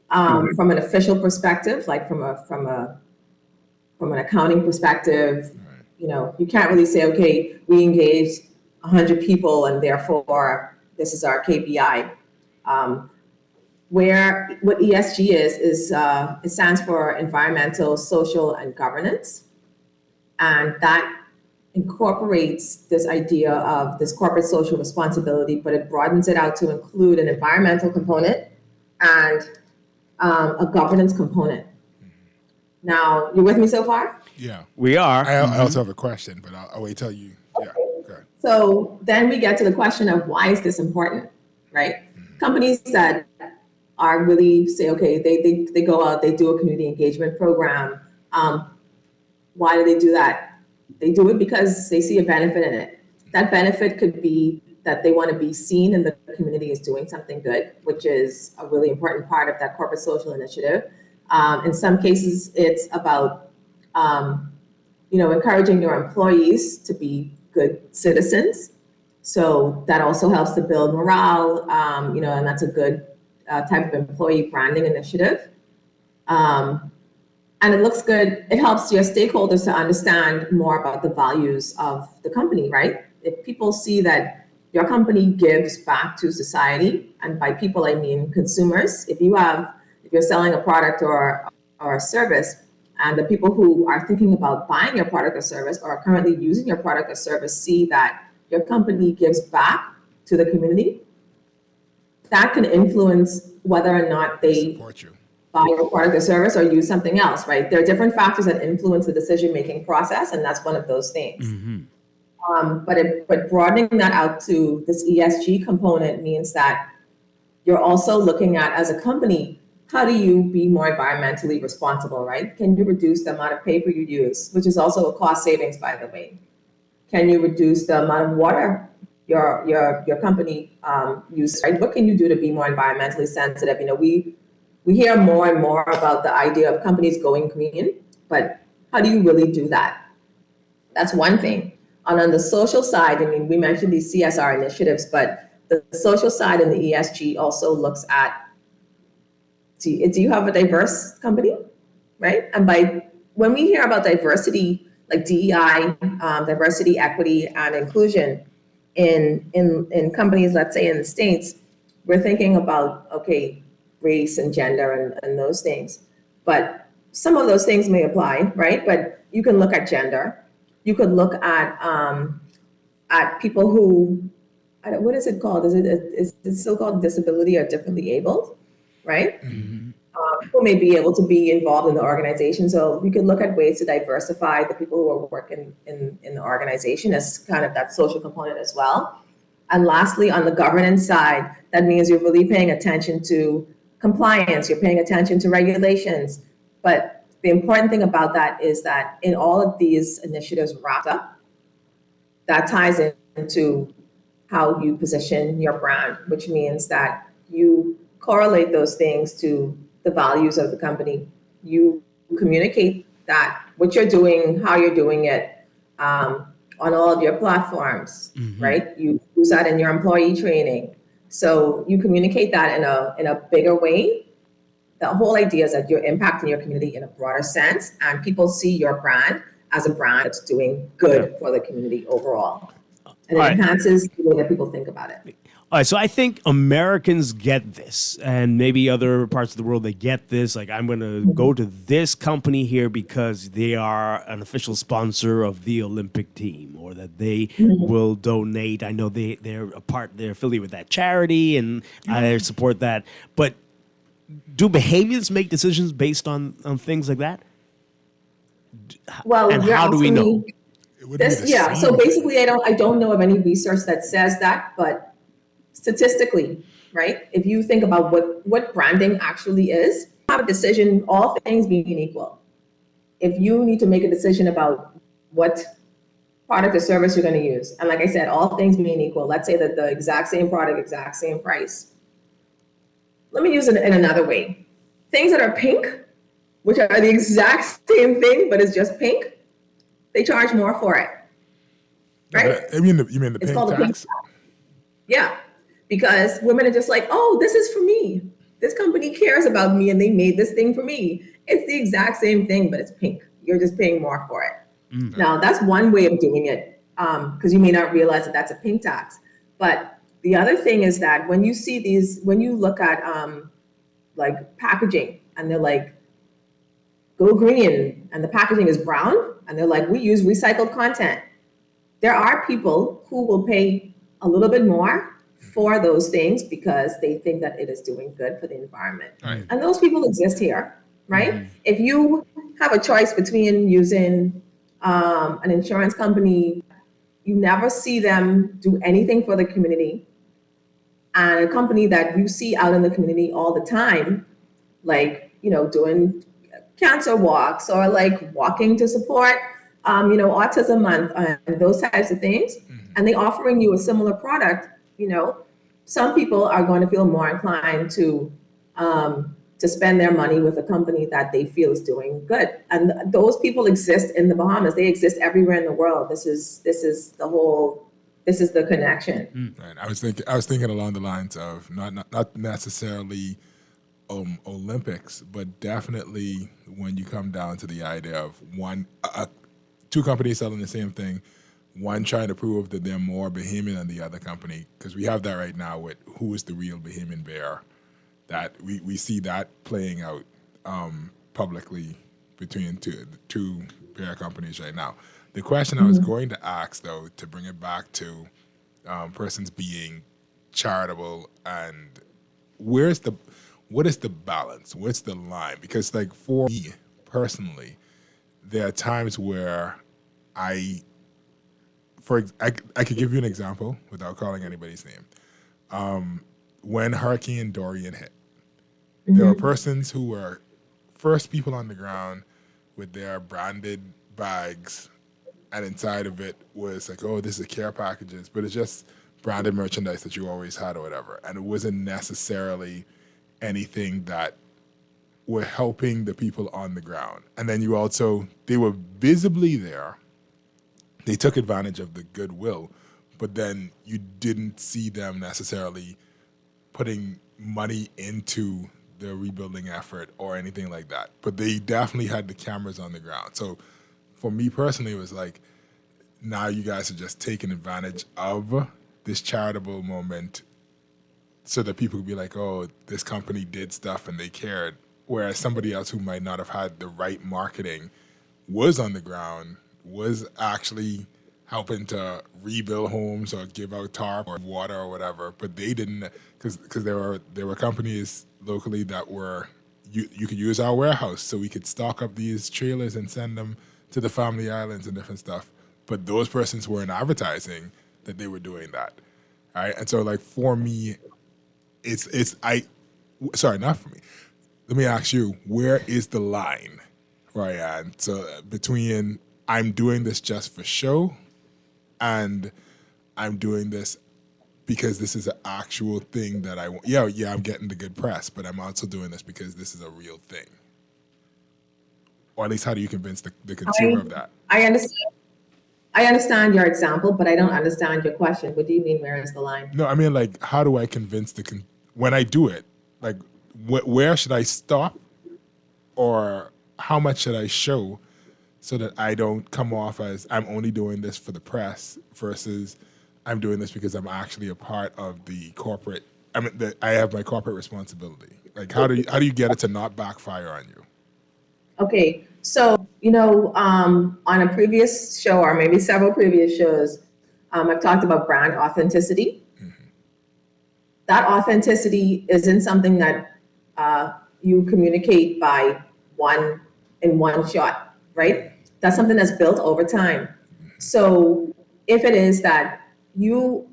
from an official perspective, like from an accounting perspective, you can't really say, okay, we engaged 100 people and therefore this is our KPI. What ESG is it stands for environmental, social, and governance, and that incorporates this idea of this corporate social responsibility, but it broadens it out to include an environmental component and a governance component. Now, you with me so far?
Yeah,
we are.
I also have a question, but I'll wait till you. Yeah. Okay.
So then we get to the question of why is this important, right? Companies that are really say, okay, they go out, they do a community engagement program. Why do they do that? They do it because they see a benefit in it. That benefit could be that they want to be seen in the community as doing something good, which is a really important part of that corporate social initiative. In some cases, it's about encouraging your employees to be good citizens. So that also helps to build morale, and that's a good type of employee branding initiative. And it looks good. It helps your stakeholders to understand more about the values of the company, right? If people see that your company gives back to society, and by people, I mean consumers. If you're selling a product or a service, and the people who are thinking about buying your product or service or are currently using your product or service see that your company gives back to the community, that can influence whether or not they buy your product or service or use something else, right? There are different factors that influence the decision-making process, and that's one of those things. But broadening that out to this ESG component means that you're also looking at, as a company, how do you be more environmentally responsible, right? Can you reduce the amount of paper you use, which is also a cost savings, by the way? Can you reduce the amount of water your company uses, right? What can you do to be more environmentally sensitive? We hear more and more about the idea of companies going green, but how do you really do that? That's one thing. And on the social side, we mentioned these CSR initiatives, but the social side and the ESG also looks at, do you have a diverse company, right? And when we hear about diversity, like DEI, diversity, equity, and inclusion in companies, let's say in the States, we're thinking about, okay, race and gender and those things. But some of those things may apply, right? But you can look at gender. You could look at people who, what is it called? Is it still called disability or differently abled, right? Who may be able to be involved in the organization. So we could look at ways to diversify the people who are working in the organization as kind of that social component as well. And lastly, on the governance side, that means you're really paying attention to compliance, you're paying attention to regulations. But the important thing about that is that in all of these initiatives wrapped up, that ties into how you position your brand, which means that you correlate those things to the values of the company. You communicate that what you're doing, how you're doing it, on all of your platforms, right? You use that in your employee training. So you communicate that in a bigger way. The whole idea is that you're impacting your community in a broader sense, and people see your brand as a brand that's doing good for the community overall. And it enhances the way that people think about it.
All right, so I think Americans get this, and maybe other parts of the world, they get this. Like, I'm going to go to this company here because they are an official sponsor of the Olympic team, or that they will donate. I know they're affiliated with that charity, and I support that. But do Bahamians make decisions based on things like that?
Well,
and how do we know?
So basically, I don't know of any research that says that, but statistically, right? If you think about what branding actually is, have a decision, all things being equal. If you need to make a decision about what product or service you're going to use, and like I said, all things being equal, let's say that the exact same product, exact same price. Let me use it in another way. Things that are pink, which are the exact same thing, but it's just pink, they charge more for it, right?
You mean the
It's
pink
called the pink
tax?
tax. Yeah, because women are just like, oh, this is for me. This company cares about me and they made this thing for me. It's the exact same thing, but it's pink. You're just paying more for it. Now, that's one way of doing it, because you may not realize that that's a pink tax. But the other thing is that when you see these, when you look at like packaging and they're like, go green, and the packaging is brown, and they're like, we use recycled content. There are people who will pay a little bit more for those things because they think that it is doing good for the environment.
Right.
And those people exist here, right? If you have a choice between using an insurance company, you never see them do anything for the community, and a company that you see out in the community all the time, like, doing cancer walks or like walking to support, Autism Month and those types of things, and they offering you a similar product, some people are going to feel more inclined to spend their money with a company that they feel is doing good. And those people exist in the Bahamas. They exist everywhere in the world. This is the connection.
Right. I was thinking along the lines of not necessarily Olympics, but definitely when you come down to the idea of two companies selling the same thing, one trying to prove that they're more Bahamian than the other company, because we have that right now with who is the real Bahamian bear. That we see that playing out publicly between two bear companies right now. The question I was going to ask, though, to bring it back to persons being charitable, and what is the balance? What's the line? Because, like, for me personally, there are times where I could give you an example without calling anybody's name. When Hurricane Dorian hit, there were persons who were first people on the ground with their branded bags, and inside of it was like, oh, this is care packages, but it's just branded merchandise that you always had or whatever. And it wasn't necessarily anything that were helping the people on the ground. And then they were visibly there. They took advantage of the goodwill, but then you didn't see them necessarily putting money into the rebuilding effort or anything like that. But they definitely had the cameras on the ground. So for me personally, it was like, now you guys are just taking advantage of this charitable moment so that people could be like, oh, this company did stuff and they cared. Whereas somebody else who might not have had the right marketing was on the ground, was actually helping to rebuild homes or give out tarp or water or whatever, but they didn't, because there were companies locally that were, you could use our warehouse so we could stock up these trailers and send them to the family islands and different stuff. But those persons weren't advertising that they were doing that, right? And so, like, for me, sorry, not for me. Let me ask you, where is the line, Ryan, between I'm doing this just for show and I'm doing this because this is an actual thing that I want. Yeah, I'm getting the good press, but I'm also doing this because this is a real thing. Or at least how do you convince the consumer of that?
I understand your example, but I don't understand your question. What do you mean, where is the line?
No, I mean, like, how do I convince when I do it, like, where should I stop, or how much should I show so that I don't come off as I'm only doing this for the press versus I'm doing this because I'm actually a part of the corporate. I mean, I have my corporate responsibility. Like, how do you get it to not backfire on you?
Okay, so on a previous show or maybe several previous shows, I've talked about brand authenticity. That authenticity isn't something that you communicate in one shot, right? That's something that's built over time. So if it is that you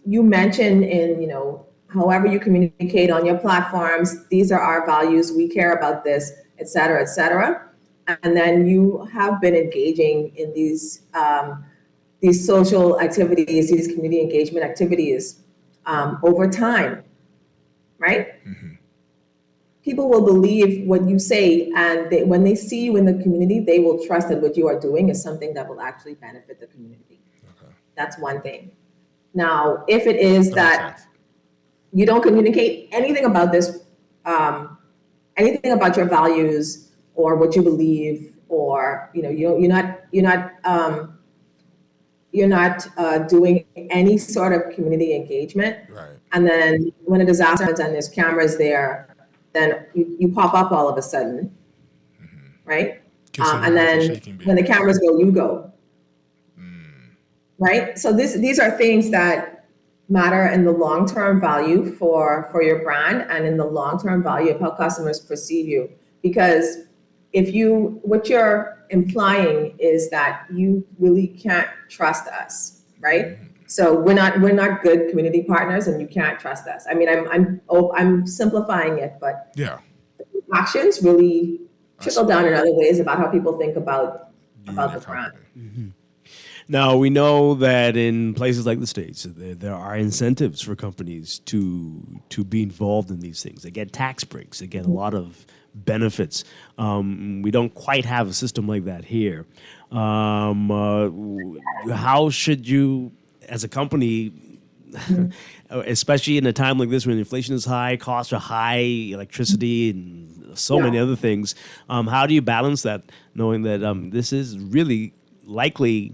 mention in however you communicate on your platforms, these are our values, we care about this, et cetera, and then you have been engaging in these social activities, these community engagement activities over time, right? People will believe what you say, and when they see you in the community, they will trust that what you are doing is something that will actually benefit the community. Okay. That's one thing. Now, if it is that you don't communicate anything about this, anything about your values or what you believe, or you're not doing any sort of community engagement, right? And then when a disaster happens and there's cameras there, then you pop up all of a sudden, right? And then when the cameras go, you go, right? So these are things that matter in the long-term value for your brand and in the long-term value of how customers perceive you. Because what you're implying is that you really can't trust us, right? So we're not good community partners, and you can't trust us. I mean, I'm simplifying it, but
yeah,
actions really trickle down in other ways about how people think about the brand.
Now, we know that in places like the States, there are incentives for companies to be involved in these things. They get tax breaks. They get a lot of benefits. We don't quite have a system like that here. How should you, as a company, especially in a time like this when inflation is high, costs are high, electricity and so many other things, how do you balance that, knowing that this is really likely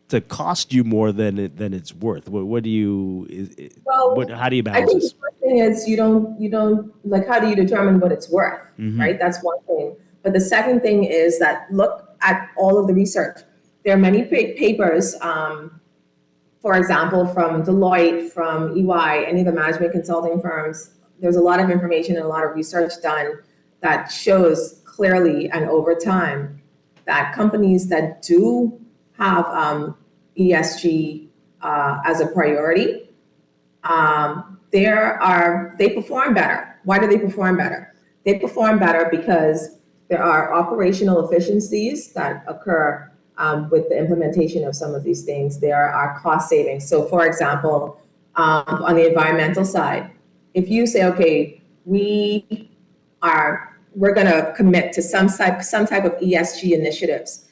to cost you more than it's worth? How do you balance
I think
this?
the first thing is you don't like, how do you determine what it's worth, right? That's one thing. But the second thing is that look at all of the research. There are many papers, for example, from Deloitte, from EY, any of the management consulting firms. There's a lot of information and a lot of research done that shows clearly and over time that companies that do have ESG as a priority, they perform better. Why do they perform better? They perform better because there are operational efficiencies that occur with the implementation of some of these things. There are cost savings. So, for example, on the environmental side, if you say, okay, we're going to commit to some type of ESG initiatives.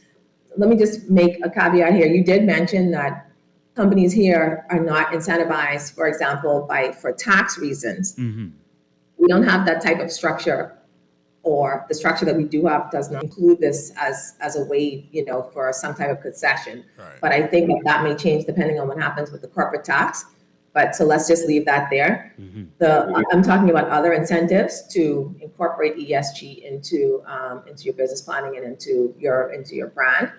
Let me just make a caveat here. You did mention that companies here are not incentivized, for example, for tax reasons. We don't have that type of structure, or the structure that we do have does not include this as a way, for some type of concession. Right. But I think that may change depending on what happens with the corporate tax. But so let's just leave that there. I'm talking about other incentives to incorporate ESG into your business planning and into your brand.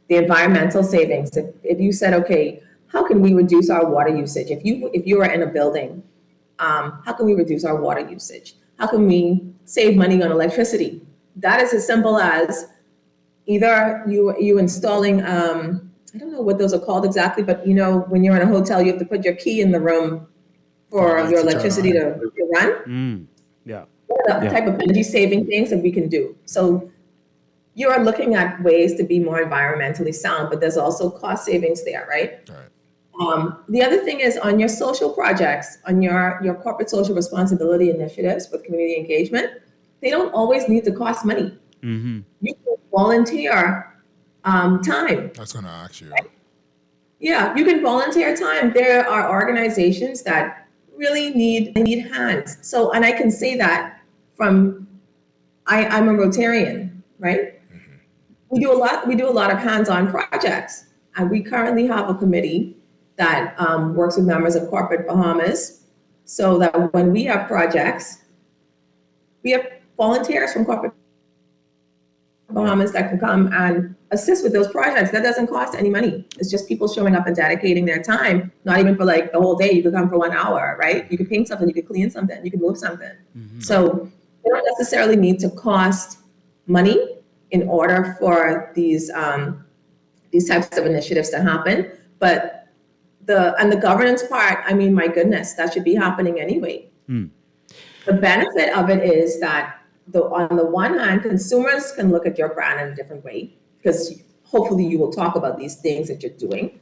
The environmental savings. If you said, okay, how can we reduce our water usage? If you are in a building, how can we reduce our water usage? How can we save money on electricity? That is as simple as either you installing, I don't know what those are called exactly, but when you're in a hotel, you have to put your key in the room for your electricity to run.
Yeah.
The
Yeah.
type of energy saving things that we can do. So you're looking at ways to be more environmentally sound, but there's also cost savings there, right? The other thing is on your social projects, on your corporate social responsibility initiatives with community engagement, they don't always need to cost money.
Mm-hmm.
You can volunteer time.
That's going to ask you.
Yeah, you can volunteer time. There are organizations that really need hands. So, and I can say that from, I'm a Rotarian, right? We do a lot of hands-on projects. And we currently have a committee that works with members of Corporate Bahamas so that when we have projects, we have volunteers from Corporate Bahamas that can come and assist with those projects. That doesn't cost any money. It's just people showing up and dedicating their time, not even for like the whole day. You could come for 1 hour, right? You could paint something, you could clean something, you could move something. So they don't necessarily need to cost money in order for these types of initiatives to happen. But the governance part, I mean, my goodness, that should be happening anyway. The benefit of it is that on the one hand, consumers can look at your brand in a different way because hopefully you will talk about these things that you're doing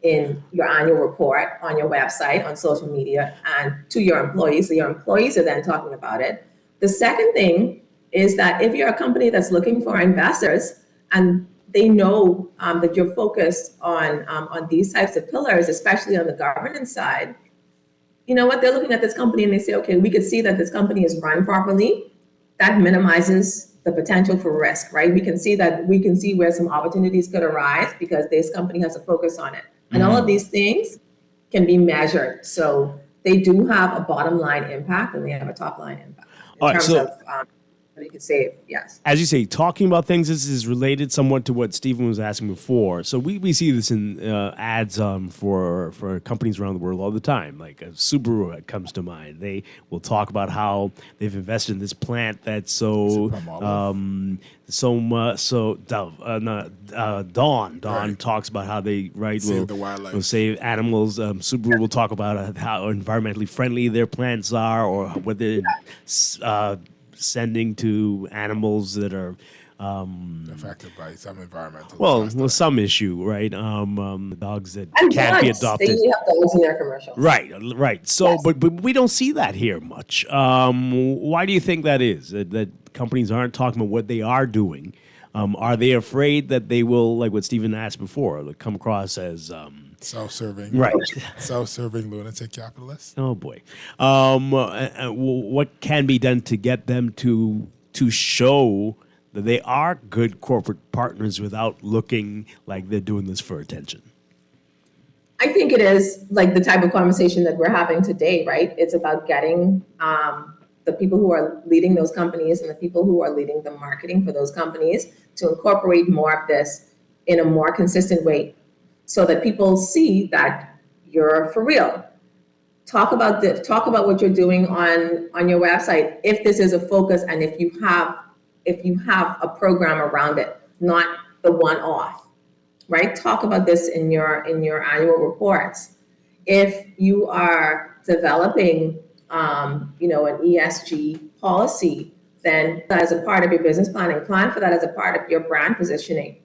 in your annual report, on your website, on social media, and to your employees. So your employees are then talking about it. The second thing is that if you're a company that's looking for investors and they know that you're focused on these types of pillars, especially on the governance side, you know what, they're looking at this company and they say, okay, we could see that this company is run properly. That minimizes the potential for risk, right? We can see where some opportunities could arise because this company has a focus on it. And all of these things can be measured. So they do have a bottom line impact and they have a top line impact in terms of what you could save, yes.
As you say, talking about things, this is related somewhat to what Stephen was asking before. So we see this in ads for companies around the world all the time. Like Subaru comes to mind. They will talk about how they've invested in this plant that's Dawn talks about how they
Save the wildlife.
will save animals. Subaru will talk about how environmentally friendly their plants are, or what they're sending to animals that are
affected by some environmental
well, some issue, right? Dogs that
And
can't be
dogs,
adopted.
they have dogs in their commercials.
Right. So, but we don't see that here much. Why do you think that is? That companies aren't talking about what they are doing? Are they afraid that they will, like what Stephen asked before, come across as
self-serving,
right?
Self-serving lunatic capitalists.
Oh boy. What can be done to get them to show that they are good corporate partners without looking like they're doing this for attention?
I think it is like the type of conversation that we're having today, right? It's about getting the people who are leading those companies and the people who are leading the marketing for those companies to incorporate more of this in a more consistent way so that people see that you're for real. Talk about what you're doing on your website, if this is a focus and if you have a program around it, not the one-off, right? Talk about this in your annual reports. If you are developing an ESG policy, then that is a part of your business planning. Plan for that as a part of your brand positioning.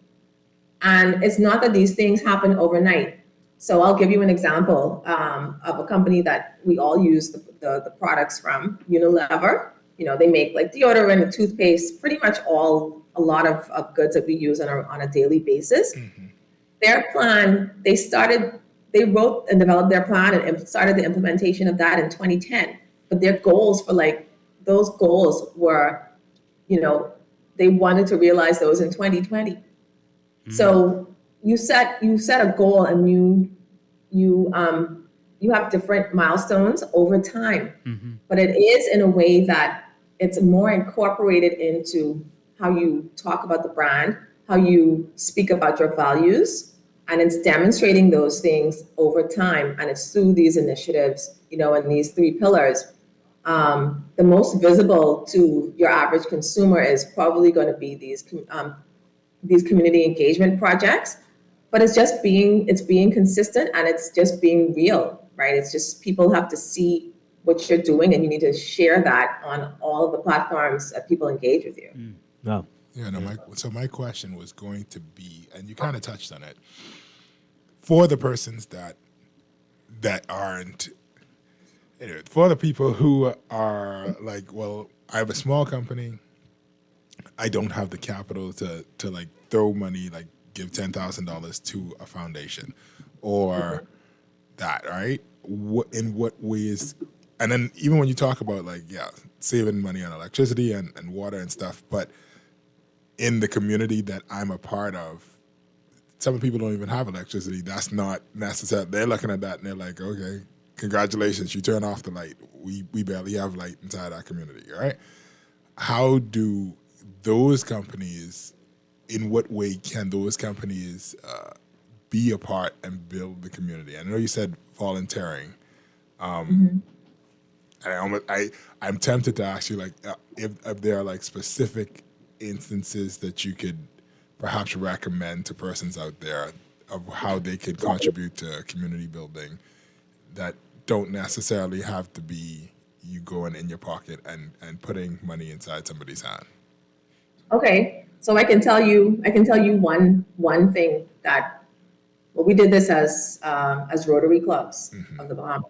And it's not that these things happen overnight. So I'll give you an example of a company that we all use the products from, Unilever. They make like deodorant and toothpaste, pretty much a lot of goods that we use on a daily basis. Mm-hmm. Their plan, they wrote and developed their plan and started the implementation of that in 2010. But their goals those goals were, they wanted to realize those in 2020. Mm-hmm. So you set a goal and you have different milestones over time, mm-hmm. but it is in a way that it's more incorporated into how you talk about the brand, how you speak about your values, and it's demonstrating those things over time. And it's through these initiatives, and these 3 pillars. The most visible to your average consumer is probably going to be these community engagement projects, but it's being consistent and it's just being real, right? It's just people have to see what you're doing, and you need to share that on all of the platforms that people engage with you.
No.
Yeah, no. My question was going to be, and you kind of touched on it, for the persons that aren't, for the people who are like, well, I have a small company, I don't have the capital to like throw money, like give $10,000 to a foundation, or that, right? In what ways? And then even when you talk about like, saving money on electricity and water and stuff, but in the community that I'm a part of, some people don't even have electricity. That's not necessary. They're looking at that and they're like, okay, congratulations, you turn off the light. We barely have light inside our community, right? How do those companies, in what way can those companies be a part and build the community? I know you said volunteering. And I'm tempted to ask you, like, if there are like specific instances that you could perhaps recommend to persons out there of how they could contribute to community building that don't necessarily have to be you going in your pocket and putting money inside somebody's hand.
Okay, so I can tell you one thing that, well, we did this as Rotary clubs of the Bahamas.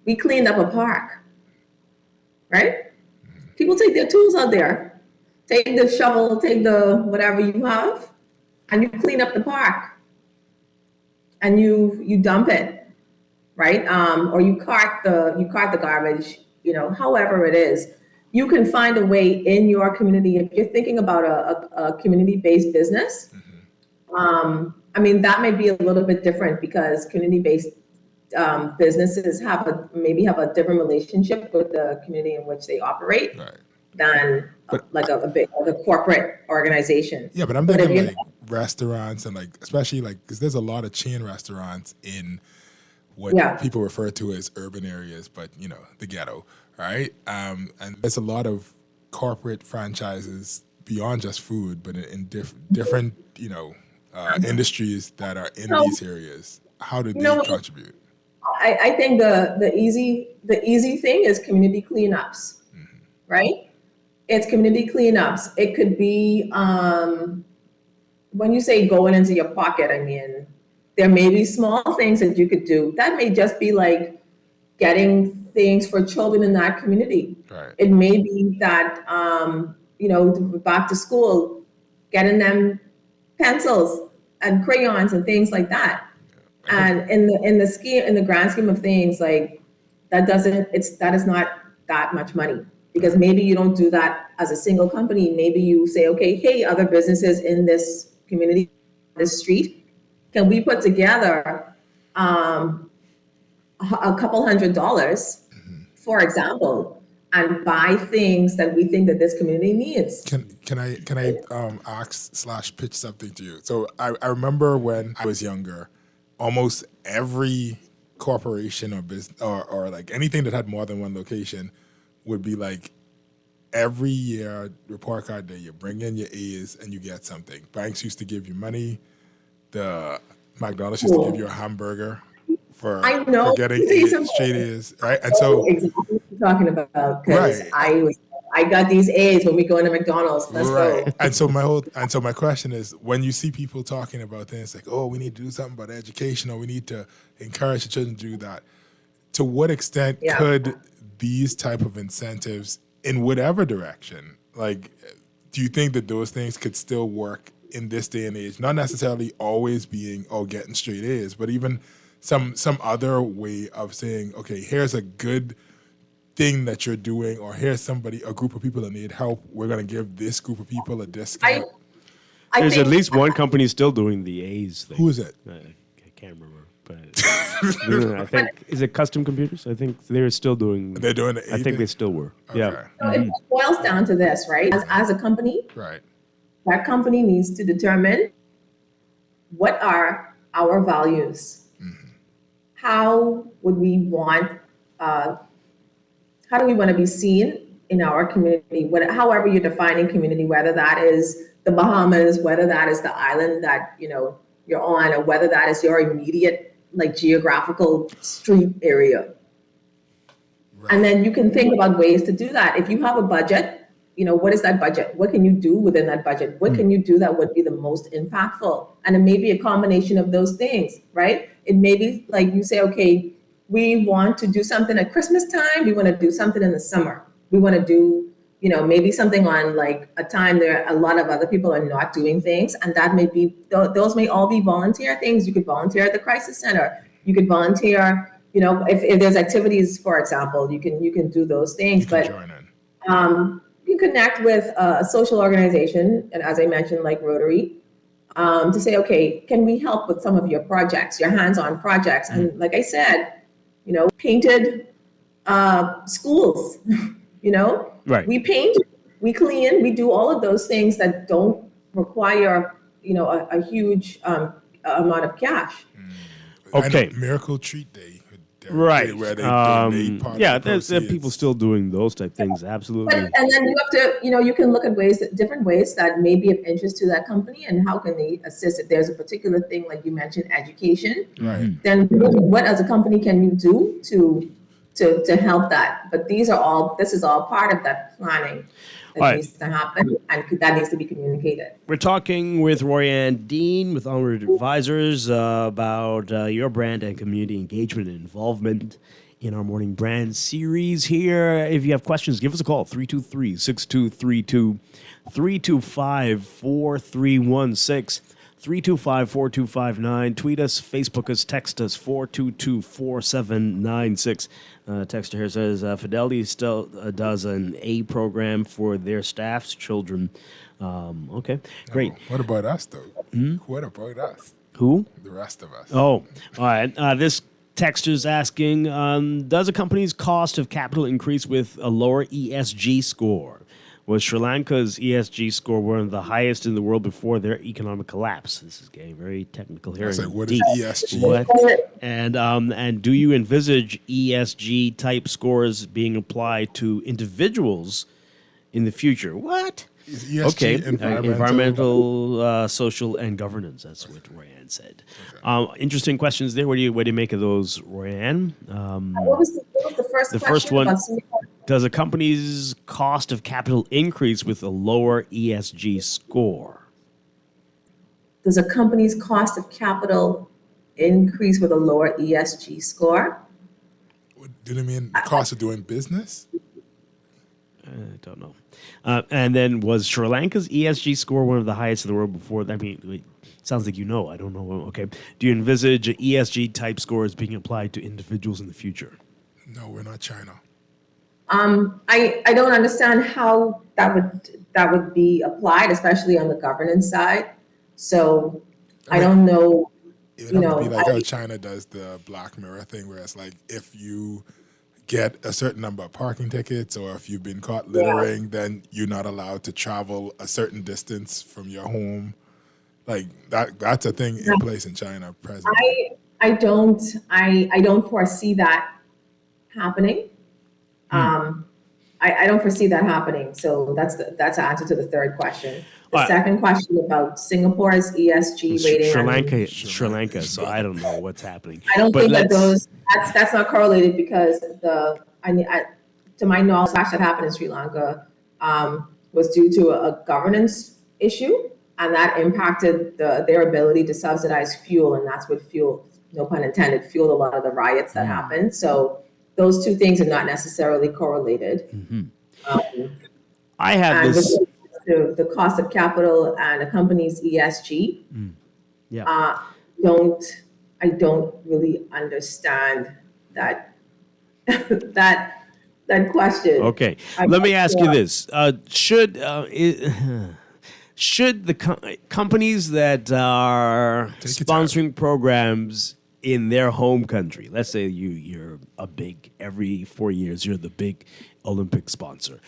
We cleaned up a park, right? People take their tools out there. Take the shovel, take the whatever you have, and you clean up the park. And you dump it, right? Or you cart the garbage, however it is. You can find a way in your community. If you're thinking about a community-based business, I mean, that may be a little bit different because community-based businesses maybe have a different relationship with the community in which they operate than like a big, like a corporate organization.
Yeah, but I'm thinking like restaurants and like, especially like, because there's a lot of chain restaurants in what people refer to as urban areas, but the ghetto, right? And there's a lot of corporate franchises beyond just food, but in different industries that are in these areas. How do they contribute?
I think the easy thing is community cleanups, right? It's community cleanups. It could be when you say going into your pocket, I mean, there may be small things that you could do. That may just be like getting things for children in that community.
Right.
It may be that back to school, getting them pencils and crayons and things like that. And in the grand scheme of things, like that is not that much money, because maybe you don't do that as a single company. Maybe you say, okay, hey, other businesses in this community, this street, can we put together a couple $100, for example, and buy things that we think that this community needs?
Can I ask / pitch something to you? So I remember when I was younger, almost every corporation or business or like anything that had more than one location would be like, every year, report card day, you bring in your A's and you get something. Banks used to give you money. The McDonald's used to give you a hamburger for getting straight A's, right? And so
exactly what you're talking about, because I got these A's when we go into McDonald's. Let's go.
And so my question is, when you see people talking about things like, oh, we need to do something about education, or we need to encourage the children to do that, to what extent could these type of incentives in whatever direction, like, do you think that those things could still work in this day and age? Not necessarily always being, getting straight A's, but even some other way of saying, okay, here's a good thing that you're doing, or here's a group of people that need help. We're going to give this group of people a discount.
There's at least one company still doing the A's thing.
Who is it?
I can't remember, but I think, is it Custom Computers? I think they're still doing.
They're doing the A
I think
thing?
they still were.
Okay.
Yeah.
So it boils down to this, right? As a company,
right,
that company needs to determine what are our values. How would we want? How do we want to be seen in our community? However you're defining community, whether that is the Bahamas, whether that is the island that you're on, or whether that is your immediate like geographical street area. And then you can think about ways to do that. If you have a budget, what is that budget? What can you do within that budget? What can you do that would be the most impactful? And it may be a combination of those things, right? It may be like you say, okay, we want to do something at Christmas time. We want to do something in the summer. We want to do, maybe something on like a time there a lot of other people are not doing things. And that may be, those may all be volunteer things. You could volunteer at the crisis center. You could volunteer, if there's activities, for example, you can do those things. But you connect with a social organization, and as I mentioned, like Rotary, to say, okay, can we help with some of your projects, your hands-on projects? And like I said, painted schools,
Right.
We paint, we clean, we do all of those things that don't require, a huge amount of cash.
Okay.
Miracle Treat Day.
Right.
Where they donate part of the
there's people still doing those type things. Absolutely.
And then you have to, you can look at different ways that may be of interest to that company and how can they assist. If there's a particular thing, like you mentioned, education,
right?
Then what as a company can you do to help that? But this is all part of that planning that needs to happen, and that needs to be communicated.
We're talking with Royanne Dean with Onward Advisors about your brand and community engagement and involvement in our Morning Brand series here. If you have questions, give us a call, 323-6232, 325-4316, 325-4259. Tweet us, Facebook us, text us, 422-4796. Texter here says, Fidelity still does an A program for their staff's children. Okay, great.
What about us, though? What about us?
Who?
The rest of us.
Oh, all right. This texter's asking, does a company's cost of capital increase with a lower ESG score? Was Sri Lanka's ESG score one of the highest in the world before their economic collapse? This is getting very technical here.
I was like, what
deep.
is ESG?
What? And do you envisage ESG type scores being applied to individuals in the future? What?
Is ESG
environmental, social, and governance. That's what Royanne said. Okay. Interesting questions there. What do you make of those, Royanne?
What was the first
the
question?
First one. Does a company's cost of capital increase with a lower ESG score?
Does a company's cost of capital increase with a lower ESG score?
Did it mean the cost of doing business?
I don't know. And then was Sri Lanka's ESG score one of the highest in the world before? I mean, it sounds like you know. I don't know. Okay. Do you envisage ESG type scores being applied to individuals in the future?
No, we're not China.
I don't understand how that would be applied, especially on the governance side. So I don't know.
It would have to be like how China does the Black Mirror thing, where it's like if you get a certain number of parking tickets or if you've been caught littering, then you're not allowed to travel a certain distance from your home. Like that's a thing in place in China presently.
I don't foresee that happening. I don't foresee that happening. So that's the answer to the third question. The second question about Singapore's ESG rating.
Sri Lanka. So I don't know what's happening.
I don't think that that's not correlated because to my knowledge, that happened in Sri Lanka was due to a governance issue, and that impacted their ability to subsidize fuel, and that's what fueled, no pun intended, fueled a lot of the riots that happened. So those two things are not necessarily correlated.
I have this.
The cost of capital and a company's ESG. I don't really understand that that question.
Okay, let me ask you this: should the companies that are sponsoring programs in their home country, let's say you're a big, every 4 years you're the big Olympic sponsor,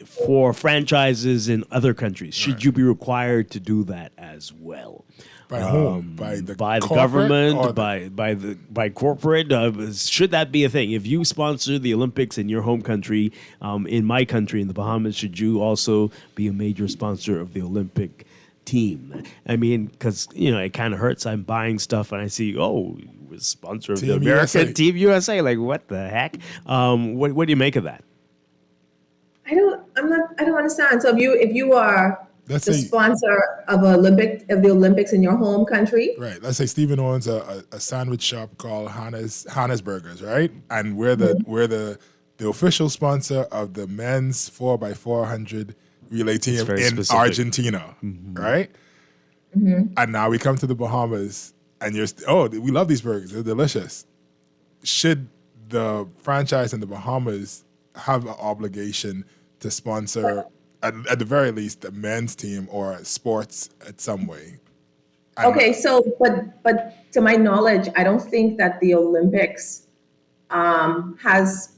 for franchises in other countries, should you be required to do that as well?
By whom? By the
government? By corporate? Should that be a thing? If you sponsor the Olympics in your home country, in my country, in the Bahamas, should you also be a major sponsor of the Olympic team? I mean, because it kind of hurts. I'm buying stuff and I see, it was sponsor of the
Team
American
USA.
Team USA. Like, what the heck? What do you make of that?
I don't understand. So if you are
Let's
the
say-
sponsor of the Olympics in your home country,
Right. Let's say Stephen owns a sandwich shop called Hannah's Burgers, right? And we're the official sponsor of the men's 4x400 relay team
very
in
specific.
Argentina, right? And now we come to the Bahamas, and we love these burgers; they're delicious. Should the franchise in the Bahamas have an obligation to sponsor, at the very least, the men's team or sports in some way?
okay. So, but to my knowledge, I don't think that the Olympics has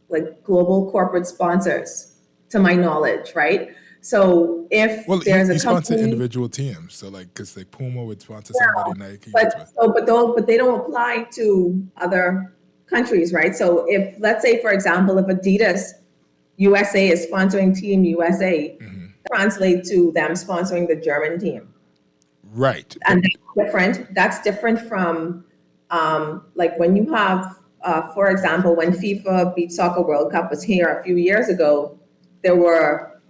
like global corporate sponsors. To my knowledge, right? So if there's
you
a
sponsor
company,
individual teams, so like because like Puma would sponsor somebody, Nike.
but they don't apply to other countries, right? So if let's say, for example, if Adidas USA is sponsoring Team USA, translate to them sponsoring the German team,
Right.
and that's different from like when you have, for example, when FIFA Beach Soccer World Cup was here a few years ago, there were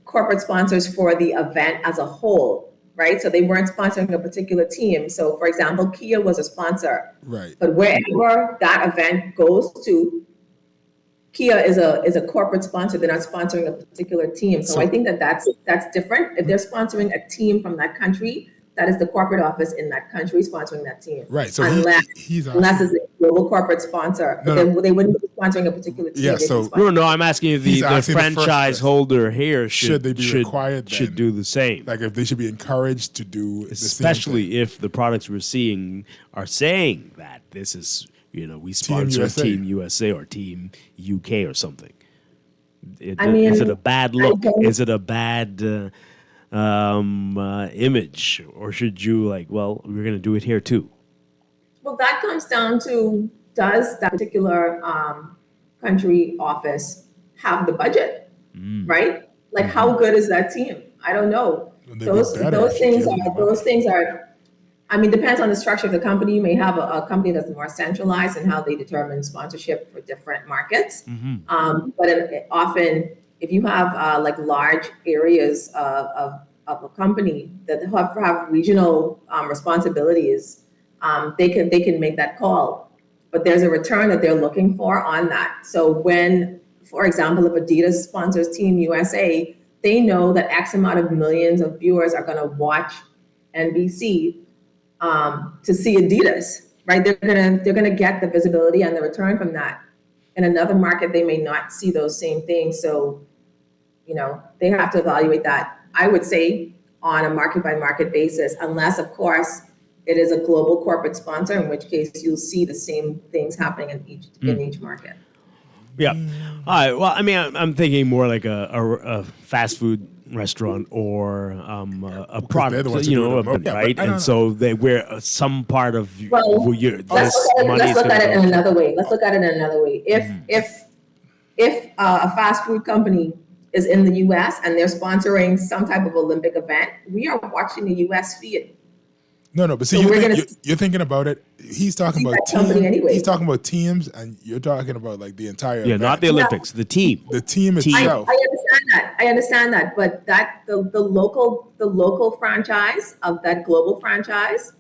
corporate sponsors for the event as a whole, right? So they weren't sponsoring a particular team. So, for example, Kia was a sponsor,
Right.
but wherever that event goes to, Kia is a corporate sponsor. They're not sponsoring a particular team. So I think that's different. If they're sponsoring a team from that country, that is the corporate office in that country sponsoring that team.
Right. So
unless
he's
it's a global corporate sponsor, but they wouldn't be sponsoring a particular team.
Yeah,
They'd be
so-
sponsoring-
No, I'm asking you
He's
the
asking the first
franchise
person.
holder here
Should they be required
should
then?
do the same.
Like if they should be encouraged to do the same thing.
Especially if the products we're seeing are saying that this is, we sponsor
USA.
Team USA or Team UK or something.
I mean,
is it a bad look?
don't-
Is it a bad image? Or should you we're going to do it here too?
Well, that comes down to, does that particular country office have the budget, right? Like, how good is that team? I don't know.
They'd be
Those
better if
things
you
are
give them
those things are. I mean, depends on the structure of the company. You may have a company that's more centralized in how they determine sponsorship for different markets. But often, if you have like large areas of a company that have regional responsibilities, they can make that call. But there's a return that they're looking for on that. So when, for example, if Adidas sponsors Team USA, they know that X amount of millions of viewers are going to watch NBC to see Adidas, right? They're gonna get the visibility and the return from that. In another market, they may not see those same things. So, they have to evaluate that. I would say on a market by market basis, unless of course it is a global corporate sponsor, in which case you'll see the same things happening in each market.
Yeah. All right. Well, I mean, I'm thinking more like a fast food restaurant or a product,
the ones who do it the most. Yeah, but
right?
I don't
And so they wear some part of
Well,
your
let's look at it in another way. If a fast food company is in the U.S. and they're sponsoring some type of Olympic event, we are watching the U.S. feed.
No, but see,
So
you're thinking about it. He's talking about
company
team.
anyway.
He's talking about teams, and you're talking about like the entire.
Yeah,
event.
not the Olympics. The team.
The team
I
itself.
understand that, but the local franchise of that global franchise,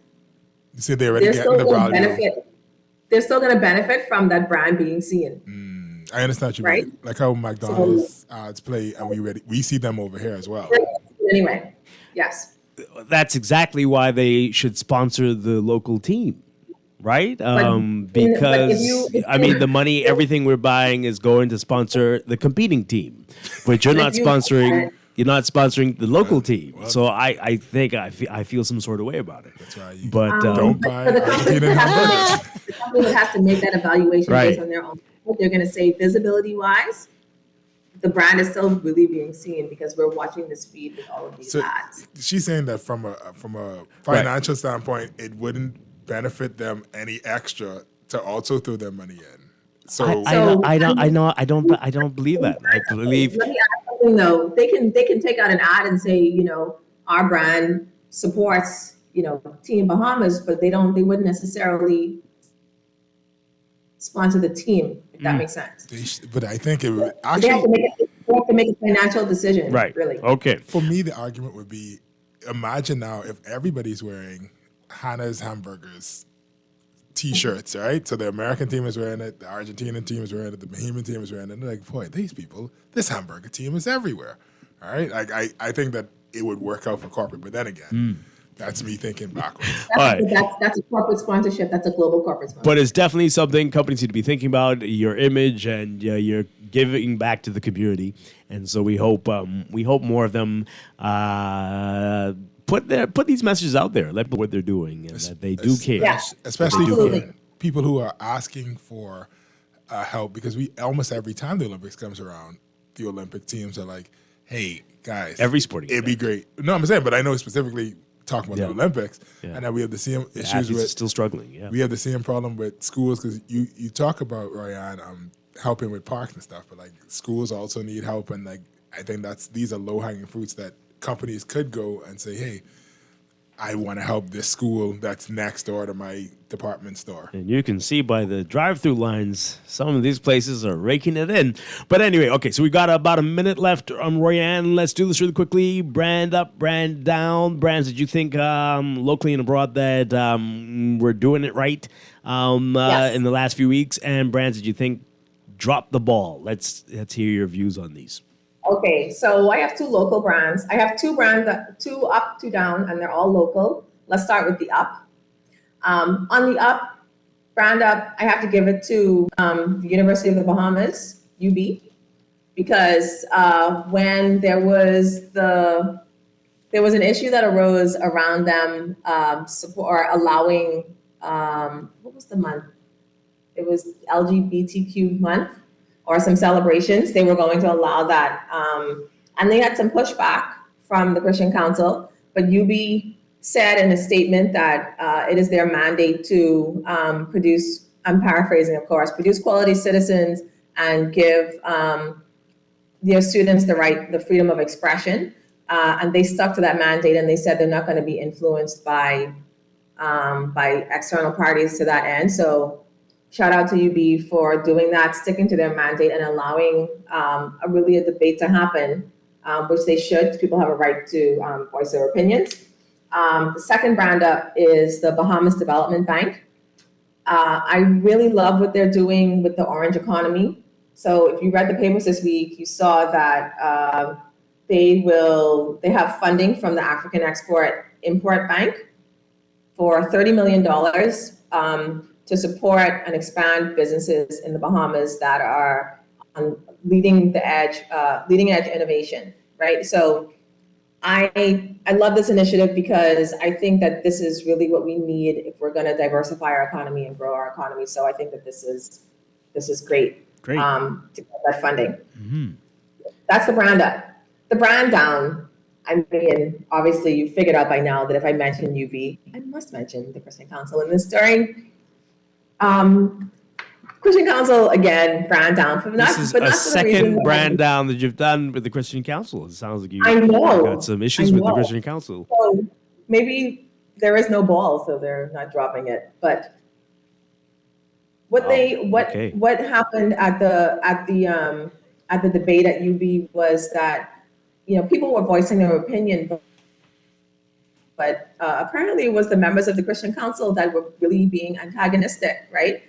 You see, they already
they're
getting
still
the
going to
value.
benefit. They're still going to benefit from that brand being seen.
I understand what you
Right?
mean. Like how McDonald's ads play, and we see them over here as well.
Anyway, yes.
That's exactly why they should sponsor the local team, right?
but
Because
if you-
the money, everything we're buying is going to sponsor the competing team, but you're
But
not
if you-
sponsoring. You're not sponsoring the local team, so I think I feel some sort of way about it.
That's why you
But
don't buy
For the company
Argentina hamburgers.
that has to make that evaluation
Right.
based on their own. They're going to say visibility-wise, the brand is still really being seen because we're watching this feed with all of these
So
ads.
she's saying that from a financial standpoint, it wouldn't benefit them any extra to also throw their money in. So
I don't believe that. I believe
Let me add something though. They can take out an ad and say, our brand supports, Team Bahamas, but they wouldn't necessarily sponsor the team, if that makes sense.
But I think it would
They have to make a financial decision,
Right.
really.
Okay.
For me, the argument would be, imagine now if everybody's wearing Hannah's Hamburgers T-shirts, right? So the American team is wearing it, the Argentinian team is wearing it, the Bahamian team is wearing it. And they're like, boy, these people, this hamburger team is everywhere, all right? Like I think that it would work out for corporate, but then again, that's me thinking backwards.
That's a corporate sponsorship. That's a global corporate sponsorship.
But it's definitely something companies need to be thinking about, your image, and you're giving back to the community. And so we hope more of them put these messages out there, let people know what they're doing, and that they do care.
Yeah.
Especially
Absolutely.
for people who are asking for help, because we almost every time the Olympics comes around, the Olympic teams are like, hey, guys.
Every sporting
It'd be great. No, I'm saying, but I know specifically talking about the Olympics,
Yeah.
and then we have the same
The
issues
athletes
with
are still struggling. Yeah.
We have the same problem with schools, because you talk about, Ryan, helping with parks and stuff, but like schools also need help, and like I think these are low hanging fruits that companies could go and say, hey, I want to help this school that's next door to my department store.
And you can see by the drive-through lines, some of these places are raking it in. But anyway, okay, so we got about a minute left. Royanne, let's do this really quickly. Brand up, brand down. Brands that you think locally and abroad that we're doing it right in the last few weeks, and brands that you think dropped the ball. Let's hear your views on these.
Okay, so I have two local brands. I have two brands, two up, two down, and they're all local. Let's start with the up. On the up, brand up, I have to give it to the University of the Bahamas, UB, because when there was an issue that arose around them allowing, what was the month? It was LGBTQ month, or some celebrations. They were going to allow that. And they had some pushback from the Christian Council, but UB said in a statement that it is their mandate to produce, I'm paraphrasing, of course, produce quality citizens and give their students the freedom of expression. And they stuck to that mandate, and they said they're not going to be influenced by external parties to that end. So shout out to UB for doing that, sticking to their mandate, and allowing a debate to happen, which they should. People have a right to voice their opinions. The second brand up is the Bahamas Development Bank. I really love what they're doing with the orange economy. So if you read the papers this week, you saw that they have funding from the African Export-Import Bank for $30 million to support and expand businesses in the Bahamas that are on leading edge innovation, right? So I love this initiative because I think that this is really what we need if we're going to diversify our economy and grow our economy. So I think that this is great.
Great.
To get that funding. That's the brand up. The brand down, I mean, obviously you figured out by now that if I mention UV, I must mention the Christian Council in this story. Christian Council, again, brand down.
This is a second brand down that you've done with the Christian Council. It sounds like you've got some issues with the Christian Council.
So maybe there is no ball, so they're not dropping it. But what happened at the debate at UB was that people were voicing their opinion, but apparently it was the members of the Christian Council that were really being antagonistic, right?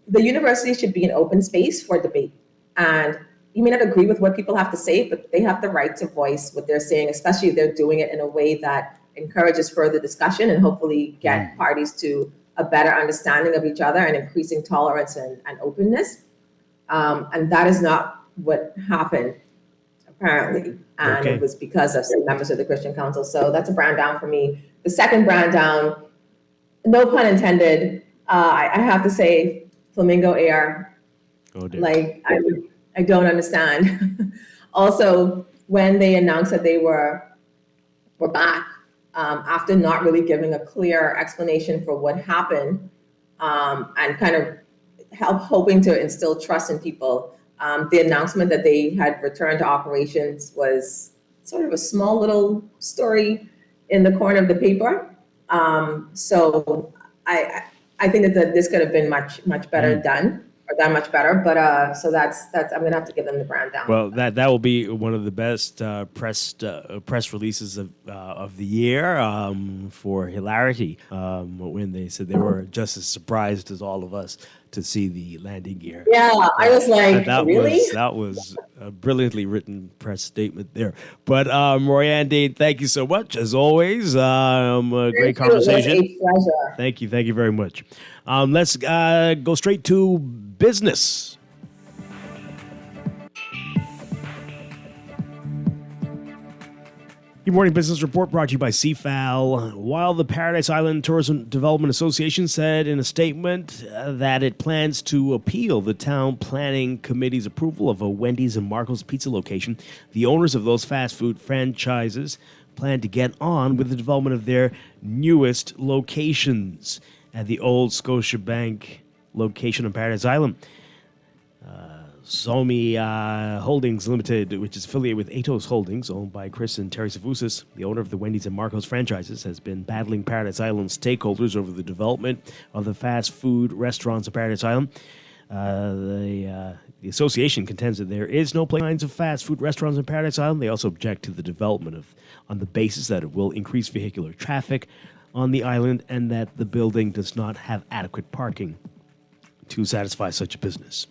The university should be an open space for debate. And you may not agree with what people have to say, but they have the right to voice what they're saying, especially if they're doing it in a way that encourages further discussion and hopefully get parties to a better understanding of each other and increasing tolerance and openness. And that is not what happened, apparently. And it was because of some members of the Christian Council. So that's a brand down for me. The second brand down, no pun intended, I have to say Flamingo Air.
Oh, dear.
Like, I don't understand. Also, when they announced that they were back, after not really giving a clear explanation for what happened, and kind of hoping to instill trust in people, the announcement that they had returned to operations was sort of a small little story in the corner of the paper. So I think that this could have been much better done, or done much better. But so that's I'm gonna have to give them the brand down.
Well, that will be one of the best press releases of the year for hilarity. When they said they were just as surprised as all of us to see the landing gear.
Yeah, I was like, really?
That was a brilliantly written press statement there. But Royanne Dane, thank you so much as always. Great conversation.
It was a pleasure.
Thank you very much. Let's go straight to business. Good morning, Business Report brought to you by CFAL. While the Paradise Island Tourism Development Association said in a statement that it plans to appeal the town planning committee's approval of a Wendy's and Marco's pizza location, the owners of those fast food franchises plan to get on with the development of their newest locations at the old Scotiabank location on Paradise Island. Somi Holdings Limited, which is affiliated with Atos Holdings, owned by Chris and Terry Savousis, the owner of the Wendy's and Marco's franchises, has been battling Paradise Island stakeholders over the development of the fast food restaurants of Paradise Island. The association contends that there is no lines of fast food restaurants in Paradise Island. They also object to the development on the basis that it will increase vehicular traffic on the island and that the building does not have adequate parking to satisfy such a business.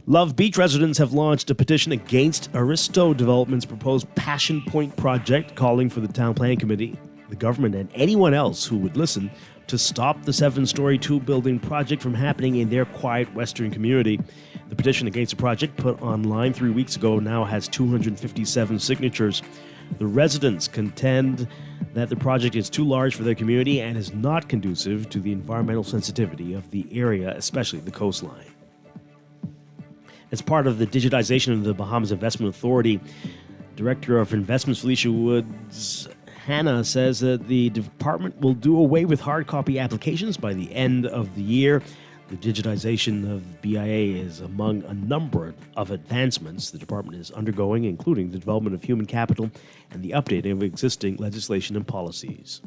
Love Beach residents have launched a petition against Aristo Development's proposed Passion Point project, calling for the town planning committee, the government, and anyone else who would listen to stop the 7-story two-building project from happening in their quiet western community. The petition against the project, put online 3 weeks ago, now has 257 signatures. The residents contend that the project is too large for their community and is not conducive to the environmental sensitivity of the area, especially the coastline. As part of the digitization of the Bahamas Investment Authority, Director of Investments Felicia Woods Hannah says that the department will do away with hard copy applications by the end of the year. The digitization of BIA is among a number of advancements the department is undergoing, including the development of human capital and the updating of existing legislation and policies.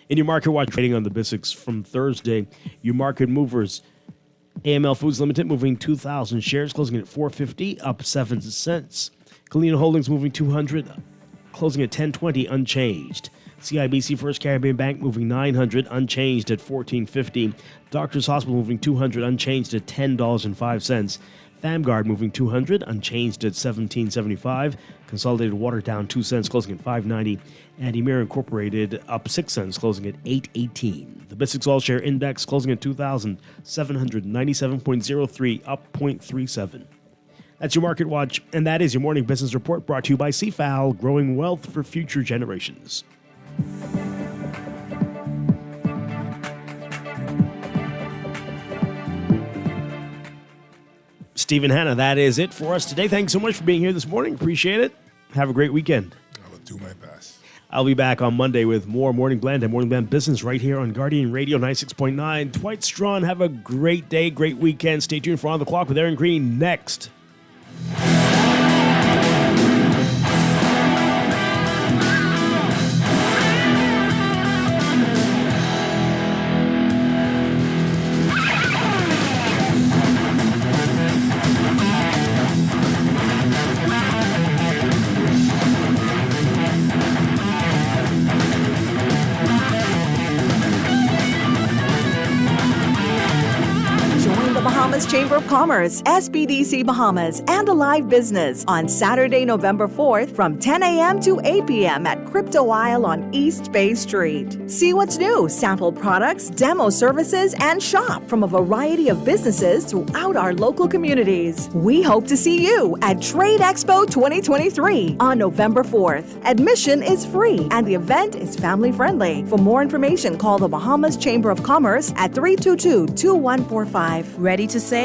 In your Market Watch trading on the BISX from Thursday, your market movers: AML Foods Limited moving 2,000 shares, closing at $4.50, up 7 cents. Colina Holdings moving 200, closing at $10.20, unchanged. CIBC First Caribbean Bank moving 900, unchanged at $14.50. Doctors Hospital moving 200, unchanged at $10.05. Famguard moving 200, unchanged at $17.75. Consolidated Water down 2 cents, closing at $5.90. And Emir Incorporated up 6 cents, closing at $8.18. The BISX All Share Index closing at 2,797.03, up 0.37. That's your Market Watch, and that is your morning business report brought to you by CFAL, growing wealth for future generations. Stephen Hanna, that is it for us today. Thanks so much for being here this morning. Appreciate it. Have a great weekend.
I will do my best.
I'll be back on Monday with more Morning Blend and Morning Blend Business right here on Guardian Radio 96.9. Dwight Strachan, have a great day, great weekend. Stay tuned for On the Clock with Aaron Green next.
Chamber of Commerce, SBDC Bahamas, and Alive Business on Saturday, November 4th from 10 a.m. to 8 p.m. at Crypto Isle on East Bay Street. See what's new, sample products, demo services, and shop from a variety of businesses throughout our local communities. We hope to see you at Trade Expo 2023 on November 4th. Admission is free and the event is family friendly. For more information, call the Bahamas Chamber of Commerce at 322-2145.
Ready to save?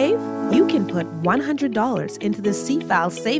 You can put $100 into the CFAL savings